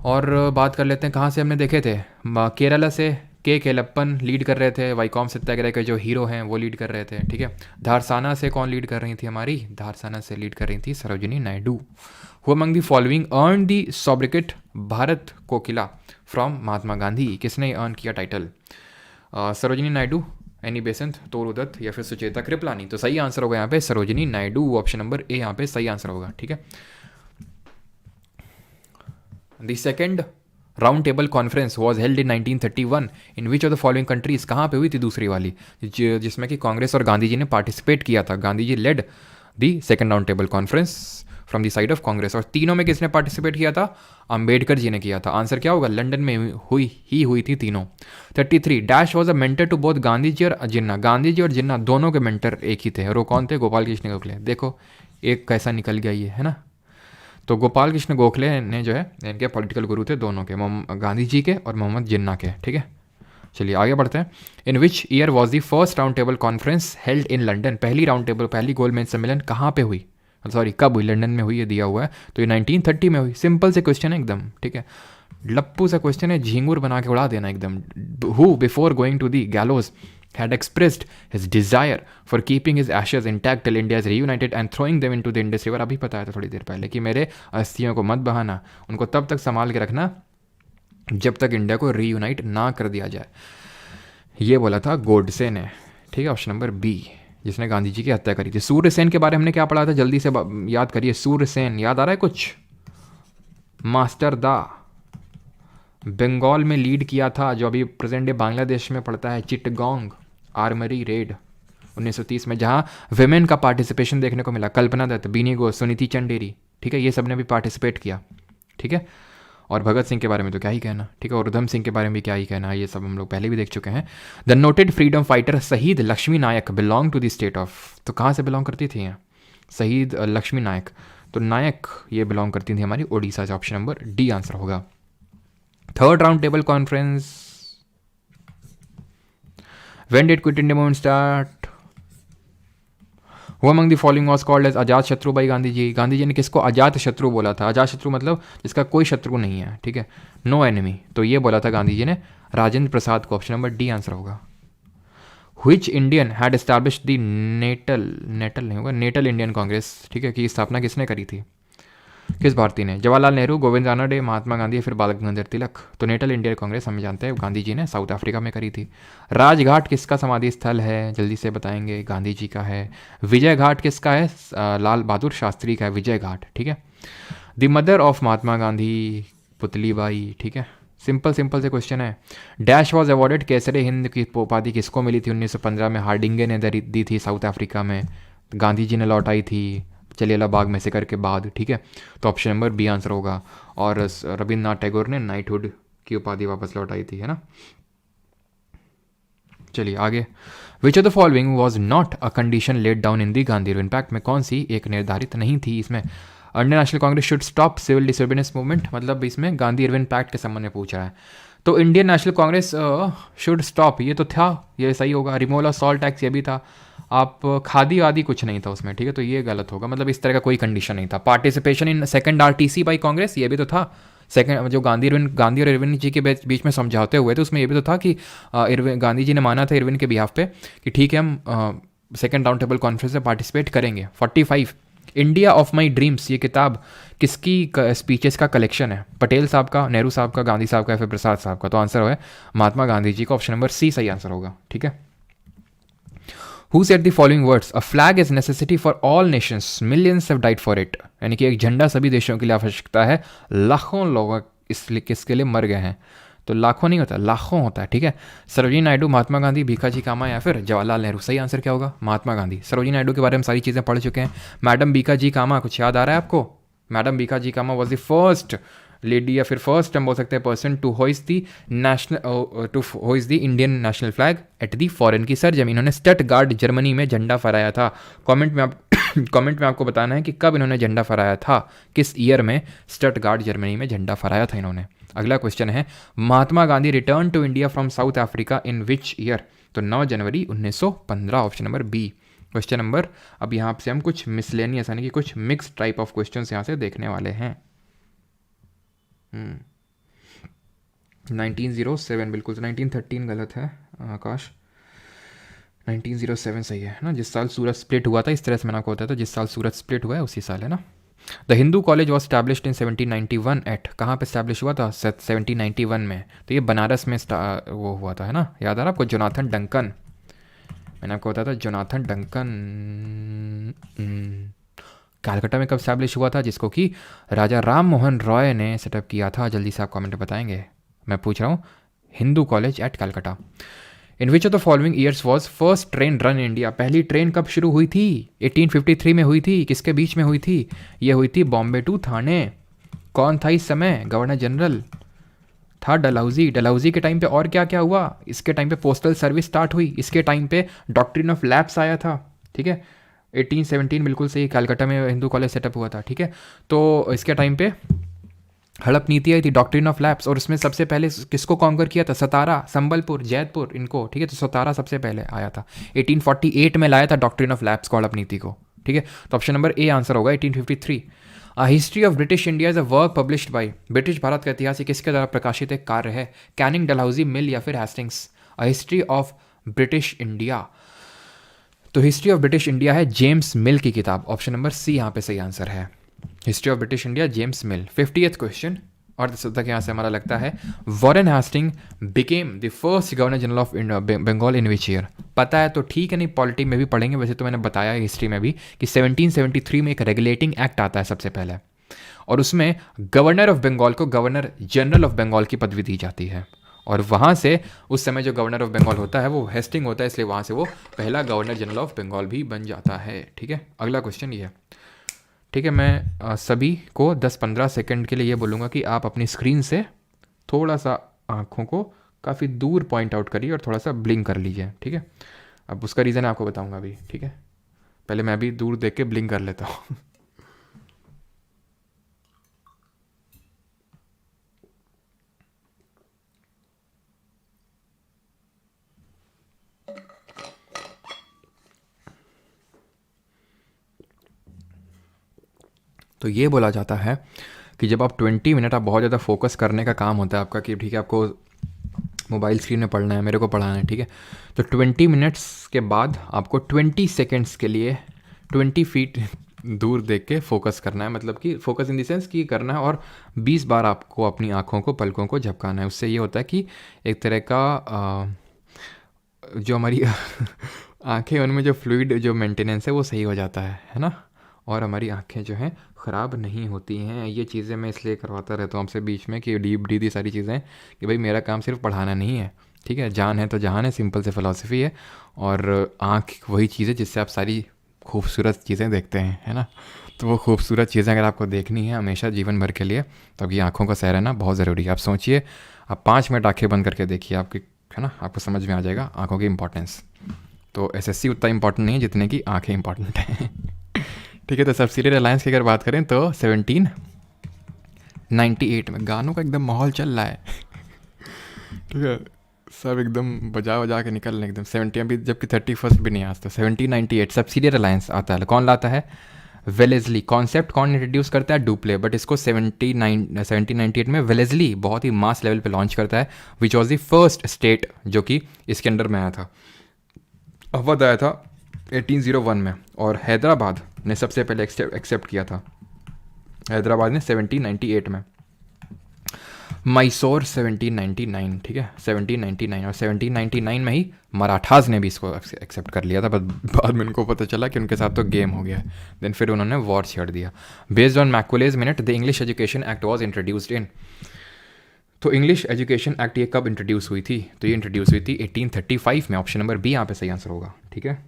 और बात कर लेते हैं, कहाँ से हमने देखे थे? केरला से के केलप्पन लीड कर रहे थे। वाइकॉम सत्याग्रह के जो हीरो हैं वो लीड कर रहे थे, ठीक है। धारसाना से कौन लीड कर रही थी हमारी? धारसाना से लीड कर रही थी Sarojini Naidu. Who among the following earn the sobriquet Bharat Kokila from Mahatma Gandhi? किसने अर्न किया title? Sarojini Naidu, Annie Besant, Toru Dutt या फिर सुचेता कृपलानी? तो सही आंसर होगा यहाँ पे सरोजिनी नायडू, ऑप्शन नंबर ए यहाँ पे सही आंसर होगा, ठीक है। The second round table conference was held in 1931 in which of the following countries? कहाँ पे हुई थी दूसरी वाली, जिसमें कि कांग्रेस और गांधी जी ने पार्टिसिपेट किया था? Gandhi ji led the second round table conference from the side of Congress. और तीनों में किसने पार्टिसिपेट किया था? अंबेडकर जी ने किया था। आंसर क्या होगा? लंदन में हुई थी तीनों। 33 dash was a mentor to both Gandhi ji और जिन्ना। गांधी जी और जिन्ना दोनों के मेंटर एक ही थे, और वो कौन थे? गोपाल कृष्ण गोखले। देखो एक कैसा निकल गया ये, है ना। तो गोपाल कृष्ण गोखले ने जो है इनके पॉलिटिकल गुरु थे दोनों के, गांधी जी के और मोहम्मद जिन्ना के, ठीक है। चलिए आगे बढ़ते हैं। In which year was the first round table conference held in London? पहली राउंड टेबल, पहली गोलमेज सम्मेलन कहाँ पे हुई? सॉरी, कब हुई? लंदन में हुई, ये दिया हुआ है। तो ये 1930 में हुई। सिंपल से क्वेश्चन है एकदम, ठीक है। लप्पू सा क्वेश्चन है, झींगुर बना के उड़ा देना एकदम। Who before going to the gallows had expressed his desire for keeping his ashes intact till India is reunited and throwing them into the Indus River? अभी बताया था थोड़ी देर पहले कि मेरे अस्थियों को मत बहाना, उनको तब तक संभाल के रखना जब तक इंडिया को रीयूनाइट ना कर दिया जाए। ये बोला था गोडसे ने, ठीक है, ऑप्शन नंबर बी, जिसने गांधी जी की हत्या करी थी। सूर्यसेन के बारे में हमने क्या पढ़ा था? जल्दी से याद करिए। सूर्यसेन याद आ रहा है कुछ? मास्टर दा, बंगाल में लीड किया था, जो अभी प्रेजेंट डे बांग्लादेश में पड़ता है। चिटगोंग आर्मरी रेड 1930 में, जहां विमेन का पार्टिसिपेशन देखने को मिला। कल्पना दत्त, बीनी घोष, सुनीति चंडेरी, ठीक है, ये सब ने भी पार्टिसिपेट किया, ठीक है। और भगत सिंह के बारे में तो क्या ही कहना, ठीक है, और उधम सिंह के बारे में भी क्या ही कहना, ये सब हम लोग पहले भी देख चुके हैं। The noted freedom fighter Shaheed Laxmi Nayak belong to the state of? तो कहाँ से बिलोंग करती थी शहीद लक्ष्मी नायक? तो नायक ये बिलोंग करती थी हमारी ओडिशा से, ऑप्शन नंबर डी आंसर होगा। Third round table conference, when did quit India movement start? Who among the following was called as अजात शत्रु by गांधी जी? गांधी जी ने किसको अजात शत्रु बोला था? अजात शत्रु मतलब जिसका कोई शत्रु नहीं है, ठीक है, नो एनिमी। तो ये बोला था गांधी जी ने राजेंद्र प्रसाद को, ऑप्शन नंबर डी आंसर होगा। Which Indian had established the Natal Indian Congress, ठीक है, की स्थापना किसने करी थी? किस भारतीय ने? जवाहरलाल नेहरू, गोविंद रानडे, महात्मा गांधी या फिर बाल गंगाधर तिलक? तो नेटल इंडियन कांग्रेस हम जानते हैं गांधी जी ने साउथ अफ्रीका में करी थी। राजघाट किसका समाधि स्थल है? जल्दी से बताएंगे। गांधी जी का है। विजय घाट किसका है? लाल बहादुर शास्त्री का है विजय घाट, ठीक है। The mother of Mahatma Gandhi, Putli Bai, ठीक है। सिंपल से क्वेश्चन है। Dash was awarded Kesare Hind की उपाधि किसको मिली थी? 1915 में हार्डिंगे ने दी थी साउथ अफ्रीका में, गांधी जी ने लौटाई थी जलियाला बाग मैसेकर के बाद, ठीक है। तो ऑप्शन नंबर बी आंसर होगा। और रविन्द्रनाथ टैगोर ने नाइटहुड की उपाधि वापस लौटाई थी, है ना। चलिए आगे। Which of the following was not a condition laid down in the Gandhi rule? In fact में कौन सी एक निर्धारित नहीं थी इसमें? Indian national Congress should stop civil disobedience movement, मतलब इसमें गांधी इरविन पैक्ट के संबंध में पूछ रहा है। तो Indian national Congress should stop, ये तो था, ये सही होगा। रिमूवल ऑफ सॉल्ट टैक्स, ये भी था। आप खादी आदि कुछ नहीं था उसमें, ठीक है, तो ये गलत होगा, मतलब इस तरह का कोई कंडीशन नहीं था। Participation in second RTC by Congress, ये भी तो था। सेकंड जो गांधी और इरविन जी के बीच में समझौते हुए थे, उसमें ये भी तो था कि गांधी जी ने माना था इरविन के बिहाफ पे कि ठीक है हम सेकंड राउंड टेबल कॉन्फ्रेंस में पार्टिसिपेट करेंगे। 45 इंडिया ऑफ माई ड्रीम्स, ये किताब किसकी स्पीचेस का कलेक्शन है? पटेल साहब का, नेहरू साहब का, गांधी साहब का या फिर प्रसाद साहब का? तो आंसर है महात्मा गांधी जी का, ऑप्शन नंबर सी सही आंसर होगा, ठीक है। Who said the following words, a flag is necessity for all Nations, millions have died for it, यानी कि एक झंडा सभी देशों के लिए आवश्यकता है, लाखों लोग इसलिए किसके लिए मर गए हैं? तो लाखों नहीं होता, लाखों होता है, ठीक है। सरोजिनी नायडू, महात्मा गांधी, भीखाजी कामा या फिर जवाहरलाल नेहरू? सही आंसर क्या होगा? महात्मा गांधी। सरोजिनी नायडू के बारे में सारी चीज़ें पढ़ चुके हैं। मैडम भीखाजी कामा, कुछ याद आ रहा है आपको? Madam Bhikaji Cama was the first lady या फिर फर्स्ट हम बोल सकते हैं person to hoist the national to hoist the Indian national flag at the foreign की सरजमी। इन्होंने स्टटगार्ड जर्मनी में झंडा फहराया था। कमेंट में आप कमेंट में आपको बताना है कि कब इन्होंने झंडा फहराया था, किस ईयर में स्टटगार्ड जर्मनी में झंडा फहराया था इन्होंने। अगला क्वेश्चन है, Mahatma Gandhi return to India from South Africa in which year? तो 9 जनवरी 1915, option number B. Question number, अब यहाँ से हम कुछ मिसलेनियस यानी कि कुछ मिक्स टाइप ऑफ क्वेश्चन यहाँ से देखने वाले हैं। 1907 बिल्कुल, तो 1913 गलत है आकाश, 1907 सही है ना। जिस साल सूरत स्प्लिट हुआ था, इस तरह से मैंने आपको बताया था, जिस साल सूरत स्प्लिट हुआ है उसी साल है ना। The Hindu college was established in 1791 at, कहाँ पे स्टैब्लिश हुआ था? 1791 में। तो ये बनारस में वो हुआ था, है ना, याद आ रहा आपको? जोनाथन डंकन, मैंने आपको बताया था जोनाथन डंकन। कलकत्ता में कब स्टैब्लिश हुआ था? जिसको कि राजा राम मोहन रॉय ने सेटअप किया था। जल्दी से आप कमेंट में बताएंगे। मैं पूछ रहा हूँ, Hindu college eight Calcutta. In which of the following years was first train run India? पहली ट्रेन कब शुरू हुई थी? 1853 में हुई थी। किसके बीच में हुई थी? ये हुई थी बॉम्बे टू थाने। कौन था इस समय गवर्नर जनरल? था डलहौजी। डलहौजी के टाइम पे और क्या क्या हुआ? इसके टाइम पे पोस्टल सर्विस स्टार्ट हुई। इसके टाइम पे डॉक्ट्रिन ऑफ लैप्स आया था, ठीक है। 1817 बिल्कुल सही, कलकत्ता में हिंदू कॉलेज सेटअप हुआ था, ठीक है। तो इसके टाइम पे हड़प नीति आई थी, डॉक्ट्रिन ऑफ लैप्स, और उसमें सबसे पहले किसको कॉन्कर किया था? सतारा, संबलपुर, जैतपुर, इनको, ठीक है। तो सतारा सबसे पहले आया था, 1848 में लाया था डॉक्ट्रिन ऑफ लैप्स को, हड़प नीति को, ठीक है। तो ऑप्शन नंबर ए आंसर होगा 1853। A history of British India is a work published by, British Bharat का इतिहास किसके द्वारा प्रकाशित एक कार्य है? कैनिंग, डलहौजी, मिल या फिर Hastings? A history of British India, तो हिस्ट्री ऑफ ब्रिटिश इंडिया है जेम्स मिल की किताब, ऑप्शन नंबर सी यहाँ पे सही आंसर है। History of British India, James Mill. 50th question, और तक यहाँ से हमारा लगता है, Warren Hastings became the first governor general of Bengal in which year? पता है तो ठीक है, नहीं पॉलिटी में भी पढ़ेंगे, वैसे तो मैंने बताया हिस्ट्री में भी कि 1773 में एक रेगुलेटिंग एक्ट आता है सबसे पहले, और उसमें गवर्नर ऑफ बंगाल को गवर्नर जनरल ऑफ बंगाल की पदवी दी जाती है। और वहाँ से उस समय जो गवर्नर ऑफ बंगाल होता है वो हेस्टिंग होता है, इसलिए वहाँ से वो पहला गवर्नर जनरल ऑफ बंगाल भी बन जाता है, ठीक है। अगला क्वेश्चन ये है, ठीक है। मैं सभी को 10-15 सेकंड के लिए ये बोलूँगा कि आप अपनी स्क्रीन से थोड़ा सा आँखों को काफ़ी दूर पॉइंट आउट करिए और थोड़ा सा ब्लिंक कर लीजिए, ठीक है। अब उसका रीज़न आपको बताऊँगा अभी, ठीक है। पहले मैं अभी दूर देख के ब्लिंक कर लेता हूँ। तो ये बोला जाता है कि जब आप 20 मिनट, आप बहुत ज़्यादा फोकस करने का काम होता है आपका कि ठीक है आपको मोबाइल स्क्रीन में पढ़ना है, मेरे को पढ़ाना है, ठीक है। तो 20 मिनट्स के बाद आपको 20 सेकेंड्स के लिए 20 फीट दूर देख के फोकस करना है, मतलब कि फोकस इन द सेंस कि करना है, और 20 बार आपको अपनी आँखों को, पलकों को झपकाना है। उससे ये होता है कि एक तरह का जो हमारी आँखें, उनमें जो फ्लूइड जो मेंटेनेंस है वो सही हो जाता है ना, और हमारी आँखें जो हैं ख़राब नहीं होती हैं। ये चीज़ें मैं इसलिए करवाता रहता हूँ आपसे बीच में कि डीप डी दी सारी चीज़ें कि भाई मेरा काम सिर्फ पढ़ाना नहीं है, ठीक है। जान है तो जहान है, सिंपल से फ़िलासफ़ी है, और आँख वही चीज़ है जिससे आप सारी खूबसूरत चीज़ें देखते हैं, है ना। तो वो खूबसूरत चीज़ें अगर आपको देखनी है हमेशा जीवन भर के लिए, तो आपकी आँखों का सह रहना बहुत ज़रूरी है। आप सोचिए, आप 5 मिनट आँखें बंद करके देखिए, आपकी, है ना, आपको समझ में आ जाएगा आँखों की इंपॉर्टेंस। तो एसएससी उतना इंपॉर्टेंट नहीं है जितने की आँखें इंपॉर्टेंट हैं। ठीक है, तो सब्सिडियरी अलायंस की अगर बात करें तो 1798 में, गानों का एकदम माहौल चल रहा है। ठीक है, सब एकदम बजा बजा के निकल रहे हैं एकदम। 70 अभी जबकि 31 भी नहीं आज, तो 1798 सब्सिडियरी अलायंस आता है। कौन लाता है? वेलेजली। कॉन्सेप्ट कौन इंट्रोड्यूस करता है? डुप्ले। बट इसको 1798 में वेलेजली बहुत ही मास लेवल पे लॉन्च करता है, which was the first state जो कि इसके अंडर में आया था। अवध आया था 1801 में, और हैदराबाद ने सबसे पहले एक्सेप्ट किया था, हैदराबाद ने 1798 में। मैसूर 1799, ठीक है 1799, और 1799 में ही मराठास ने भी इसको एक्सेप्ट कर लिया था, बट बाद में उनको पता चला कि उनके साथ तो गेम हो गया। देन फिर उन्होंने वॉर छेड़ दिया। Based on Macaulay's minute the English education act was introduced in. तो इंग्लिश एजुकेशन एक्ट ये कब इंट्रोड्यूस हुई थी? तो ये इंट्रोड्यूस हुई थी 1835 में। ऑप्शन नंबर बी यहाँ पे सही आंसर होगा। ठीक है,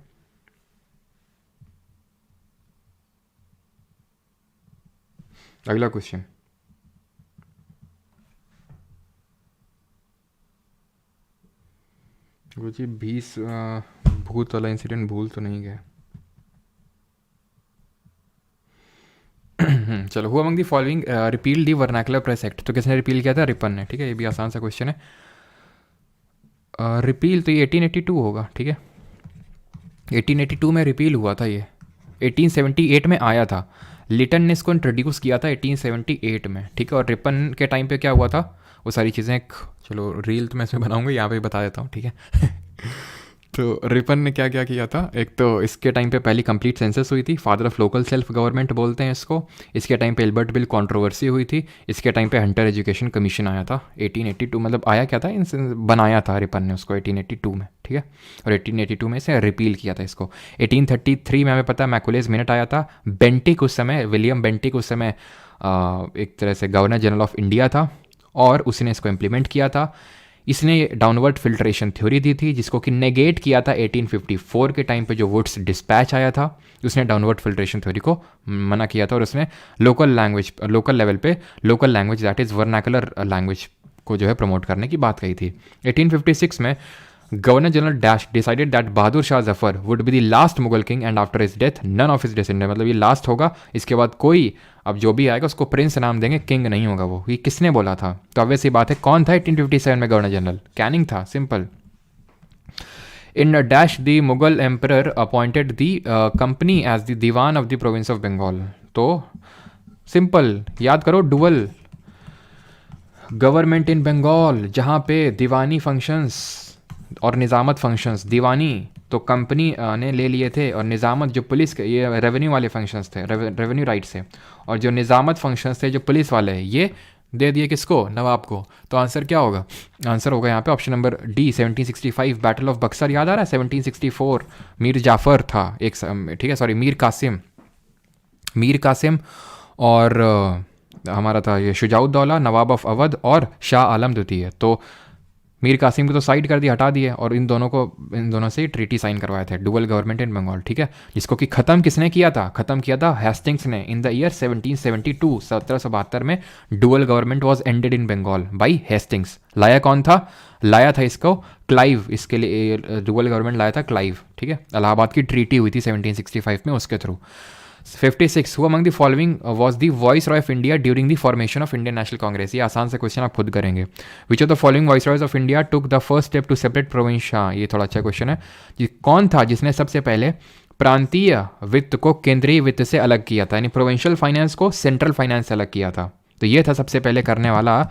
अगला क्वेश्चन। वो जी 20 भूत वाला इंसिडेंट भूल तो नहीं गया। चलो, who among the following repeal the vernacular press act? तो किसने रिपील किया था? रिपन ने। ठीक है, ये भी आसान सा क्वेश्चन है। रिपील तो ये 1882 होगा। ठीक है, 1882 में रिपील हुआ था ये। 1878 में आया था, लिटन ने इसको इंट्रोड्यूस किया था 1878 में। ठीक है, और रिपन के टाइम पे क्या हुआ था वो सारी चीज़ें, चलो रील तो मैं इसमें बनाऊंगा, यहाँ पे बता देता हूँ। ठीक है तो रिपन ने क्या क्या किया था? एक तो इसके टाइम पे पहली कंप्लीट सेंसस हुई थी, father of local self government बोलते हैं इसको। इसके टाइम पे एल्बर्ट बिल कंट्रोवर्सी हुई थी। इसके टाइम पे हंटर एजुकेशन कमीशन आया था 1882, मतलब आया क्या था, बनाया था रिपन ने उसको 1882 में। ठीक है, और 1882 में से रिपील किया था इसको। 1833 में हमें पता है मैकुलेज मिनट आया था। बेंटिक उस समय, विलियम बेंटिक उस समय एक तरह से गवर्नर जनरल ऑफ इंडिया था, और उसने इसको इम्प्लीमेंट किया था। इसने डाउनवर्ड फिल्ट्रेशन थ्योरी दी थी, जिसको कि नेगेट किया था 1854 के टाइम पे जो वुड्स डिस्पैच आया था। उसने डाउनवर्ड फिल्ट्रेशन थ्योरी को मना किया था, और उसने लोकल लेवल पे local language that is vernacular language को जो है प्रमोट करने की बात कही थी। 1856 में governor general dash decided that Bahadur Shah Zafar would be the last Mughal king and after his death none of his descendant, मतलब ये लास्ट होगा, इसके बाद कोई अब जो भी आएगा उसको प्रिंस नाम देंगे, किंग नहीं होगा वो। ये किसने बोला था? तो ऑब्वियस सी बात है, कौन था 1857 में गवर्नर जनरल? कैनिंग था, simple. In dash the Mughal emperor appointed the company as the Diwan of the province of Bengal. तो सिंपल याद करो, डुअल गवर्नमेंट इन बंगाल, जहाँ पे दीवानी फंक्शंस और निज़ामत फंक्शंस, दीवानी तो कंपनी ने ले लिए थे, और निज़ामत जो पुलिस के, ये रेवेन्यू वाले फंक्शंस थे, रेवेन्यू राइट्स थे, और जो निज़ामत फंक्शंस थे जो पुलिस वाले, ये दे दिए किसको? नवाब को। तो आंसर क्या होगा? आंसर होगा यहाँ पे option number D 1765 battle of Buxar. याद आ रहा है 1764 मीर जाफ़र था एक, ठीक है सॉरी मीर कासिम और हमारा था ये शुजाउद्दौला नवाब ऑफ अवध और शाह आलम द्वितीय। तो मीर कासिम को तो साइड कर दिया, हटा दिए, और इन दोनों से ट्रीटी साइन करवाए थे, डुअल गवर्नमेंट इन बंगाल। ठीक है, जिसको कि ख़त्म किसने किया था? ख़त्म किया था हेस्टिंग्स ने इन द ईयर 1772। 1772 में dual government was ended in Bengal by Hastings. लाया कौन था? लाया था इसको क्लाइव, इसके लिए डुअल गवर्नमेंट लाया था क्लाइव। ठीक है, इलाहाबाद की ट्रीटी हुई थी 1765 में, उसके through. 56 who among the following was the viceroy of India during the formation of Indian national Congress? ये आसान से क्वेश्चन आप खुद करेंगे। Which of the following viceroys of India took the first step to separate province? हाँ, ये थोड़ा अच्छा क्वेश्चन है। ये कौन था जिसने सबसे पहले प्रांतीय वित्त को केंद्रीय वित्त से अलग किया था, यानी प्रोविंशियल फाइनेंस को सेंट्रल फाइनेंस से अलग किया था? तो ये था सबसे पहले करने वाला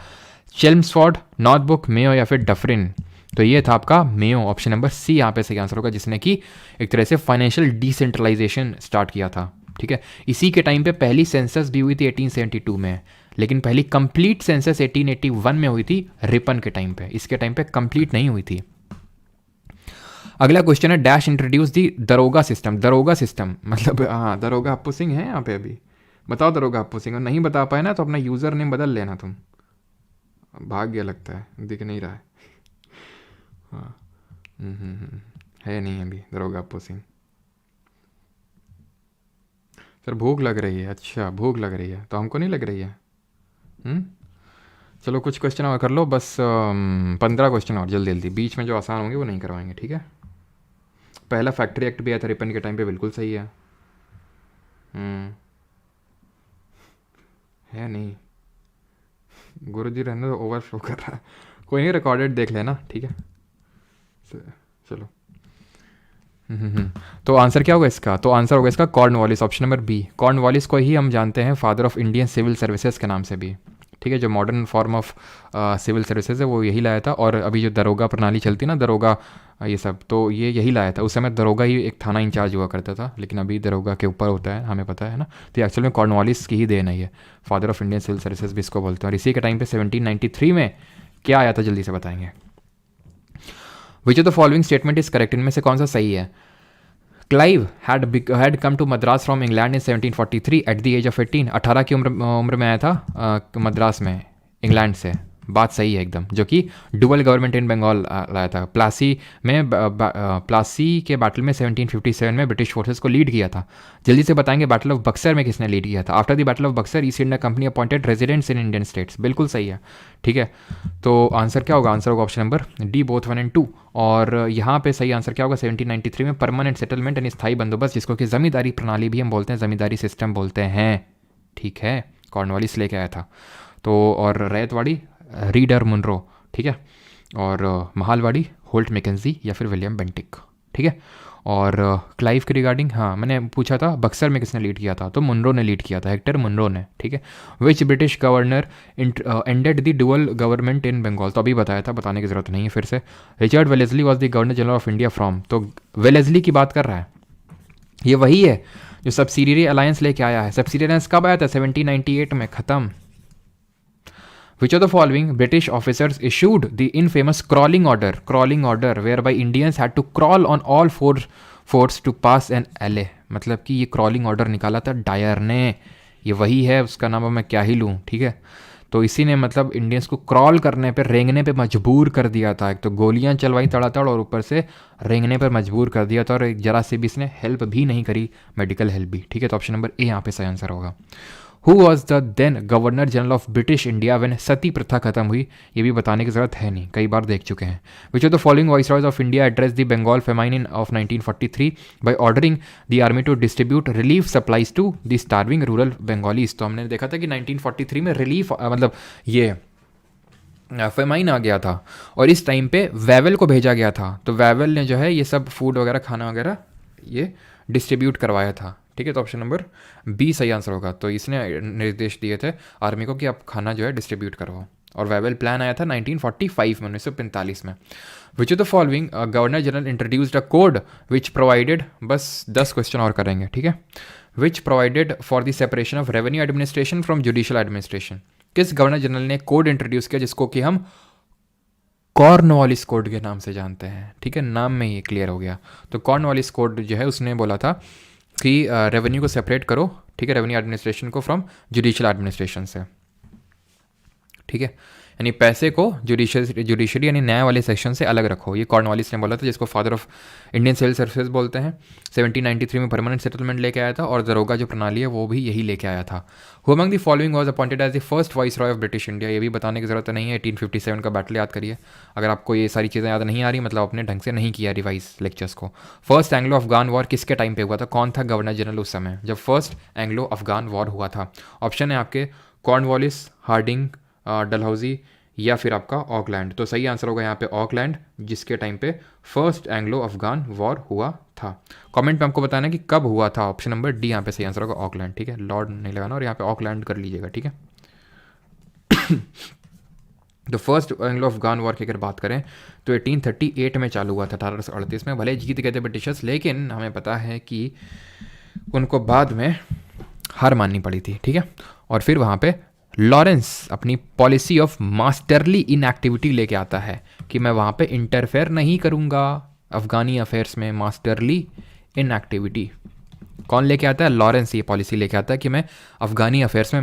चेल्मस्फोर्ड, नॉर्थबुक, मेयो या फिर डफरिन। तो ये था आपका मेयो, ऑप्शन नंबर सी यहाँ पे सही आंसर होगा, जिसने कि एक तरह से फाइनेंशियल डिसेंट्रलाइजेशन स्टार्ट किया था। ठीक है, इसी के टाइम पे पहली सेंसस भी हुई थी 1872 में, लेकिन पहली कंप्लीट सेंसस 1881 में हुई थी रिपन के टाइम पे, इसके टाइम पे कंप्लीट नहीं हुई थी। अगला क्वेश्चन है डैश इंट्रोड्यूस दी दरोगा सिस्टम? दरोगा सिस्टम मतलब हाँ, दरोगा अप्पू सिंह है यहाँ पे, अभी बताओ दरोगा अप्पू सिंह। और नहीं बता पाए ना तो अपना यूज़र नेम बदल लेना, तुम भाग गया लगता है, दिख नहीं रहा है। हाँ है नहीं अभी दरोगा अप्पू सिंह। सर भूख लग रही है। अच्छा भूख लग रही है, तो हमको नहीं लग रही है। चलो कुछ क्वेश्चन और कर लो, बस 15 क्वेश्चन और जल्दी जल्दी, बीच में जो आसान होंगे वो नहीं करवाएंगे। ठीक है, पहला फैक्ट्री एक्ट भी आया था रिपन के टाइम पे, बिल्कुल सही है। हम्म, है नहीं, गुरुजी रहने दो, ओवरफ्लो कर रहा है। कोई नहीं, रिकॉर्डेड देख लेना, ठीक है। चलो। तो आंसर क्या होगा इसका? तो आंसर होगा इसका Cornwallis, option number B. Cornwallis को ही हम जानते हैं father of Indian civil services के नाम से भी, ठीक है। जो modern form of civil services है वो यही लाया था। और अभी जो दरोगा प्रणाली चलती है ना, दरोगा ये सब, तो ये यही लाया था। उस समय दरोगा ही एक थाना इंचार्ज हुआ करता था, लेकिन अभी दरोगा के ऊपर होता है, हमें पता है ना। तो एक्चुअल में कॉर्नवालिस की ही देन है ये, father of Indian civil services भी इसको बोलते हैं। और इसी के टाइम पे 1793 में क्या आया था, जल्दी से बताएंगे। Which of the following statement is correct, इनमें से कौन सा सही है? Clive had come to Madras from England in 1743 at the age of 18। 18 की उम्र में आया था मद्रास में इंग्लैंड से, बात सही है एकदम। जो कि डुअल गवर्नमेंट इन बंगाल लाया था। प्लासी के बैटल में 1757 में ब्रिटिश फोर्सेस को लीड किया था। जल्दी से बताएंगे बैटल ऑफ बक्सर में किसने लीड किया था? After the battle of Buxar east India company appointed residents in Indian states, बिल्कुल सही है, ठीक है। तो आंसर क्या होगा? आंसर होगा ऑप्शन नंबर डी, बोथ 1 और 2। और यहाँ पे सही आंसर क्या होगा? 1793 में परमानेंट सेटलमेंट यानी स्थायी बंदोबस्त, जिसको कि जमींदारी प्रणाली भी हम बोलते हैं, जमींदारी सिस्टम बोलते हैं, ठीक है। कॉर्नवालिस लेके आया था। तो और रैयतवाड़ी रीडर मुनरो, ठीक है। और महालवाड़ी होल्ट मैकेंजी या फिर विलियम बेंटिक, ठीक है। और क्लाइव के रिगार्डिंग, हाँ मैंने पूछा था बक्सर में किसने लीड किया था, तो मुनरो ने लीड किया था, हेक्टर मुनरो ने, ठीक है। Which British governor ended the dual government in Bengal, तो अभी बताया था, बताने की जरूरत नहीं है फिर से। Richard Wellesley was the governor general of India from, तो वेलेस्ली की बात कर रहा है, ये वही है जो सब्सिडियरी अलायंस लेके आया है। सब्सिडियरी अलायंस कब आया था? 1798 में, खत्म। Which of the following British officers issued the infamous crawling order whereby Indians had to crawl on all fours to pass an alley? मतलब कि ये क्रॉलिंग ऑर्डर निकाला था डायर ने, ये वही है, उसका नाम मैं क्या ही लूँ, ठीक है। तो इसी ने मतलब इंडियंस को क्रॉल करने पे, रेंगने पे मजबूर कर दिया था। एक तो गोलियां चलवाई तड़ातड़ और ऊपर से रेंगने पर मजबूर कर दिया था, और जरा से भी इसने हेल्प भी नहीं करी, मेडिकल हेल्प भी, ठीक है। तो ऑप्शन नंबर ए यहाँ पे सही आंसर होगा। Who was the then governor general of British India when सती प्रथा खत्म हुई? ये भी बताने की जरूरत है नहीं, कई बार देख चुके हैं। Which of the following viceroys of India address the Bengal famine in of 1943 by ordering the army to distribute relief supplies to the starving rural Bengalis? तो हमने देखा था कि 1943 में रिलीफ मतलब ये फेमाइन आ गया था, और इस टाइम पे वेवल को भेजा गया था। तो वेवल ने जो है ये सब फूड वगैरह, खाना वगैरह ये डिस्ट्रीब्यूट करवाया था, ठीक है। तो ऑप्शन नंबर बी सही आंसर होगा। तो इसने निर्देश दिए थे आर्मी को कि आप खाना जो है डिस्ट्रीब्यूट करवाओ, और वेवल प्लान आया था 1945 में, 1945 में। Which of the following governor general introduced a code which provided, बस 10 क्वेश्चन और करेंगे, ठीक है। Which provided for the separation of revenue administration from judicial administration? किस गवर्नर जनरल ने कोड इंट्रोड्यूस किया जिसको कि हम कॉर्नवालिस कोड के नाम से जानते हैं, ठीक है। नाम में ये क्लियर हो गया। तो कॉर्नवालिस कोड जो है उसने बोला था कि रेवेन्यू को सेपरेट करो, ठीक है, रेवेन्यू एडमिनिस्ट्रेशन को फ्रॉम जुडिशियल एडमिनिस्ट्रेशन से, ठीक है। यानी पैसे को जुडिशरी यानी न्याय वाले सेक्शन से अलग रखो, ये कॉर्नवालिस ने बोला था, जिसको father of Indian civil services बोलते हैं। 1793 में परमानेंट सेटलमेंट लेके आया था, और दरोगा जो प्रणाली है वो भी यही लेके आया था। Who among the following was appointed as the first viceroy of British India? ये भी बताने की जरूरत नहीं है, 1857 का बैटल याद करिए। अगर आपको ये सारी चीज़ें याद नहीं आ रही, मतलब अपने ढंग से नहीं किया रिवाइज लेक्चर्स को। फर्स्ट एंग्लो अफगान वॉर किसके टाइम पे हुआ था? कौन था गवर्नर जनरल उस समय जब फर्स्ट एंग्लो अफगान वॉर हुआ था? ऑप्शन है आपके कॉर्नवालिस, हार्डिंग, डलहौजी या फिर आपका ऑकलैंड। तो सही आंसर होगा यहाँ पे ऑकलैंड, जिसके टाइम पे फर्स्ट एंग्लो अफगान वॉर हुआ था। कमेंट में आपको बताना कि कब हुआ था। ऑप्शन नंबर डी यहाँ पे सही आंसर होगा ऑकलैंड, ठीक है। लॉर्ड नहीं लगाना, और यहाँ पे ऑकलैंड कर लीजिएगा, ठीक है। तो फर्स्ट एंग्लो अफगान वॉर की अगर बात करें तो 1838 में चालू हुआ था, 1838 में। भले जीत गए थे ब्रिटिशर्स, लेकिन हमें पता है कि उनको बाद में हार माननी पड़ी थी, ठीक है। और फिर वहाँ पे लॉरेंस अपनी पॉलिसी ऑफ मास्टरली इनएक्टिविटी लेके आता है कि मैं वहाँ पे इंटरफेयर नहीं करूँगा अफगानी अफेयर्स में। मास्टरली इनएक्टिविटी कौन लेके आता है? लॉरेंस ये पॉलिसी लेके आता है कि मैं अफगानी अफेयर्स में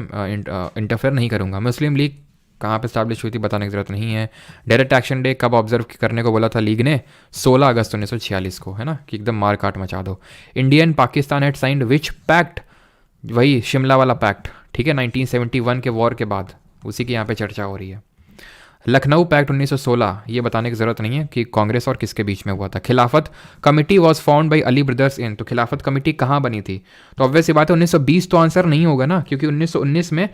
इंटरफेयर नहीं करूँगा। मुस्लिम लीग कहाँ पे स्टैब्लिश हुई थी बताने की ज़रूरत नहीं है। डायरेक्ट एक्शन डे कब ऑब्जर्व करने को बोला था लीग ने? 16 अगस्त 1946 को, है ना, कि एकदम मार काट मचा दो। Indian Pakistan had signed which pact? वही शिमला वाला पैक्ट, ठीक है, 1971 के वॉर के बाद, उसी की यहाँ पे चर्चा हो रही है। लखनऊ पैक्ट 1916, ये बताने की ज़रूरत नहीं है कि कांग्रेस और किसके बीच में हुआ था। खिलाफत committee was found by Ali brothers in, तो खिलाफत कमिटी कहाँ बनी थी? तो ऑब्वियस सी बात है 1920 तो आंसर नहीं होगा ना, क्योंकि 1919 में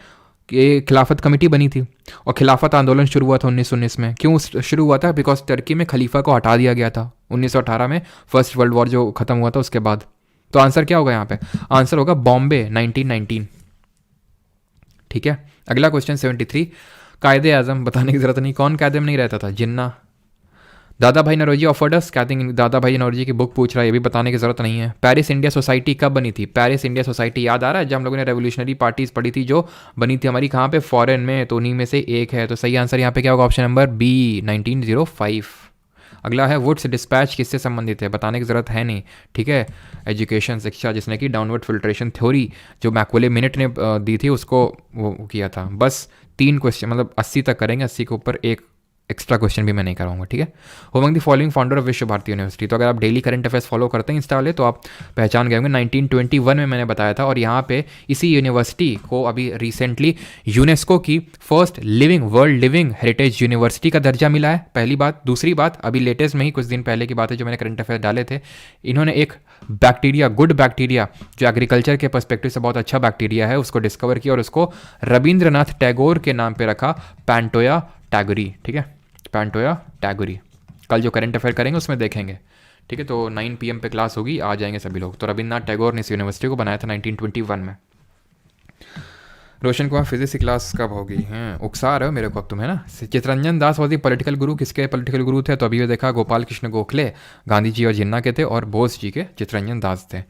ये खिलाफत कमेटी बनी थी और खिलाफत आंदोलन शुरू हुआ था 1919 में। क्यों शुरू हुआ था? बिकॉज टर्की में खलीफा को हटा दिया गया था 1918 में, फर्स्ट वर्ल्ड वॉर जो खत्म हुआ था उसके बाद। तो आंसर क्या होगा यहाँ पे? आंसर होगा बॉम्बे 1919। ठीक है, अगला क्वेश्चन 73, कायदे आजम, बताने की जरूरत नहीं, कौन कायदे में नहीं रहता था? जिन्ना। दादा भाई नौरोजी ऑफर्ड अस, क्या थिंक दादा भाई नौरोजी की बुक पूछ रहा है, ये भी बताने की जरूरत नहीं है। पेरिस इंडिया सोसाइटी कब बनी थी? पेरिस इंडिया सोसाइटी याद आ रहा है जब हम लोगों ने रेवोल्यूशनरी पार्टीज पढ़ी थी जो बनी थी हमारी कहाँ पे? फॉरेन में, तो उन्हीं में से एक है। तो सही आंसर यहाँ पे क्या होगा? Option number B 1905। अगला है वुड्स डिस्पैच किससे संबंधित है? बताने की जरूरत है नहीं, ठीक है। एजुकेशन, शिक्षा, जिसने कि डाउनवर्ड फिल्ट्रेशन थ्योरी जो मैकुले मिनट ने दी थी उसको वो किया था। बस 3 क्वेश्चन, मतलब 80 तक करेंगे, 80 के ऊपर एक एक्स्ट्रा क्वेश्चन भी मैं नहीं कराऊंगा, ठीक है। Among the following founder of विश्व भारती यूनिवर्सिटी, तो अगर आप डेली करंट अफेयर्स फॉलो करते हैं इंस्टा वाले तो आप पहचान गए होंगे। 1921 में मैंने बताया था, और यहाँ पे इसी यूनिवर्सिटी को अभी रिसेंटली यूनेस्को की first world living heritage university का दर्जा मिला है, पहली बात। दूसरी बात, अभी लेटेस्ट में ही कुछ दिन पहले की बात है जो मैंने करंट अफेयर डाले थे, इन्होंने एक बैक्टीरिया, गुड बैक्टीरिया, जो एग्रीकल्चर के पर्सपेक्टिव से बहुत अच्छा बैक्टीरिया है, उसको डिस्कवर किया और उसको रविंद्रनाथ टैगोर के नाम पे रखा, पैंटोया टैगोरी, ठीक है, पैंटोया टैगोरी। कल जो करंट अफेयर करेंगे उसमें देखेंगे, ठीक है। तो 9 PM पे क्लास होगी, आ जाएंगे सभी लोग। तो रविन्द्रनाथ टैगोर ने इस यूनिवर्सिटी को बनाया था 1921 में। रोशन कुमार, फिजिक्स की क्लास कब होगी? हैं उकसा रहे हो मेरे को अब तुम, है ना। चितरंजन दास वॉज दी पॉलिटिकल गुरु, किसके पॉलिटिकल गुरु थे? तो अभी ये देखा, गोपाल कृष्ण गोखले गांधी जी और जिन्ना के थे, और बोस जी के चितरंजन दास थे।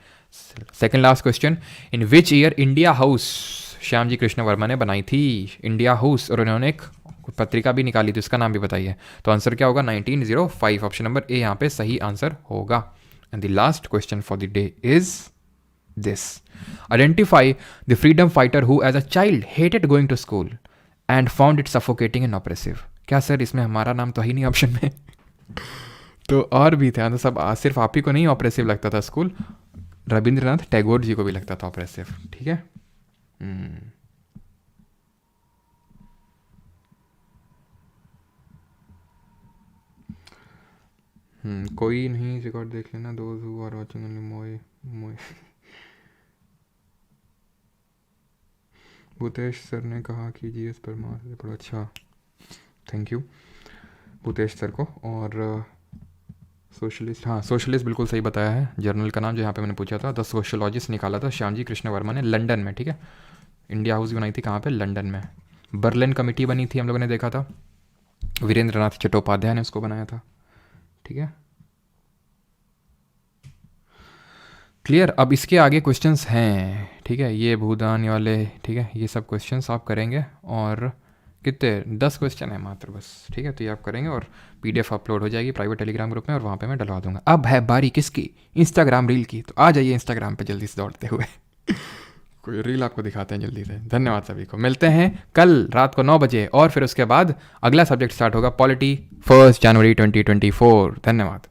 Second last question, in which year India House Shyam ji Krishna Varma ने बनाई थी? इंडिया हाउस, और उन्होंने एक पत्रिका भी निकाली थी, उसका नाम भी बताइए। तो आंसर क्या होगा? 1905, ऑप्शन नंबर ए यहाँ पे सही आंसर होगा। And the last question for the day is this, identify the freedom fighter who as a child hated going to school and found it suffocating and oppressive. क्या सर इसमें हमारा नाम तो ही नहीं ऑप्शन में? तो और भी थे, तो सब सिर्फ आप ही को नहीं ऑप्रेसिव लगता था स्कूल, रविंद्रनाथ टैगोर जी को भी लगता था ऑप्रेसिव, ठीक है। कोई नहीं, रिकॉर्ड देख लेना, those who are watching only मोए मोए। भूतेश सर ने कहा कि जीएस परमार से पढ़ो, अच्छा थैंक यू भूतेश सर को। और सोशलिस्ट, हाँ सोशलिस्ट बिल्कुल सही बताया है, जर्नल का नाम जो यहाँ पे मैंने पूछा था, द सोशलॉजिस्ट निकाला था श्याम जी कृष्ण वर्मा ने, लंदन में, ठीक है। इंडिया हाउस बनाई थी कहाँ पे? लंदन में। बर्लिन कमेटी बनी थी, हम लोगों ने देखा था, वीरेंद्रनाथ चट्टोपाध्याय ने उसको बनाया था, ठीक है। क्लियर। अब इसके आगे क्वेश्चंस हैं, ठीक है, ये भूदान वाले, ठीक है, ये सब क्वेश्चंस आप करेंगे, और कितने 10 क्वेश्चन है मात्र बस, ठीक है। तो ये आप करेंगे और PDF अपलोड हो जाएगी प्राइवेट टेलीग्राम ग्रुप में, और वहाँ पे मैं डलवा दूंगा। अब है बारी किसकी? इंस्टाग्राम रील की। तो आ जाइए इंस्टाग्राम पे जल्दी से दौड़ते हुए। कोई रील आपको दिखाते हैं जल्दी से। धन्यवाद सभी को, मिलते हैं कल रात को 9 बजे, और फिर उसके बाद अगला सब्जेक्ट स्टार्ट होगा, पॉलिटी, 1 जनवरी 2024। धन्यवाद।